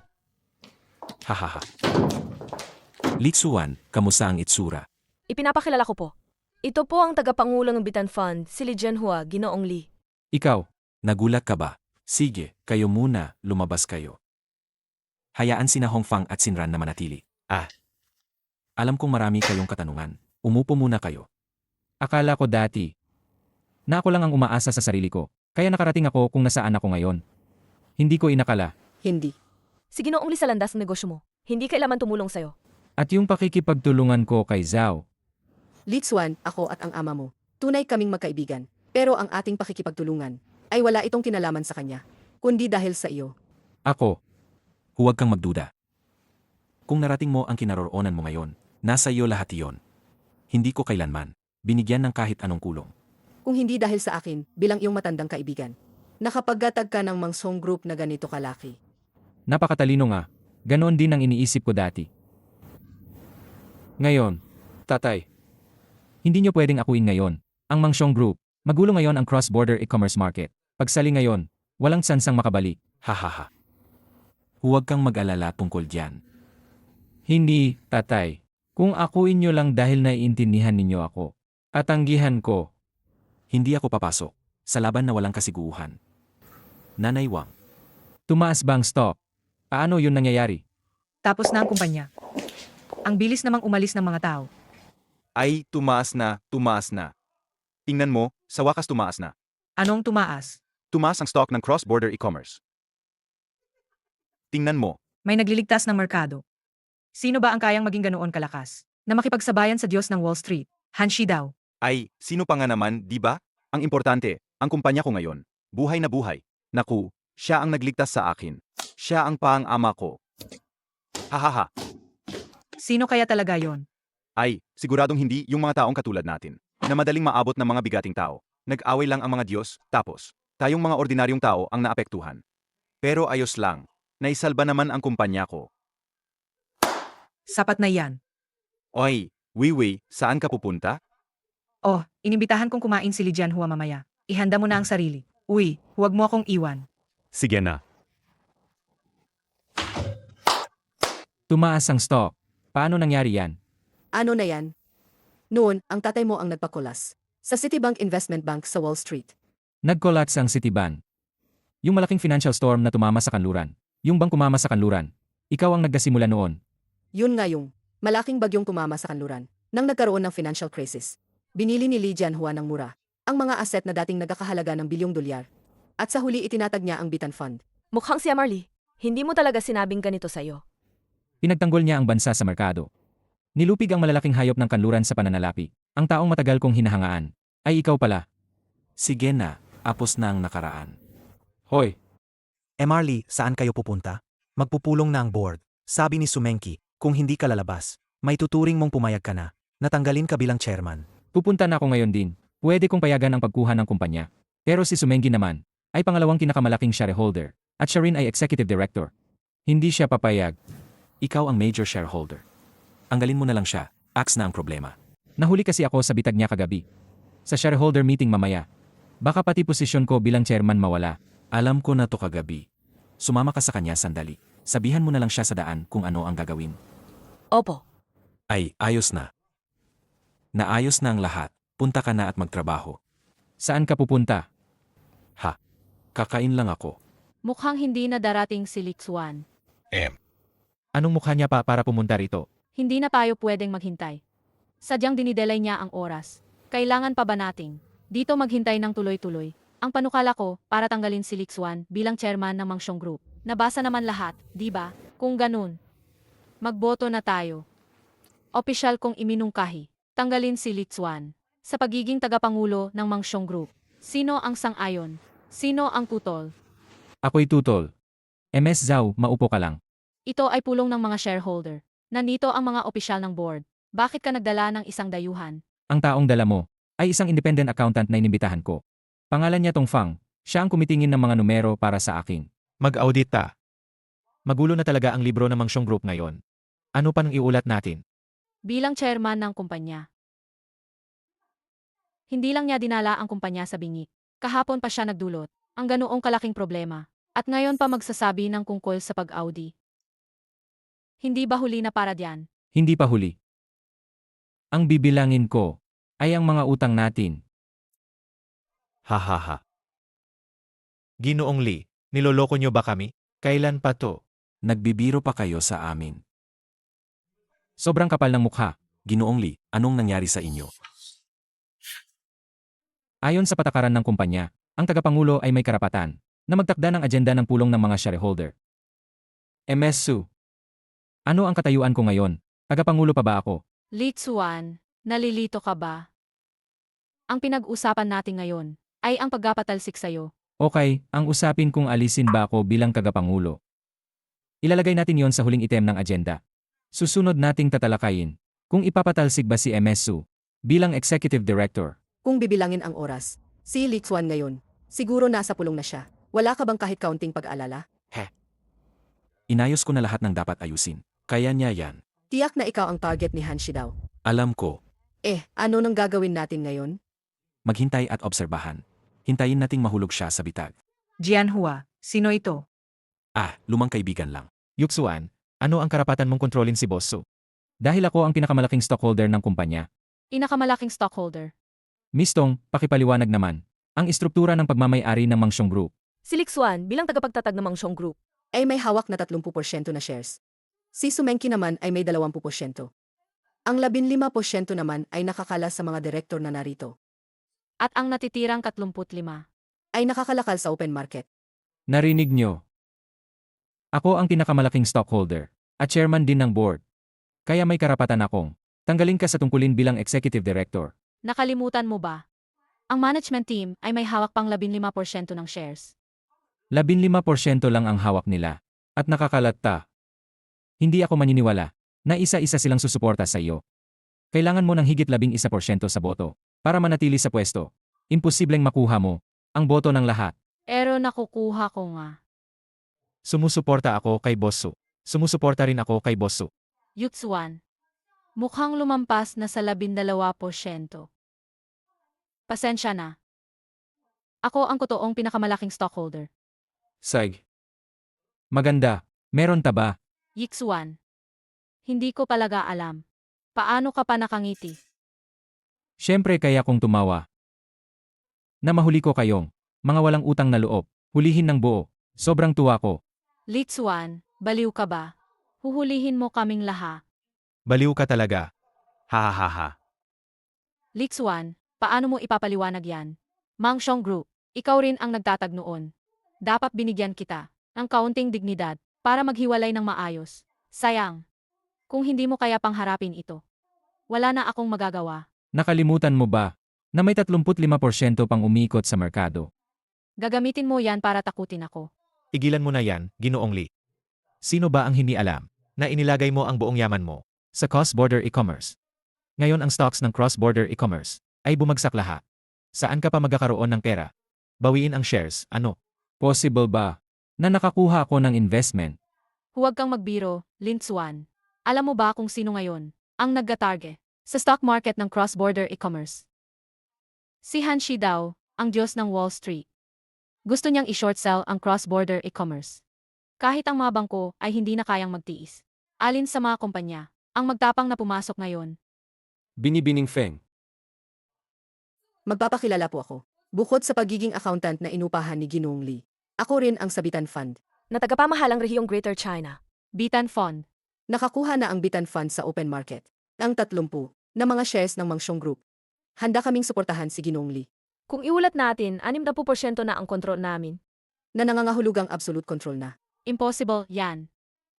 Hahaha. Litsuan, kamusta ang itsura? Ipinapakilala ko po. Ito po ang tagapangulo ng Bitan Fund, si Lee Jianhua, Ginoong Lee. ikaw. Nagulat ka ba? Sige, kayo muna, lumabas kayo. Hayaan sina Hongfang at Sinran na manatili. Alam kong marami kayong katanungan. Umupo muna kayo. Akala ko dati na ako lang ang umaasa sa sarili ko. Kaya nakarating ako kung nasaan ako ngayon. Hindi ko inakala. Hindi. Si Ginoong Lee sa landas ng negosyo mo. Hindi kailanman tumulong sa'yo. At yung pakikipagtulungan ko kay Zhao. Lee Xuan, ako at ang ama mo. Tunay kaming magkaibigan. Pero ang ating pakikipagtulungan ay wala itong kinalaman sa kanya. Kundi dahil sa iyo. Ako, Huwag kang magduda. Kung narating mo ang kinaroroonan mo ngayon, nasa iyo lahat iyon. Hindi ko kailanman binigyan ng kahit anong kulong. Kung hindi dahil sa akin, bilang iyong matandang kaibigan. Nakapaggatag ka ng Mangshong Group na ganito kalaki. napakatalino nga. Ganon din ang iniisip ko dati. Ngayon, Tatay, hindi nyo pwedeng akuin ngayon. Ang Mangshong Group, magulo ngayon ang cross-border e-commerce market. Pagsali ngayon, walang sansang makabalik. Hahaha. Huwag kang mag-alala tungkol diyan. Hindi, tatay. Kung akuin nyo lang dahil naiintindihan ninyo ako. At tanggihan ko. Hindi ako papasok sa laban na walang kasiguuhan. Nanay Wang, Tumaas ba ang stock? Paano yun nangyayari? Tapos na ang kumpanya. Ang bilis namang umalis ng mga tao. Ay, tumaas na, tumaas na. Tingnan mo, sa wakas tumaas na. Anong tumaas? Tumaas ang stock ng cross-border e-commerce. Tingnan mo, May nagliligtas ng merkado. Sino ba ang kayang maging ganoon kalakas? Na makipagsabayan sa Diyos ng Wall Street? Hanshi daw. ay, sino pa nga naman, di ba? Ang importante, ang kumpanya ko ngayon. Buhay na buhay. Naku, siya ang nagligtas sa akin. Siya ang paang ama ko. Hahaha. Sino kaya talaga yon? Ay, siguradong hindi yung mga taong katulad natin, na madaling maabot ng mga bigating tao. Nag-away lang ang mga Diyos, tapos, tayong mga ordinaryong tao ang naapektuhan. Pero ayos lang, naisalba naman ang kumpanya ko. Sapat na yan. Oy, Wiwi, saan ka pupunta? Oh, inimbitahan kong kumain si Li Jianhua mamaya. Ihanda mo na ang sarili. Uy, huwag mo akong iwan. Sige na. Tumaas ang stock. Paano nangyari yan? Ano na yan? Noon, ang tatay mo ang nagpakulas. Sa Citibank Investment Bank sa Wall Street. Nag-collapse ang Citibank. Yung malaking financial storm na tumama sa kanluran. Yung bang kumama sa kanluran. Ikaw ang nagkasimula noon. Yun nga yung malaking bagyong tumama sa kanluran nang nagkaroon ng financial crisis. Binili ni Li Jianhua ng mura ang mga asset na dating nagkakahalaga ng bilyong dolyar. At sa huli itinatag niya ang Bitan Fund. Mukhang si Marley. Hindi mo talaga sinabing ganito sa'yo. Pinagtanggol niya ang bansa sa merkado. Nilupig ang malalaking hayop ng kanluran sa pananalapi. Ang taong matagal kong hinahangaan. Ay ikaw pala. Sige na, apos na ang nakaraan. Hoy, Marley, saan kayo pupunta? Magpupulong na ang board. Sabi ni Sumenki, kung hindi ka lalabas, may tuturing mong pumayag ka na. Natanggalin ka bilang chairman. Pupunta na ako ngayon din. Pwede kong payagan ang pagkuha ng kumpanya. Pero si Sumengi naman, ay pangalawang pinakamalaking shareholder. At siya rin ay executive director. Hindi siya papayag. Ikaw ang major shareholder. Anggalin mo na lang siya, axe na ang problema. Nahuli kasi ako sa bitag niya kagabi. Sa shareholder meeting mamaya. Baka pati posisyon ko bilang chairman mawala. Alam ko na to kagabi. Sumama ka sa kanya sandali. Sabihan mo na lang siya sa daan kung ano ang gagawin. Opo. Ay, ayos na. Naayos na ang lahat. Punta ka na at magtrabaho. Saan ka pupunta? Ha? Kakain lang ako. Mukhang hindi na darating si Lixuan. Anong mukha niya pa para pumunta rito? Hindi na tayo pwedeng maghintay. Sadyang dinidelay niya ang oras. Kailangan pa ba nating dito maghintay ng tuloy-tuloy? Ang panukala ko para tanggalin si Lixuan bilang chairman ng Mangshong Group. Nabasa naman lahat, di ba? Kung ganun, magboto na tayo. Opisyal kong iminungkahi. Tanggalin si Lixuan sa pagiging tagapangulo ng Mangshong Group. Sino ang sang-ayon? Sino ang tutol? Ako'y tutol. MS Zhao, maupo ka lang. Ito ay pulong ng mga shareholder. Nandito ang mga opisyal ng board. Bakit ka nagdala ng isang dayuhan? Ang taong dala mo ay isang independent accountant na inimbitahan ko. Pangalan niya Tong Fang. Siya ang kumitingin ng mga numero para sa akin. Mag-audit ta. Magulo na talaga ang libro ng Mangshong Group ngayon. Ano pa nang iulat natin? Bilang chairman ng kumpanya. Hindi lang niya dinala ang kumpanya sa bingi. Kahapon pa siya nagdulot. Ang ganoong kalaking problema. At ngayon pa magsasabi ng kungkol sa pag-Audi. Hindi ba huli na para diyan? Hindi pa huli. Ang bibilangin ko ay ang mga utang natin. Hahaha. Ginoong Lee, niloloko niyo ba kami? Kailan pa to? Nagbibiro pa kayo sa amin. Sobrang kapal ng mukha. Ginoong Lee, anong nangyari sa inyo? Ayon sa patakaran ng kumpanya, ang tagapangulo ay may karapatan na magtakda ng agenda ng pulong ng mga shareholder. MS Su. Ano ang katayuan ko ngayon? Tagapangulo pa ba ako? Litsuan, nalilito ka ba? Ang pinag-usapan natin ngayon ay ang pagpapatalsik sa'yo. Okay, ang usapin kung alisin ba ako bilang tagapangulo. Ilalagay natin yon sa huling item ng agenda. Susunod nating tatalakayin kung ipapatalsik ba si MS Su bilang executive director. Kung bibilangin ang oras, si Lixuan ngayon, siguro nasa pulong na siya. Wala ka bang kahit kaunting pag-alala? Inayos ko na lahat ng dapat ayusin. Kaya niya yan. Tiyak na ikaw ang target ni Han Shidao. Alam ko. Ano nang gagawin natin ngayon? Maghintay at obserbahan. Hintayin nating mahulog siya sa bitag. Jianhua, sino ito? Lumang kaibigan lang. Yuxuan, ano ang karapatan mong kontrolin si Boss Su? Dahil ako ang pinakamalaking stockholder ng kumpanya. Inakamalaking stockholder. Miss Tong, pakipaliwanag naman ang istruktura ng pagmamay-ari ng Mangshong Group. Si Lixuan bilang tagapagtatag ng Mangshong Group. May hawak na 30% na shares. Si Sumenki naman ay may 20%. Ang 15% naman ay nakakala sa mga direktor na narito. At ang natitirang 35. Ay nakakalakal sa open market. Narinig nyo? Ako ang pinakamalaking stockholder at chairman din ng board. Kaya may karapatan akong tanggalin ka sa tungkulin bilang executive director. Nakalimutan mo ba? Ang management team ay may hawak pang 15% ng shares. 15% lang ang hawak nila. At nakakalatta. Hindi ako maniniwala na isa-isa silang susuporta sa iyo. Kailangan mo ng higit 11% sa boto para manatili sa pwesto. Imposibleng makuha mo ang boto ng lahat. Pero nakukuha ko nga. Sumusuporta ako kay Boss Su. Sumusuporta rin ako kay Boss Su. Yutswan. Mukhang lumampas na sa 12%. Pasensya na. Ako ang totoong pinakamalaking stockholder. Saig. Maganda. Meron ta ba? Yixuan. Hindi ko palaga alam. Paano ka pa nakangiti? Siyempre kaya kong tumawa. Na mahuli ko kayong mga walang utang na loob. Hulihin ng buo. Sobrang tuwa ko. Litsuan, baliw ka ba? Huhulihin mo kaming laha. Baliw ka talaga. Ha ha ha ha. Litsuan, paano mo ipapaliwanag yan? Mang Xiong Group, ikaw rin ang nagtatag noon. Dapat binigyan kita ng kaunting dignidad para maghiwalay ng maayos. Sayang. Kung hindi mo kaya pangharapin ito, wala na akong magagawa. Nakalimutan mo ba na may 35% pang umikot sa merkado? Gagamitin mo yan para takutin ako. Igilan mo na yan, Ginoong Lee. Sino ba ang hindi alam na inilagay mo ang buong yaman mo sa cross-border e-commerce? Ngayon ang stocks ng cross-border e-commerce ay bumagsak lahat. Saan ka pa magkakaroon ng pera? Bawiin ang shares, ano? Possible ba na nakakuha ako ng investment? Huwag kang magbiro, Lintsuan. Alam mo ba kung sino ngayon ang naggatarge sa stock market ng cross-border e-commerce? Si Han Shi daw, ang Diyos ng Wall Street. Gusto niyang i-short sell ang cross-border e-commerce. Kahit ang mga bangko ay hindi na kayang magtiis. Alin sa mga kumpanya ang magtapang na pumasok ngayon? Binibining Feng. Magpapakilala po ako. Bukod sa pagiging accountant na inupahan ni Ginoong Lee, ako rin ang Sabitan Fund. Na tagapamahalang rehiyong Greater China. Bitan Fund. Nakakuha na ang Bitan Fund sa open market. Ang 30 na mga shares ng Mang Xiong Group. Handa kaming suportahan si Ginoong Lee Kung iulat natin, 60% na ang kontrol namin. na nangangahulugang absolute control na. Impossible yan.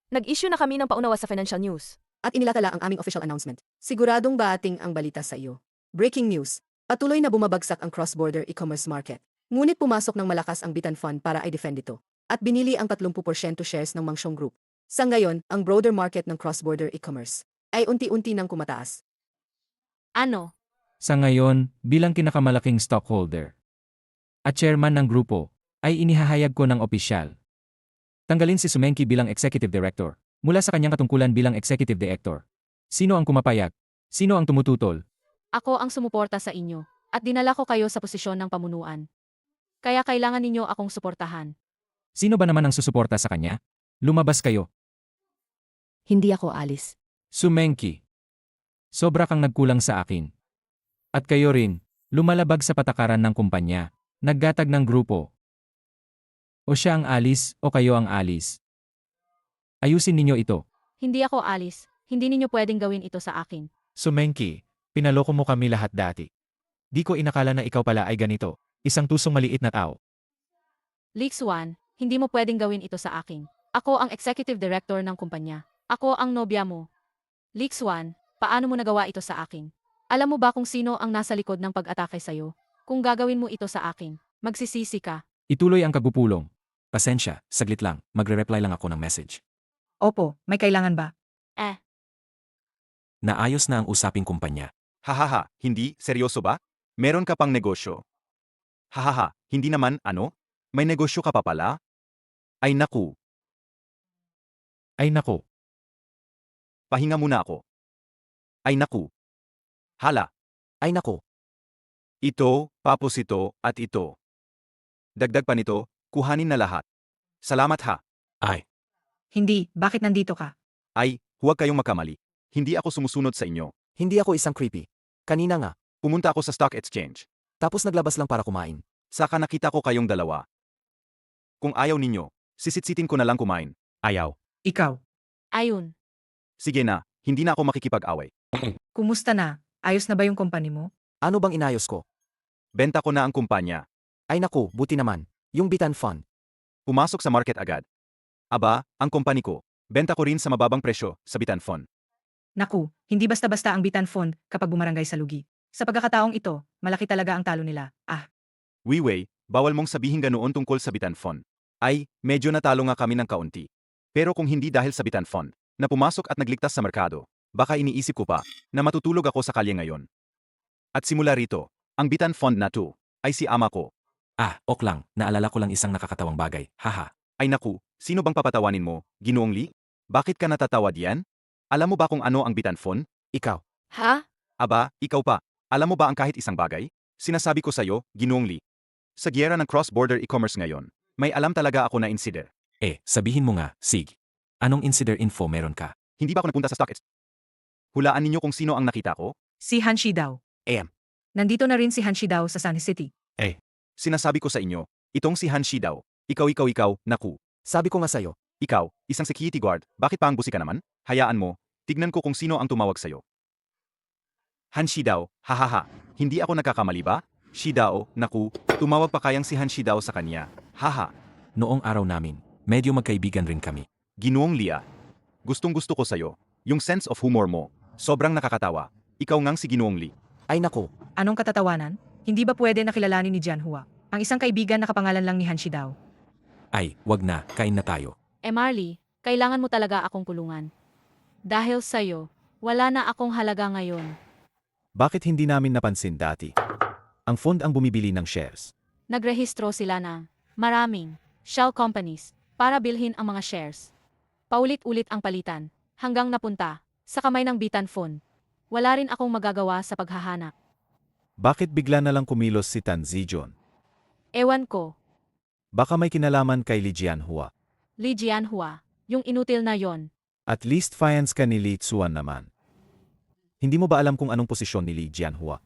Nag-issue na kami ng paunawa sa financial news. At inilatala ang aming official announcement. Siguradong baating ang balita sa iyo. Breaking news. Patuloy na bumabagsak ang cross-border e-commerce market. Ngunit pumasok ng malakas ang Bitan Fund para i-defend ito. At binili ang 30% shares ng Mang Xiong Group. Sa ngayon, ang broader market ng cross-border e-commerce ay unti-unti nang kumataas. Ano? Sa ngayon, bilang kinakamalaking stockholder at chairman ng grupo, ay inihahayag ko ng opisyal. Tanggalin si Sumenki bilang executive director mula sa kanyang katungkulan bilang executive director. Sino ang kumapayag? Sino ang tumututol? Ako ang sumuporta sa inyo at dinala ko kayo sa posisyon ng pamunuan. Kaya kailangan ninyo akong suportahan. Sino ba naman ang susuporta sa kanya? Lumabas kayo. Hindi ako alis. Sumenki. Sobra kang nagkulang sa akin. At kayo rin, lumalabag sa patakaran ng kumpanya, naggatag ng grupo. O siya ang alis o kayo ang alis. Ayusin ninyo ito. Hindi ako alis. Hindi ninyo pwedeng gawin ito sa akin. Sumenki, pinaloko mo kami lahat dati. Di ko inakala na ikaw pala ay ganito. Isang tusong maliit na tao. Lixuan, hindi mo pwedeng gawin ito sa akin. Ako ang executive director ng kumpanya. Ako ang nobya mo. Lixuan, paano mo nagawa ito sa akin? Alam mo ba kung sino ang nasa likod ng pag-atake sa'yo? Kung gagawin mo ito sa akin, magsisisi ka. Ituloy ang kagupulong. Pasensya, saglit lang, magre-reply lang ako ng message. Opo, may kailangan ba? Naayos na ang usaping kumpanya. Hahaha, hindi? Seryoso ba? Meron ka pang negosyo? Hahaha, hindi naman, ano? May negosyo ka pa pala? Ay naku, Ay nako, pahinga muna ako. Ay naku. Hala, Ay nako, ito, tapos ito, at ito. Dagdag pa nito, kuhanin na lahat. Salamat ha. Hindi, bakit nandito ka? Ay, huwag kayong makamali. Hindi ako sumusunod sa inyo. hindi ako isang creepy. Kanina nga, Pumunta ako sa stock exchange. tapos naglabas lang para kumain. Saka nakita ko kayong dalawa. Kung ayaw ninyo, sisitsitin ko na lang kumain. ayaw. Ikaw. Ayun. Sige na, hindi na ako makikipag-away. Kumusta na? Ayos na ba yung company mo? Ano bang inayos ko? Benta ko na ang kumpanya. Ay naku, buti naman. Yung Bitan Fund. Pumasok sa market agad. Aba, ang kumpany ko. Benta ko rin sa mababang presyo sa Bitan Fund. Naku, hindi basta-basta ang Bitan Fund kapag bumarangay sa lugi. Sa pagkakataong ito, malaki talaga ang talo nila. Weiwei, bawal mong sabihin ganoon tungkol sa Bitan Fund. Ay, medyo natalo nga kami ng kaunti. Pero kung hindi dahil sa Bitan Fund, na pumasok at nagligtas sa merkado, Baka iniisip ko pa na matutulog ako sa kalye ngayon. At simula rito, ang bitan fund na to ay si ama ko. Ah, ok lang, naalala ko lang isang nakakatawang bagay, haha. Ay naku, sino bang papatawanin mo, Ginoong Lee? Bakit ka natatawad yan? Alam mo ba kung ano ang bitan fund? Ikaw. Ha? Aba, ikaw pa. Alam mo ba ang kahit isang bagay? Sinasabi ko sa'yo, Ginoong Lee. Sa giyera ng cross-border e-commerce ngayon, may alam talaga ako na insider. Sabihin mo nga, Sig. Anong insider info meron ka? Hindi ba ako nagpunta sa StockX? Hulaan ninyo kung sino ang nakita ko? Si Hanshi daw. AM. Nandito na rin si Hanshi daw sa San City. Sinasabi ko sa inyo, itong si Hanshi daw. Ikaw, naku. Sabi ko nga sa'yo. Ikaw, isang security guard, bakit pa ang busi ka naman? Hayaan mo, tignan ko kung sino ang tumawag sa'yo. Hanshi daw, hahaha. Hindi ako nagkakamali ba? Shidao, naku, tumawag pa kayang si Hanshi daw sa kanya. Haha. Noong araw namin, medyo magkaibigan rin kami. Ginoong Lia. Gustong-gusto ko sa'yo. Yung sense of humor mo. Sobrang nakakatawa. Ikaw ngang si Ginoong Lee. Ay naku. Anong katatawanan? Hindi ba pwede nakilalanin ni Jianhua? Ang isang kaibigan na kapangalan lang ni Hanshi daw. Ay, wag na, kain na tayo. Marley, kailangan mo talaga akong kulungan. Dahil sa'yo, wala na akong halaga ngayon. Bakit hindi namin napansin dati? Ang fund ang bumibili ng shares. Nagrehistro sila ng maraming shell companies para bilhin ang mga shares. Paulit-ulit ang palitan hanggang napunta sa kamay ng bitan fund. Wala rin akong magagawa sa paghahanap. Bakit bigla na lang kumilos si Tan Zijon? Ewan ko, Baka may kinalaman kay Li Jianhua. Li Jianhua, yung inutil na yon. At least fans ka ni Li Tsuan naman. Hindi mo ba alam kung anong posisyon ni Li Jianhua?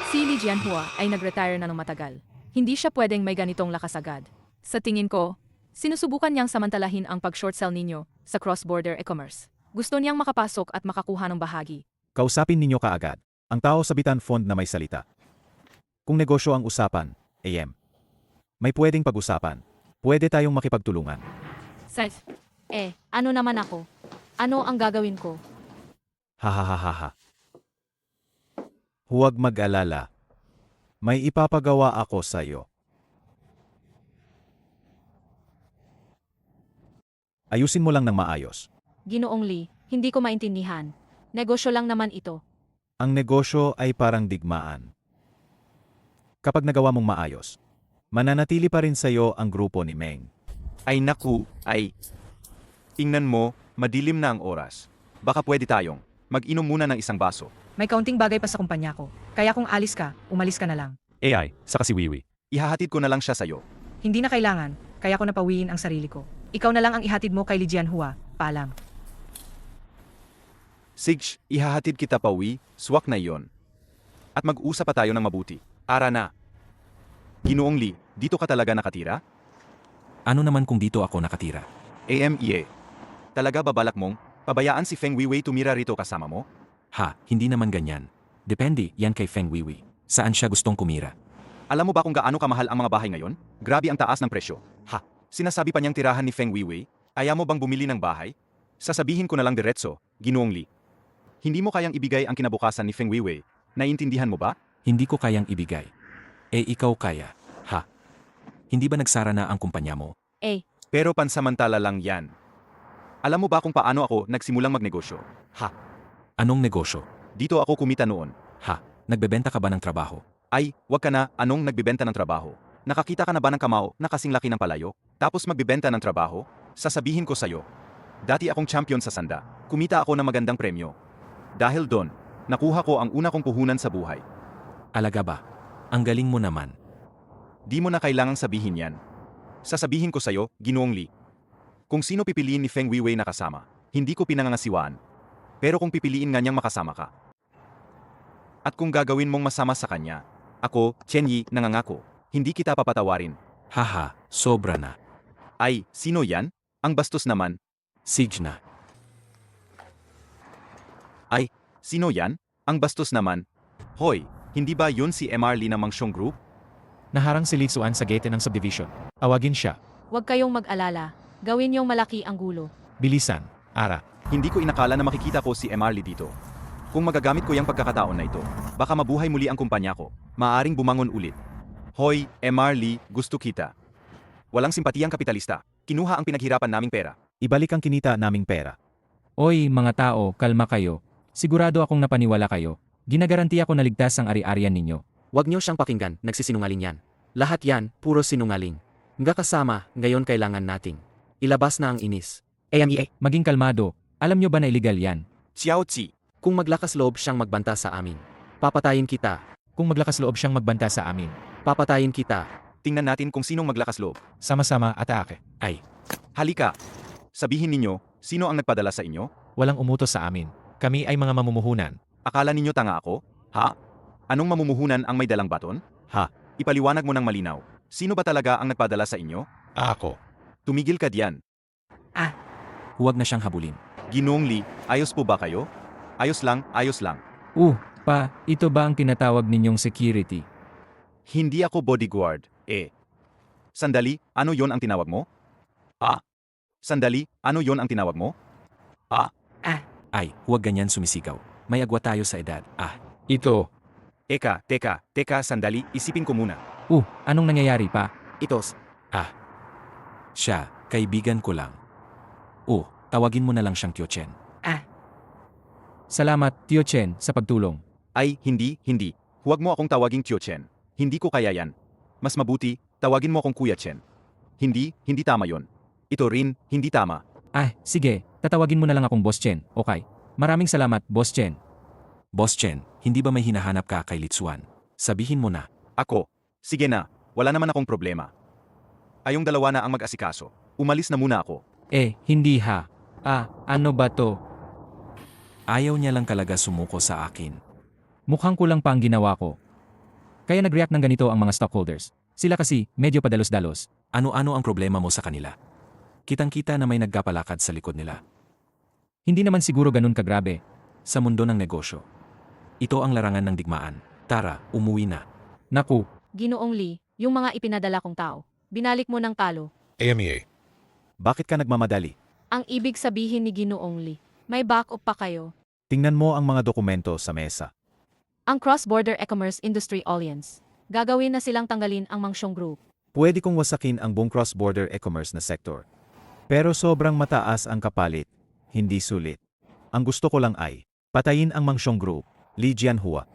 Si Li Jianhua ay nag-retire na ng matagal. Hindi siya pwedeng may ganitong lakas agad. Sa tingin ko, sinusubukan niyang samantalahin ang pag-short sell ninyo sa cross-border e-commerce. Gusto niyang makapasok at makakuha ng bahagi. Kausapin ninyo kaagad ang tao sa bitan fund na may salita. Kung negosyo ang usapan, AM. May pwedeng pag-usapan. Pwede tayong makipagtulungan. Ano naman ako? Ano ang gagawin ko? Hahaha. Huwag mag-alala. May ipapagawa ako sa iyo. Ayusin mo lang ng maayos. Ginoong Lee, hindi ko maintindihan. Negosyo lang naman ito. Ang negosyo ay parang digmaan. Kapag nagawa mong maayos, mananatili pa rin sa iyo ang grupo ni Meng. Ay naku, ay. Tingnan mo, madilim na ang oras. Baka pwede tayong mag-inom muna ng isang baso. May kaunting bagay pa sa kumpanya ko. Kaya kung alis ka, umalis ka na lang. AI, saka si Wiwi. Ihahatid ko na lang siya sa iyo. Hindi na kailangan, kaya ko napawiin ang sarili ko. Ikaw na lang ang ihatid mo kay Li Jianhua. Paalam. Sig, ihahatid kita pa uwi, swak na iyon. At mag-usap pa tayo ng mabuti. Ara na. Ginoong Lee, dito ka talaga nakatira? Ano naman kung dito ako nakatira? AMEA. Talaga babalak mong pabayaan si Feng Weiwei tumira rito kasama mo? Ha, hindi naman ganyan. Depende yan kay Feng Wiwi. Saan siya gustong kumira? Alam mo ba kung gaano kamahal ang mga bahay ngayon? Grabe ang taas ng presyo. Ha, sinasabi pa niyang tirahan ni Feng Weiwei? Ayaw mo bang bumili ng bahay? Sasabihin ko na lang diretso, Ginoong Lee. Hindi mo kayang ibigay ang kinabukasan ni Feng Weiwei. Naiintindihan mo ba? Hindi ko kayang ibigay. Ikaw kaya. Ha? Hindi ba nagsara na ang kumpanya mo? Pero pansamantala lang yan. Alam mo ba kung paano ako nagsimulang magnegosyo? Ha, Anong negosyo? dito ako kumita noon. Ha? Nagbebenta ka ba ng trabaho? Ay, wag ka na, anong nagbibenta ng trabaho? Nakakita ka na ba ng kamao na kasing laki ng palayo? Tapos magbibenta ng trabaho? Sasabihin ko sa'yo. Dati akong champion sa sanda. Kumita ako ng magandang premyo. Dahil doon, nakuha ko ang una kong puhunan sa buhay. Alaga ba? Ang galing mo naman. Di mo na kailangang sabihin yan. Sasabihin ko sa'yo, Ginoong Lee. Kung sino pipiliin ni Feng Weiwei na kasama, hindi ko pinangangasiwaan. Pero kung pipiliin nga niyang makasama ka, at kung gagawin mong masama sa kanya, ako, Chen Yi, nangangako, hindi kita papatawarin. Haha, sobra na. Ay, sino yan? Ang bastos naman. Sig na. Ay, sino yan? Ang bastos naman. Hoy, hindi ba yun si MR Lee ng Mangshong Group? Naharang si Li Tsuan sa gate ng subdivision. Awagin siya. Huwag kayong mag-alala. Gawin yung malaki ang gulo. Bilisan. Ara. Hindi ko inakala na makikita ko si MR Lee dito. Kung magagamit ko yung pagkakataon na ito, baka mabuhay muli ang kumpanya ko. Maaring bumangon ulit. Hoy, MR Lee, gusto kita. Walang simpatiyang kapitalista. Kinuha ang pinaghirapan naming pera. Ibalik ang kinita naming pera. Oy, mga tao, kalma kayo. Sigurado akong napaniwala kayo. Ginagaranti ako na ligtas ang ari-arian ninyo. Huwag niyo siyang pakinggan, nagsisinungaling yan. Lahat yan, puro sinungaling. Nga kasama, ngayon kailangan nating ilabas na ang inis. AMEA. Maging kalmado. Alam nyo ba na illegal yan? Xiao Tzi, Kung maglakas loob siyang magbanta sa amin, papatayin kita. Kung maglakas loob siyang magbanta sa amin. Papatayin kita. tingnan natin kung sinong maglakas loob. Sama-sama atake. Ay, Halika. Sabihin ninyo, sino ang nagpadala sa inyo? Walang umutos sa amin. Kami ay mga mamumuhunan. Akala ninyo tanga ako? Ha? Anong mamumuhunan ang may dalang baton? Ha? Ipaliwanag mo ng malinaw. Sino ba talaga ang nagpadala sa inyo? Ako. Tumigil ka diyan. Huwag na siyang habulin. Ginoong Lee, ayos po ba kayo? Ayos lang, ayos lang. Ito ba ang tinatawag ninyong security? Hindi ako bodyguard, eh. Sandali, ano yon ang tinawag mo? Sandali, ano yon ang tinawag mo? Ay, huwag ganyan sumisigaw. May agwa tayo sa edad. Ito. Teka, sandali, isipin ko muna. Anong nangyayari pa? itos. Siya, kaibigan ko lang. Tawagin mo na lang siyang Tio Chen. Salamat, Tio Chen, sa pagtulong. Ay, hindi. Huwag mo akong tawaging Tio Chen. Hindi ko kaya yan. Mas mabuti, tawagin mo akong Kuya Chen. Hindi tama yon. Ito rin, hindi tama. Sige, tatawagin mo na lang akong Boss Chen, okay? Maraming salamat, Boss Chen. Boss Chen, hindi ba may hinahanap ka kay Litsuan? Sabihin mo na. Ako, sige na, wala naman akong problema. Ayong dalawa na ang mag-asikaso. Umalis na muna ako. Hindi ha. Ano ba to? Ayaw niya lang talaga sumuko sa akin. Mukhang kulang pa ang ginawa ko. Kaya nag-react ng ganito ang mga stockholders. Sila kasi, medyo padalos-dalos. Ano-ano ang problema mo sa kanila? Kitang-kita na may nagkapalakad sa likod nila. Hindi naman siguro ganun kagrabe. Sa mundo ng negosyo. Ito ang larangan ng digmaan. Tara, umuwi na. Naku, Ginoong Lee, yung mga ipinadala kong tao, binalik mo ng talo. Bakit ka nagmamadali? Ang ibig sabihin ni Ginoong Lee, may backup pa kayo. Tingnan mo ang mga dokumento sa mesa. Ang Cross-Border E-Commerce Industry Alliance. Gagawin na silang tanggalin ang Mangshong Group. Pwede kong wasakin ang buong cross-border e-commerce na sektor. Pero sobrang mataas ang kapalit, hindi sulit. Ang gusto ko lang ay, patayin ang Mangshong Group, Li Jianhua.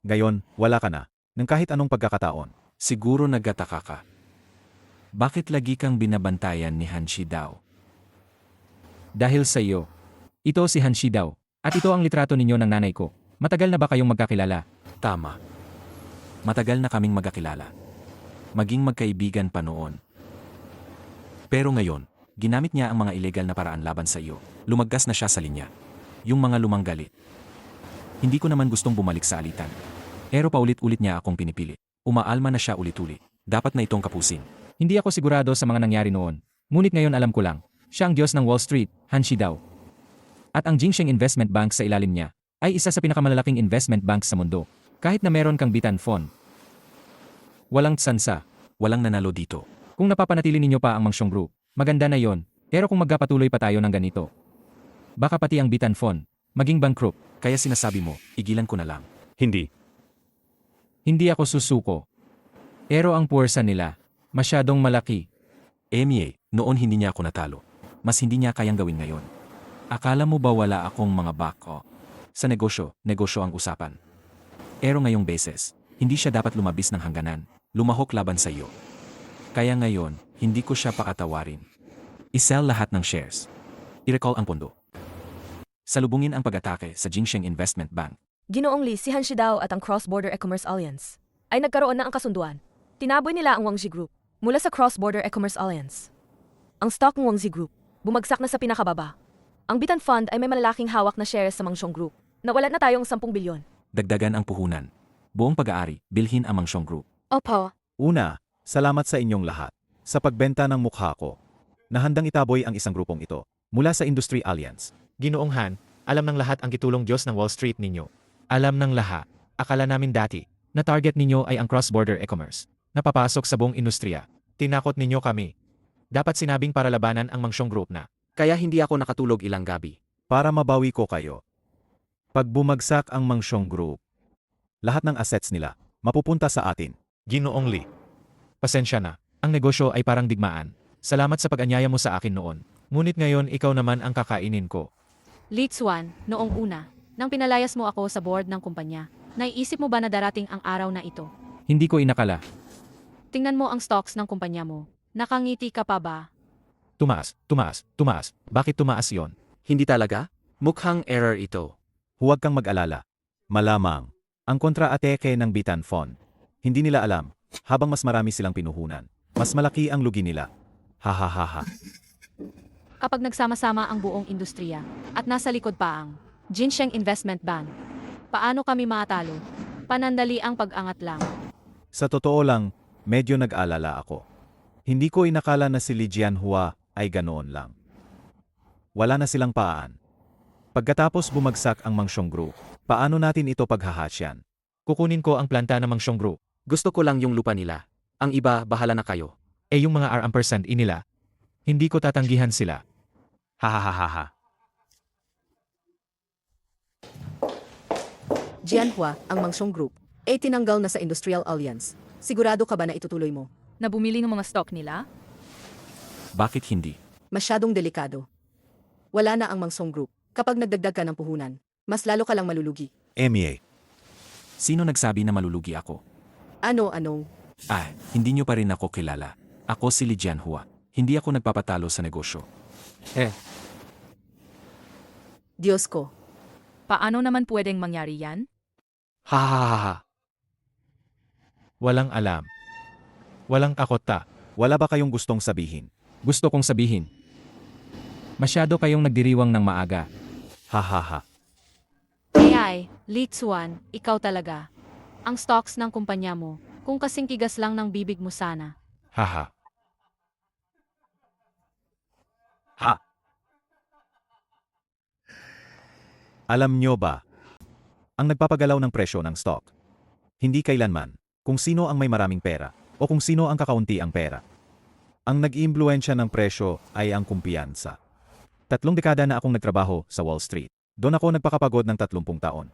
Ngayon, wala ka na, ng kahit anong pagkakataon. Siguro nagtataka ka. Bakit lagi kang binabantayan ni Han Shidao? dahil sa iyo. Ito si Han Shidao. At ito ang litrato ninyo ng nanay ko. Matagal na ba kayong magkakilala? Tama. Matagal na kaming magkakilala. Maging magkaibigan pa noon. Pero ngayon, ginamit niya ang mga ilegal na paraan laban sa iyo. Lumagkas na siya sa linya. Yung mga lumang galit. Hindi ko naman gustong bumalik sa alitan. Pero paulit-ulit niya akong pinipili. Umaalma na siya ulit-ulit. Dapat na itong kapusin. Hindi ako sigurado sa mga nangyari noon. Ngunit ngayon alam ko lang. Siya ang Diyos ng Wall Street, Han Shidao. At ang Jingsheng Investment Bank sa ilalim niya ay isa sa pinakamalalaking investment bank sa mundo. Kahit na meron kang bitan phone. Walang tsansa. Walang nanalo dito. Kung napapanatili ninyo pa ang Mangshong Group, maganda na yon. Pero kung magkapatuloy pa tayo ng ganito, baka pati ang bitan phone, maging bankrupt. Kaya sinasabi mo, igilan ko na lang. Hindi. Hindi ako susuko. Pero ang puwersa nila, masyadong malaki. Emie, noon hindi niya ako natalo. Mas hindi niya kayang gawin ngayon. Akala mo ba wala akong mga backup? Sa negosyo ang usapan. Pero ngayong beses, hindi siya dapat lumabis ng hangganan, lumahok laban sa iyo. Kaya ngayon, hindi ko siya pakatawarin. I-sell lahat ng shares. I-recall ang pondo. Salubungin ang pag-atake sa Jingsheng Investment Bank. Ginoong Lee, si Han Shidao at ang Cross-Border E-Commerce Alliance ay nagkaroon na ang kasunduan. Tinaboy nila ang Wangji Group mula sa Cross-Border E-Commerce Alliance. Ang stock ng Wangji Group bumagsak na sa pinakababa. Ang Bitan Fund ay may malalaking hawak na shares sa Mangshong Group. Nawalan na tayong 10 bilyon. Dagdagan ang puhunan. Buong pag-aari, bilhin ang Mangshong Group. Opo. Una, salamat sa inyong lahat sa pagbenta ng mukha ko na handang itaboy ang isang grupong ito mula sa Industry Alliance. Ginoong Han, alam ng lahat ang kitulong Diyos ng Wall Street ninyo. Alam ng lahat. Akala namin dati na target ninyo ay ang cross-border e-commerce. Napapasok sa buong industriya. Tinakot ninyo kami. Dapat sinabing para labanan ang Mangshong Group na. Kaya hindi ako nakatulog ilang gabi. Para mabawi ko kayo. Pag bumagsak ang Mangshong Group, lahat ng assets nila mapupunta sa atin. Ginoong Lee. Pasensya na. Ang negosyo ay parang digmaan. Salamat sa pag-anyaya mo sa akin noon. Ngunit ngayon ikaw naman ang kakainin ko. Li Xuan, noong una, nang pinalayas mo ako sa board ng kumpanya, naiisip mo ba na darating ang araw na ito? Hindi ko inakala. Tingnan mo ang stocks ng kumpanya mo. Nakangiti ka pa ba? Tumaas, tumaas, tumaas. Bakit tumaas yon? Hindi talaga? Mukhang error ito. Huwag kang mag-alala. Malamang, ang kontra-atake ng Bitanfon. Hindi nila alam, habang mas marami silang pinuhunan, mas malaki ang lugi nila. Hahaha. Kapag nagsama-sama ang buong industriya, at nasa likod pa ang Jinsheng Investment Bank, paano kami matalo? Panandali ang pag-angat lang. Sa totoo lang, medyo nag-alala ako. Hindi ko inakala na si Li Jianhua ay ganoon lang. Wala na silang paan. Pagkatapos bumagsak ang Mangshong Group, paano natin ito paghahasyan? Kukunin ko ang planta ng Mangshong Group. Gusto ko lang yung lupa nila. Ang iba, bahala na kayo. Yung mga R&% nila. Hindi ko tatanggihan sila. Hahaha. Jianhua, ang Mangshong Group, ay tinanggal na sa Industrial Alliance. Sigurado ka ba na itutuloy mo? Na bumili ng mga stock nila? Bakit hindi? Masyadong delikado. Wala na ang Mangshong Group. Kapag nagdagdag ka ng puhunan, mas lalo ka lang malulugi. MEA. Sino nagsabi na malulugi ako? Ano-anong? Hindi nyo pa rin ako kilala. Ako si Li Jianhua. Hindi ako nagpapatalo sa negosyo. Diyos ko. Paano naman pwedeng mangyari yan? Hahaha. Walang alam. Walang kakota. Wala ba kayong gustong sabihin? Gusto kong sabihin. Masyado kayong nagdiriwang ng maaga. Hahaha. Ay, Li Xuan, ikaw talaga. Ang stocks ng kumpanya mo, kung kasing tigas lang ng bibig mo sana. Haha. Alam nyo ba, ang nagpapagalaw ng presyo ng stock, hindi kailanman kung sino ang may maraming pera o kung sino ang kakaunti ang pera. Ang nag-iimpluwensya ng presyo ay ang kumpiyansa. 3 dekada na akong nagtrabaho sa Wall Street. Doon ako nagpakapagod ng 30 taon.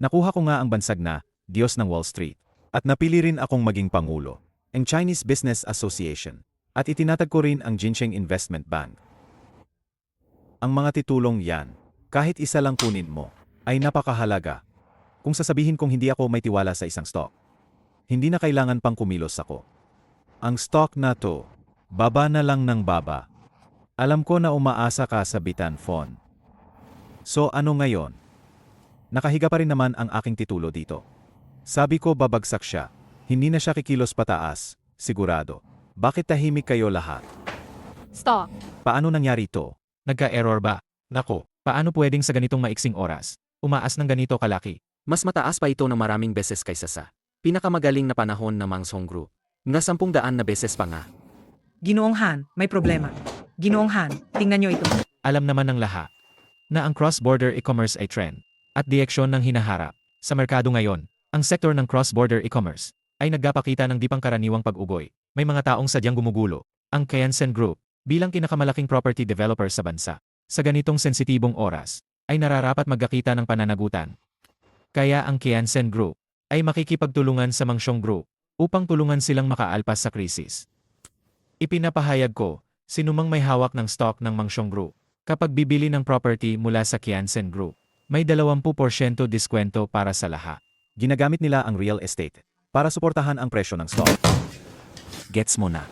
Nakuha ko nga ang bansag na Diyos ng Wall Street at napili rin akong maging pangulo ng Chinese Business Association at itinatag ko rin ang Jinsheng Investment Bank. Ang mga titulong yan, kahit isa lang kunin mo, ay napakahalaga. Kung sasabihin kong hindi ako may tiwala sa isang stock, hindi na kailangan pang kumilos ako. Ang stock na to, baba na lang ng baba. Alam ko na umaasa ka sa Bitanfon. So ano ngayon? Nakahiga pa rin naman ang aking titulo dito. Sabi ko babagsak siya. Hindi na siya kikilos pataas, sigurado. Bakit tahimik kayo lahat? Stop! Paano nangyari to? Nagka-error ba? Nako, paano pwedeng sa ganitong maiksing oras, umaas ng ganito kalaki? Mas mataas pa ito ng maraming beses kaysa sa pinakamagaling na panahon ng Mangshong Group. Nga 10,000 na beses pa nga. Ginoong Han, may problema. Ginoong Han, tingnan nyo ito. Alam naman ng lahat na ang cross-border e-commerce ay trend at direksyon ng hinaharap. Sa merkado ngayon, ang sektor ng cross-border e-commerce ay nagpapakita ng di pangkaraniwang pag-ugoy. May mga taong sadyang gumugulo. Ang Kiansen Group, bilang pinakamalaking property developer sa bansa, sa ganitong sensitibong oras, ay nararapat magkakita ng pananagutan. Kaya ang Kiansen Group ay makikipagtulungan sa Mangshong Group upang tulungan silang makaalpas sa krisis. Ipinapahayag ko, sinumang may hawak ng stock ng Mangshong Group, kapag bibili ng property mula sa Kiansen Group, may 20% diskwento para sa lahat. Ginagamit nila ang real estate para suportahan ang presyo ng stock. Gets mo na.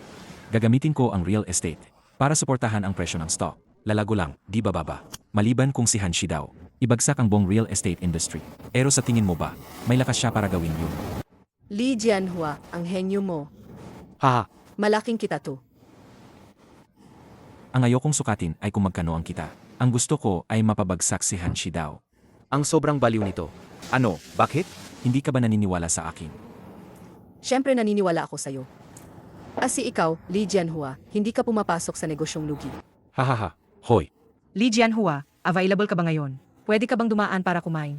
Gagamitin ko ang real estate para suportahan ang presyo ng stock. Lalago lang, di bababa. Maliban kung si Hanshi daw, ibagsak ang buong real estate industry. Pero sa tingin mo ba, may lakas siya para gawin yun? Li Jianhua, ang henyo mo. Haha. Malaking kita to. Ang ayokong sukatin ay kung magkano ang kita. Ang gusto ko ay mapabagsak si Hanshi daw. Ang sobrang baliw nito. Ano? Bakit? Hindi ka ba naniniwala sa akin? Siyempre naniniwala ako sa'yo. Kasi ikaw, Li Jianhua, hindi ka pumapasok sa negosyong lugi. Hahaha. Hoy, Li Jianhua, available ka ba ngayon? Pwede ka bang dumaan para kumain?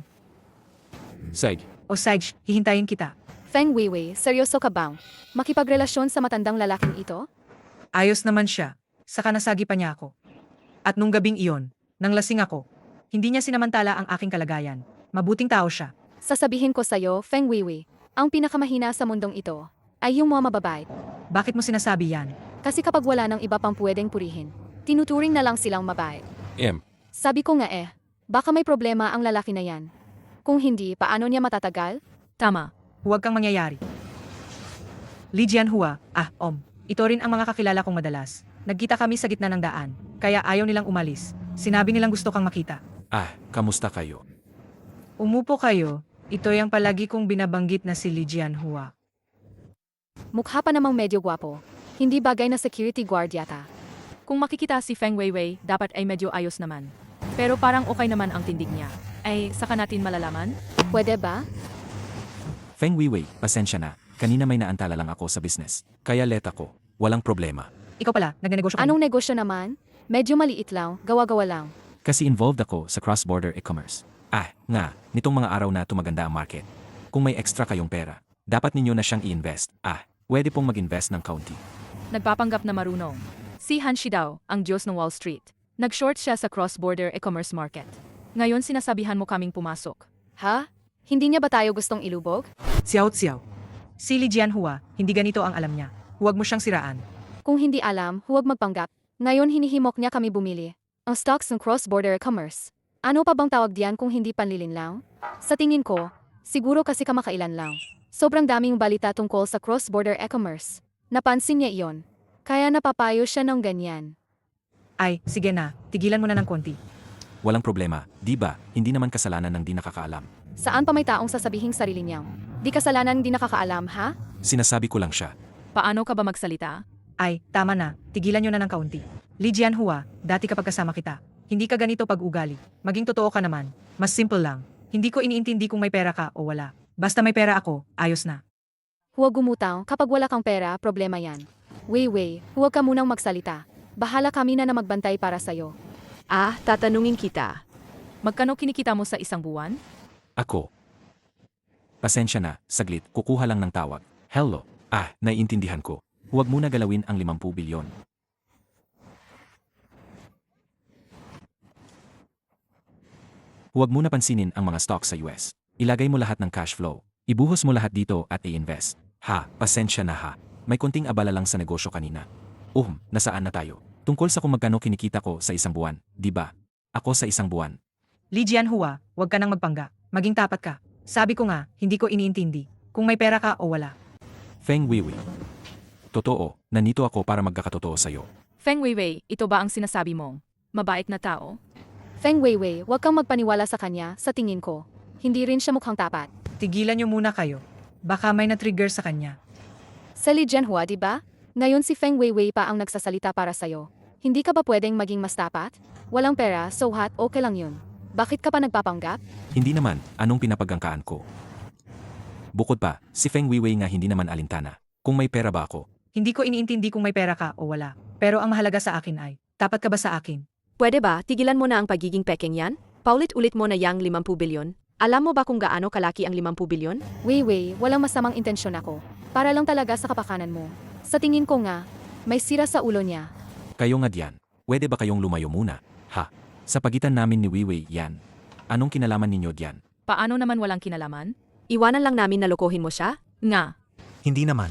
Sige. O Sage, hihintayin kita. Feng Weiwei, seryoso ka bang? Makipagrelasyon sa matandang lalaking ito? Ayos naman siya. Saka nasagi pa niya ako. At nung gabing iyon, nang lasing ako, hindi niya sinamantala ang aking kalagayan. Mabuting tao siya. Sasabihin ko sa'yo, Feng Weiwei, ang pinakamahina sa mundong ito ay yung mga mababait. Bakit mo sinasabi yan? Kasi kapag wala nang iba pang pwedeng purihin, tinuturing na lang silang mabait. Sabi ko nga Baka may problema ang lalaki na yan. Kung hindi, paano niya matatagal? Tama. Huwag kang mangyayari. Li Jianhua, ito rin ang mga kakilala kong madalas. Nagkita kami sa gitna ng daan, kaya ayaw nilang umalis. Sinabi nilang gusto kang makita. Kamusta kayo? Umupo kayo, ito yung palagi kong binabanggit na si Li Jianhua. Mukha pa namang medyo gwapo. Hindi bagay na security guard yata. Kung makikita si Feng Weiwei, dapat ay medyo ayos naman. Pero parang okay naman ang tindig niya. Ay, saka natin malalaman? Pwede ba? Feng Weiwei, pasensya na. Kanina may naantala lang ako sa business. Kaya let ako. Walang problema. Ikaw pala, nagnegosyo ka. Anong negosyo naman? Medyo maliit lang, gawa-gawa lang. Kasi involved ako sa cross-border e-commerce. Nitong mga araw na tumaganda ang market. Kung may extra kayong pera, dapat ninyo na siyang i-invest. Pwede pong mag-invest ng kaunti. Nagpapanggap na marunong. Si Han Shidao, ang Diyos ng Wall Street. Nag-short siya sa cross-border e-commerce market. Ngayon sinasabihan mo kaming pumasok. Ha? Hindi niya ba tayo gustong ilubog? Xiao. Si Li Jianhua, hindi ganito ang alam niya. Huwag mo siyang siraan. Kung hindi alam, huwag magpanggap. Ngayon hinihimok niya kami bumili. Ang stocks ng cross-border commerce. Ano pa bang tawag diyan kung hindi panlilinlang? Sa tingin ko, siguro kasi kamakailan lang. Sobrang daming balita tungkol sa cross-border e-commerce. Napansin niya iyon. Kaya napapayo siya ng ganyan. Sige na, tigilan mo na ng konti. Walang problema, di ba? Hindi naman kasalanan ng di nakakaalam. Saan pa may taong sasabihing sarili niyang? Di kasalanan di nakakaalam, ha? Sinasabi ko lang siya. Paano ka ba magsalita? Tama na, tigilan nyo na ng kaunti. Li Jianhua, dati kapag kasama kita, hindi ka ganito pag-ugali. Maging totoo ka naman. Mas simple lang. Hindi ko iniintindi kung may pera ka o wala. Basta may pera ako, ayos na. Huwag gumutang, kapag wala kang pera, problema yan. Weiwei, huwag ka munang magsalita. Bahala kami na magbantay para sa'yo. Tatanungin kita. Magkano kinikita mo sa isang buwan? Ako. Pasensya na, saglit, kukuha lang ng tawag. Hello. Naiintindihan ko. Huwag muna galawin ang 50 bilyon. Huwag muna pansinin ang mga stocks sa US. Ilagay mo lahat ng cash flow. Ibuhos mo lahat dito at i-invest. Pasensya na ha. May konting abala lang sa negosyo kanina. Nasaan na tayo? Tungkol sa kung magkano kinikita ko sa isang buwan, di ba? Ako sa isang buwan. Li Jianhua, huwag ka nang magpangga. Maging tapat ka. Sabi ko nga, hindi ko iniintindi. Kung may pera ka o wala. Feng Weiwei. Totoo, nandito ako para magkakatotoo sa'yo. Feng Weiwei, ito ba ang sinasabi mong mabait na tao? Feng Weiwei, huwag kang magpaniwala sa kanya, sa tingin ko. Hindi rin siya mukhang tapat. Tigilan nyo muna kayo. Baka may na-trigger sa kanya. Sa Li Jianhua, di ba? Ngayon si Feng Weiwei pa ang nagsasalita para sa'yo. Hindi ka ba pwedeng maging mas tapat? Walang pera, so okay lang yun. Bakit ka pa nagpapanggap? Hindi naman, anong pinapagangkaan ko? Bukod pa, si Feng Weiwei nga hindi naman alintana. Kung may pera ba ako? Hindi ko iniintindi kung may pera ka o wala. Pero ang mahalaga sa akin ay, tapat ka ba sa akin? Pwede ba, tigilan mo na ang pagiging pekeng yan? Paulit-ulit mo na yang 50 bilyon. Alam mo ba kung gaano kalaki ang 50 bilyon? Weiwei, walang masamang intensyon ako. Para lang talaga sa kapakanan mo. Sa tingin ko nga, may sira sa ulo niya. Kayo nga diyan, pwede ba kayong lumayo muna? Sa pagitan namin ni Weiwei yan. Anong kinalaman ninyo diyan? Paano naman walang kinalaman? Iwanan lang namin na lokohin mo siya? Nga. Hindi naman.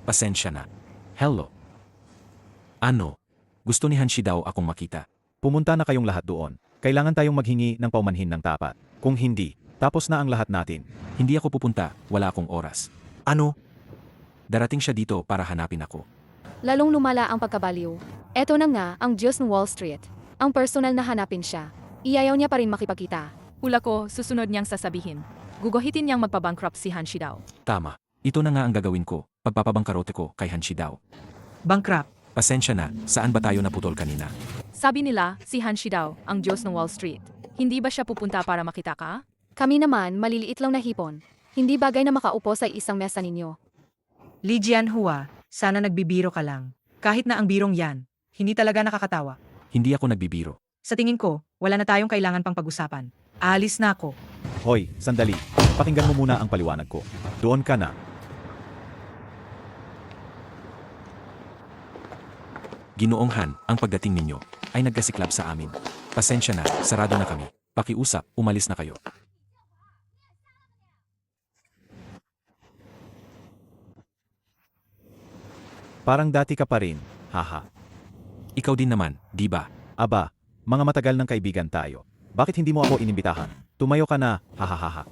Pasensya na. Hello. Ano? Gusto ni Han Shidao akong makita. Pumunta na kayong lahat doon. Kailangan tayong maghingi ng paumanhin ng tapat. Kung hindi, tapos na ang lahat natin. Hindi ako pupunta, wala akong oras. Ano? Darating siya dito para hanapin ako. Lalong lumala ang pagkabaliw. Eto na nga ang Diyos ng Wall Street. Ang personal na hanapin siya. Iyayaw niya pa rin makipagkita. Hula ko, susunod niyang sasabihin. Guguhitin niyang magpabankrupt si Han Shidao. Tama. Ito na nga ang gagawin ko, pagpapabangkarote ko kay Han Shidao. Bankrupt. Pasensya na, saan ba tayo naputol kanina? Sabi nila, si Han Shidao, ang Diyos ng Wall Street. Hindi ba siya pupunta para makita ka? Kami naman, maliliit lang na hipon. Hindi bagay na makaupo sa isang mesa ninyo. Li Jianhua, sana nagbibiro ka lang. Kahit na ang birong yan, hindi talaga nakakatawa. Hindi ako nagbibiro. Sa tingin ko, wala na tayong kailangan pang pag-usapan. Aalis na ako. Hoy, sandali. Pakinggan mo muna ang paliwanag ko. Doon ka na. Ginoong Han, ang pagdating ninyo ay nagkasiklab sa amin. Pasensya na, sarado na kami. Pakiusap, umalis na kayo. Parang dati ka pa rin, haha. Ikaw din naman, di ba? Aba, mga matagal ng kaibigan tayo. Bakit hindi mo ako inimbitahan? Tumayo ka na, hahaha.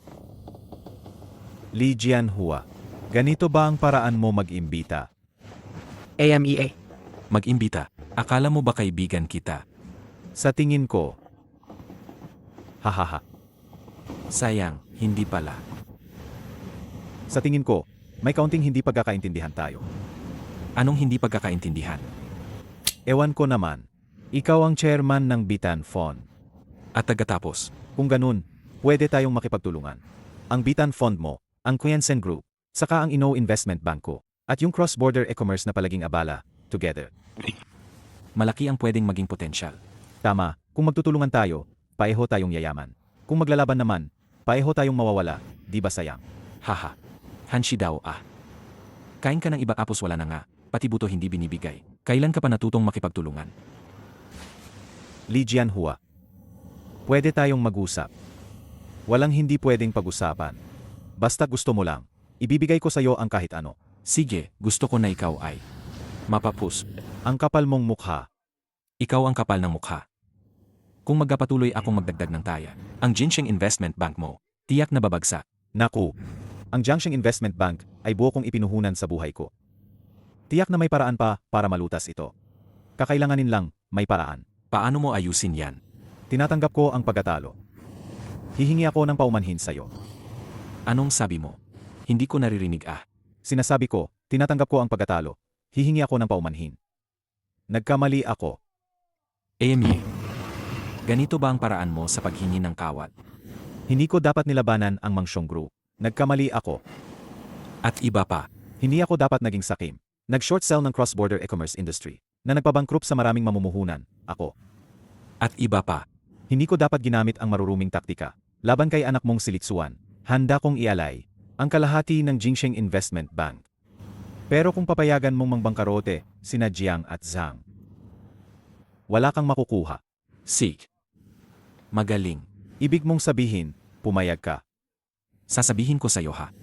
Li Jianhua, ganito ba ang paraan mo mag-imbita? AMEA. Mag-imbita. Akala mo ba kaibigan kita? Sa tingin ko. Hahaha. Sayang, hindi pala. Sa tingin ko, may kaunting hindi pagkakaintindihan tayo. Anong hindi pagkakaintindihan? Ewan ko naman. Ikaw ang chairman ng Bitan Fund. At tagatapos, Kung ganun, pwede tayong makipagtulungan. Ang Bitan Fund mo, ang Kuyansen Group, saka ang Ino Investment Bank ko, at yung cross-border e-commerce na palaging abala, together. malaki ang pwedeng maging potensyal. Tama, kung magtutulungan tayo, paeho tayong yayaman. Kung maglalaban naman, paeho tayong mawawala, di ba sayang? Haha. Hanshi daw ah. Kain ka ng iba tapos wala na nga, pati buto hindi binibigay. Kailan ka pa natutong makipagtulungan? Li Jianhua. Pwede tayong mag-usap. Walang hindi pwedeng pag-usapan. Basta gusto mo lang, ibibigay ko sa'yo ang kahit ano. Sige, gusto ko na ikaw ay mapapus. Ang kapal mong mukha. Ikaw ang kapal ng mukha. Kung magkapatuloy akong magdagdag ng taya, ang Jinsheng Investment Bank mo, tiyak na babagsak. Naku, ang Jiangxing Investment Bank ay buo kong ipinuhunan sa buhay ko. Tiyak na may paraan pa para malutas ito. Kakailanganin lang, may paraan. Paano mo ayusin yan? Tinatanggap ko ang pagkatalo. Hihingi ako ng paumanhin sa'yo. Anong sabi mo? Hindi ko naririnig ah. Sinasabi ko, tinatanggap ko ang pagkatalo. Hihingi ako ng paumanhin. Nagkamali ako. AME. Ganito ba ang paraan mo sa paghingi ng kawat? Hindi ko dapat nilabanan ang Mangshong Group. Nagkamali ako. At iba pa, Hindi ako dapat naging sakim. Nag-short sell ng cross-border e-commerce industry na nagpabangkrupt sa maraming mamumuhunan. Ako. at iba pa. Hindi ko dapat ginamit ang maruruming taktika. Laban kay anak mong silitsuan, handa kong ialay ang kalahati ng Jinsheng Investment Bank. Pero kung papayagan mong mangbangkarote, sina Jiang at Zhang, wala kang makukuha. Sig. Magaling. Ibig mong sabihin, pumayag ka. Sasabihin ko sa'yo ha.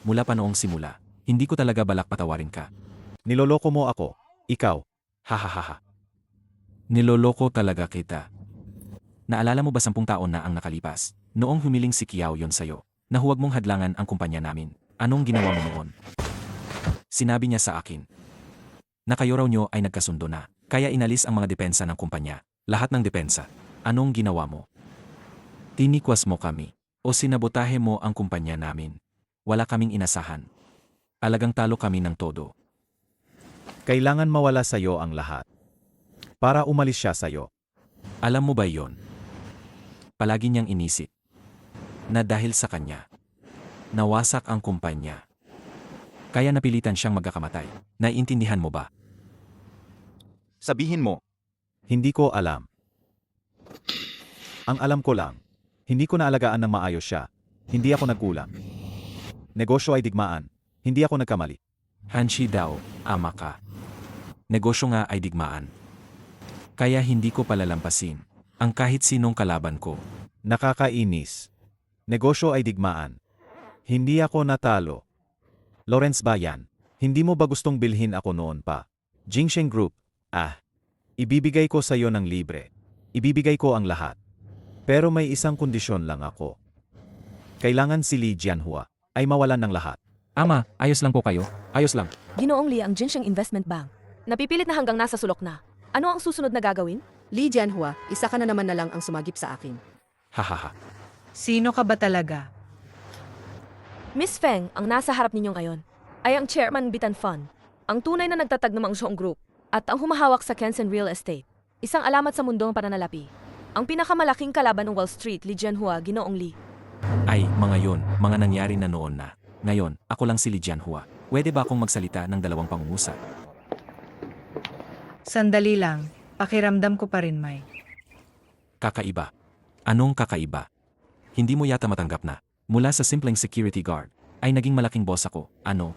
Mula pa noong simula, hindi ko talaga balak patawarin ka. Niloloko mo ako. Ikaw. Hahaha. Niloloko talaga kita. Naalala mo ba 10 taon na ang nakalipas? Noong humiling si Kiao yon sa'yo, na huwag mong hadlangan ang kumpanya namin. Anong ginawa mo noon? Sinabi niya sa akin na kayo raw nyo ay nagkasundo na, kaya inalis ang mga depensa ng kumpanya. Lahat ng depensa. Anong ginawa mo? Tinikwas mo kami. O sinabotahe mo ang kumpanya namin. Wala kaming inasahan. Alagang talo kami ng todo. Kailangan mawala sa'yo ang lahat. Para umalis siya sa'yo. Alam mo ba yon? Palagi niyang inisip na dahil sa kanya, nawasak ang kumpanya. Kaya napilitan siyang magkakamatay. Naiintindihan mo ba? Sabihin mo. Hindi ko alam. Ang alam ko lang, hindi ko naalagaan ng maayos siya. Hindi ako nagkulang. Negosyo ay digmaan. Hindi ako nagkamali. Hanshi daw, ama ka. Negosyo nga ay digmaan. Kaya hindi ko palalampasin ang kahit sinong kalaban ko. Nakakainis. Negosyo ay digmaan. Hindi ako natalo. Lawrence Bayan, hindi mo ba gustong bilhin ako noon pa? Jinsheng Group, ibibigay ko sa'yo ng libre. Ibibigay ko ang lahat. Pero may isang kondisyon lang ako. Kailangan si Li Jianhua ay mawalan ng lahat. Ama, ayos lang po kayo. Ayos lang. Ginoong Li ang Jinsheng Investment Bank. Napipilit na hanggang nasa sulok na. Ano ang susunod na gagawin? Li Jianhua, isa ka na naman na lang ang sumagip sa akin. Hahaha. Sino ka ba talaga? Miss Feng, ang nasa harap ninyo ngayon, ay ang chairman ng Bitan Fund, ang tunay na nagtatag ng Mangshong Group, at ang humahawak sa Kensen Real Estate. Isang alamat sa mundong pananalapi. Ang pinakamalaking kalaban ng Wall Street, Li Jianhua, Ginoong Li. Ay, mga yon, mga nangyari na noon na. Ngayon, ako lang si Li Jianhua. Pwede ba akong magsalita ng 2 pangungusap? Sandali lang, pakiramdam ko pa rin may. Kakaiba. Anong kakaiba? Hindi mo yata matanggap na, mula sa simpleng security guard, ay naging malaking boss ako. Ano?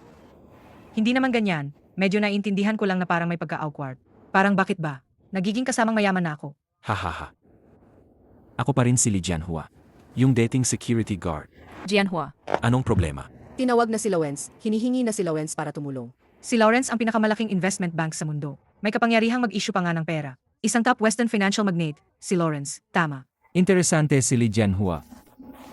Hindi naman ganyan. Medyo naiintindihan ko lang na parang may pagka-awkward. Parang bakit ba? Nagiging kasamang mayaman na ako. Hahaha. Ako pa rin si Li Jianhua. Yung dating security guard. Jianhua. Anong problema? Tinawag na si Lawrence, hinihingi na si Lawrence para tumulong. Si Lawrence ang pinakamalaking investment bank sa mundo. May kapangyarihang mag-issue pa nga ng pera. Isang top Western financial magnate, si Lawrence. Tama. Interesante si Li Jianhua.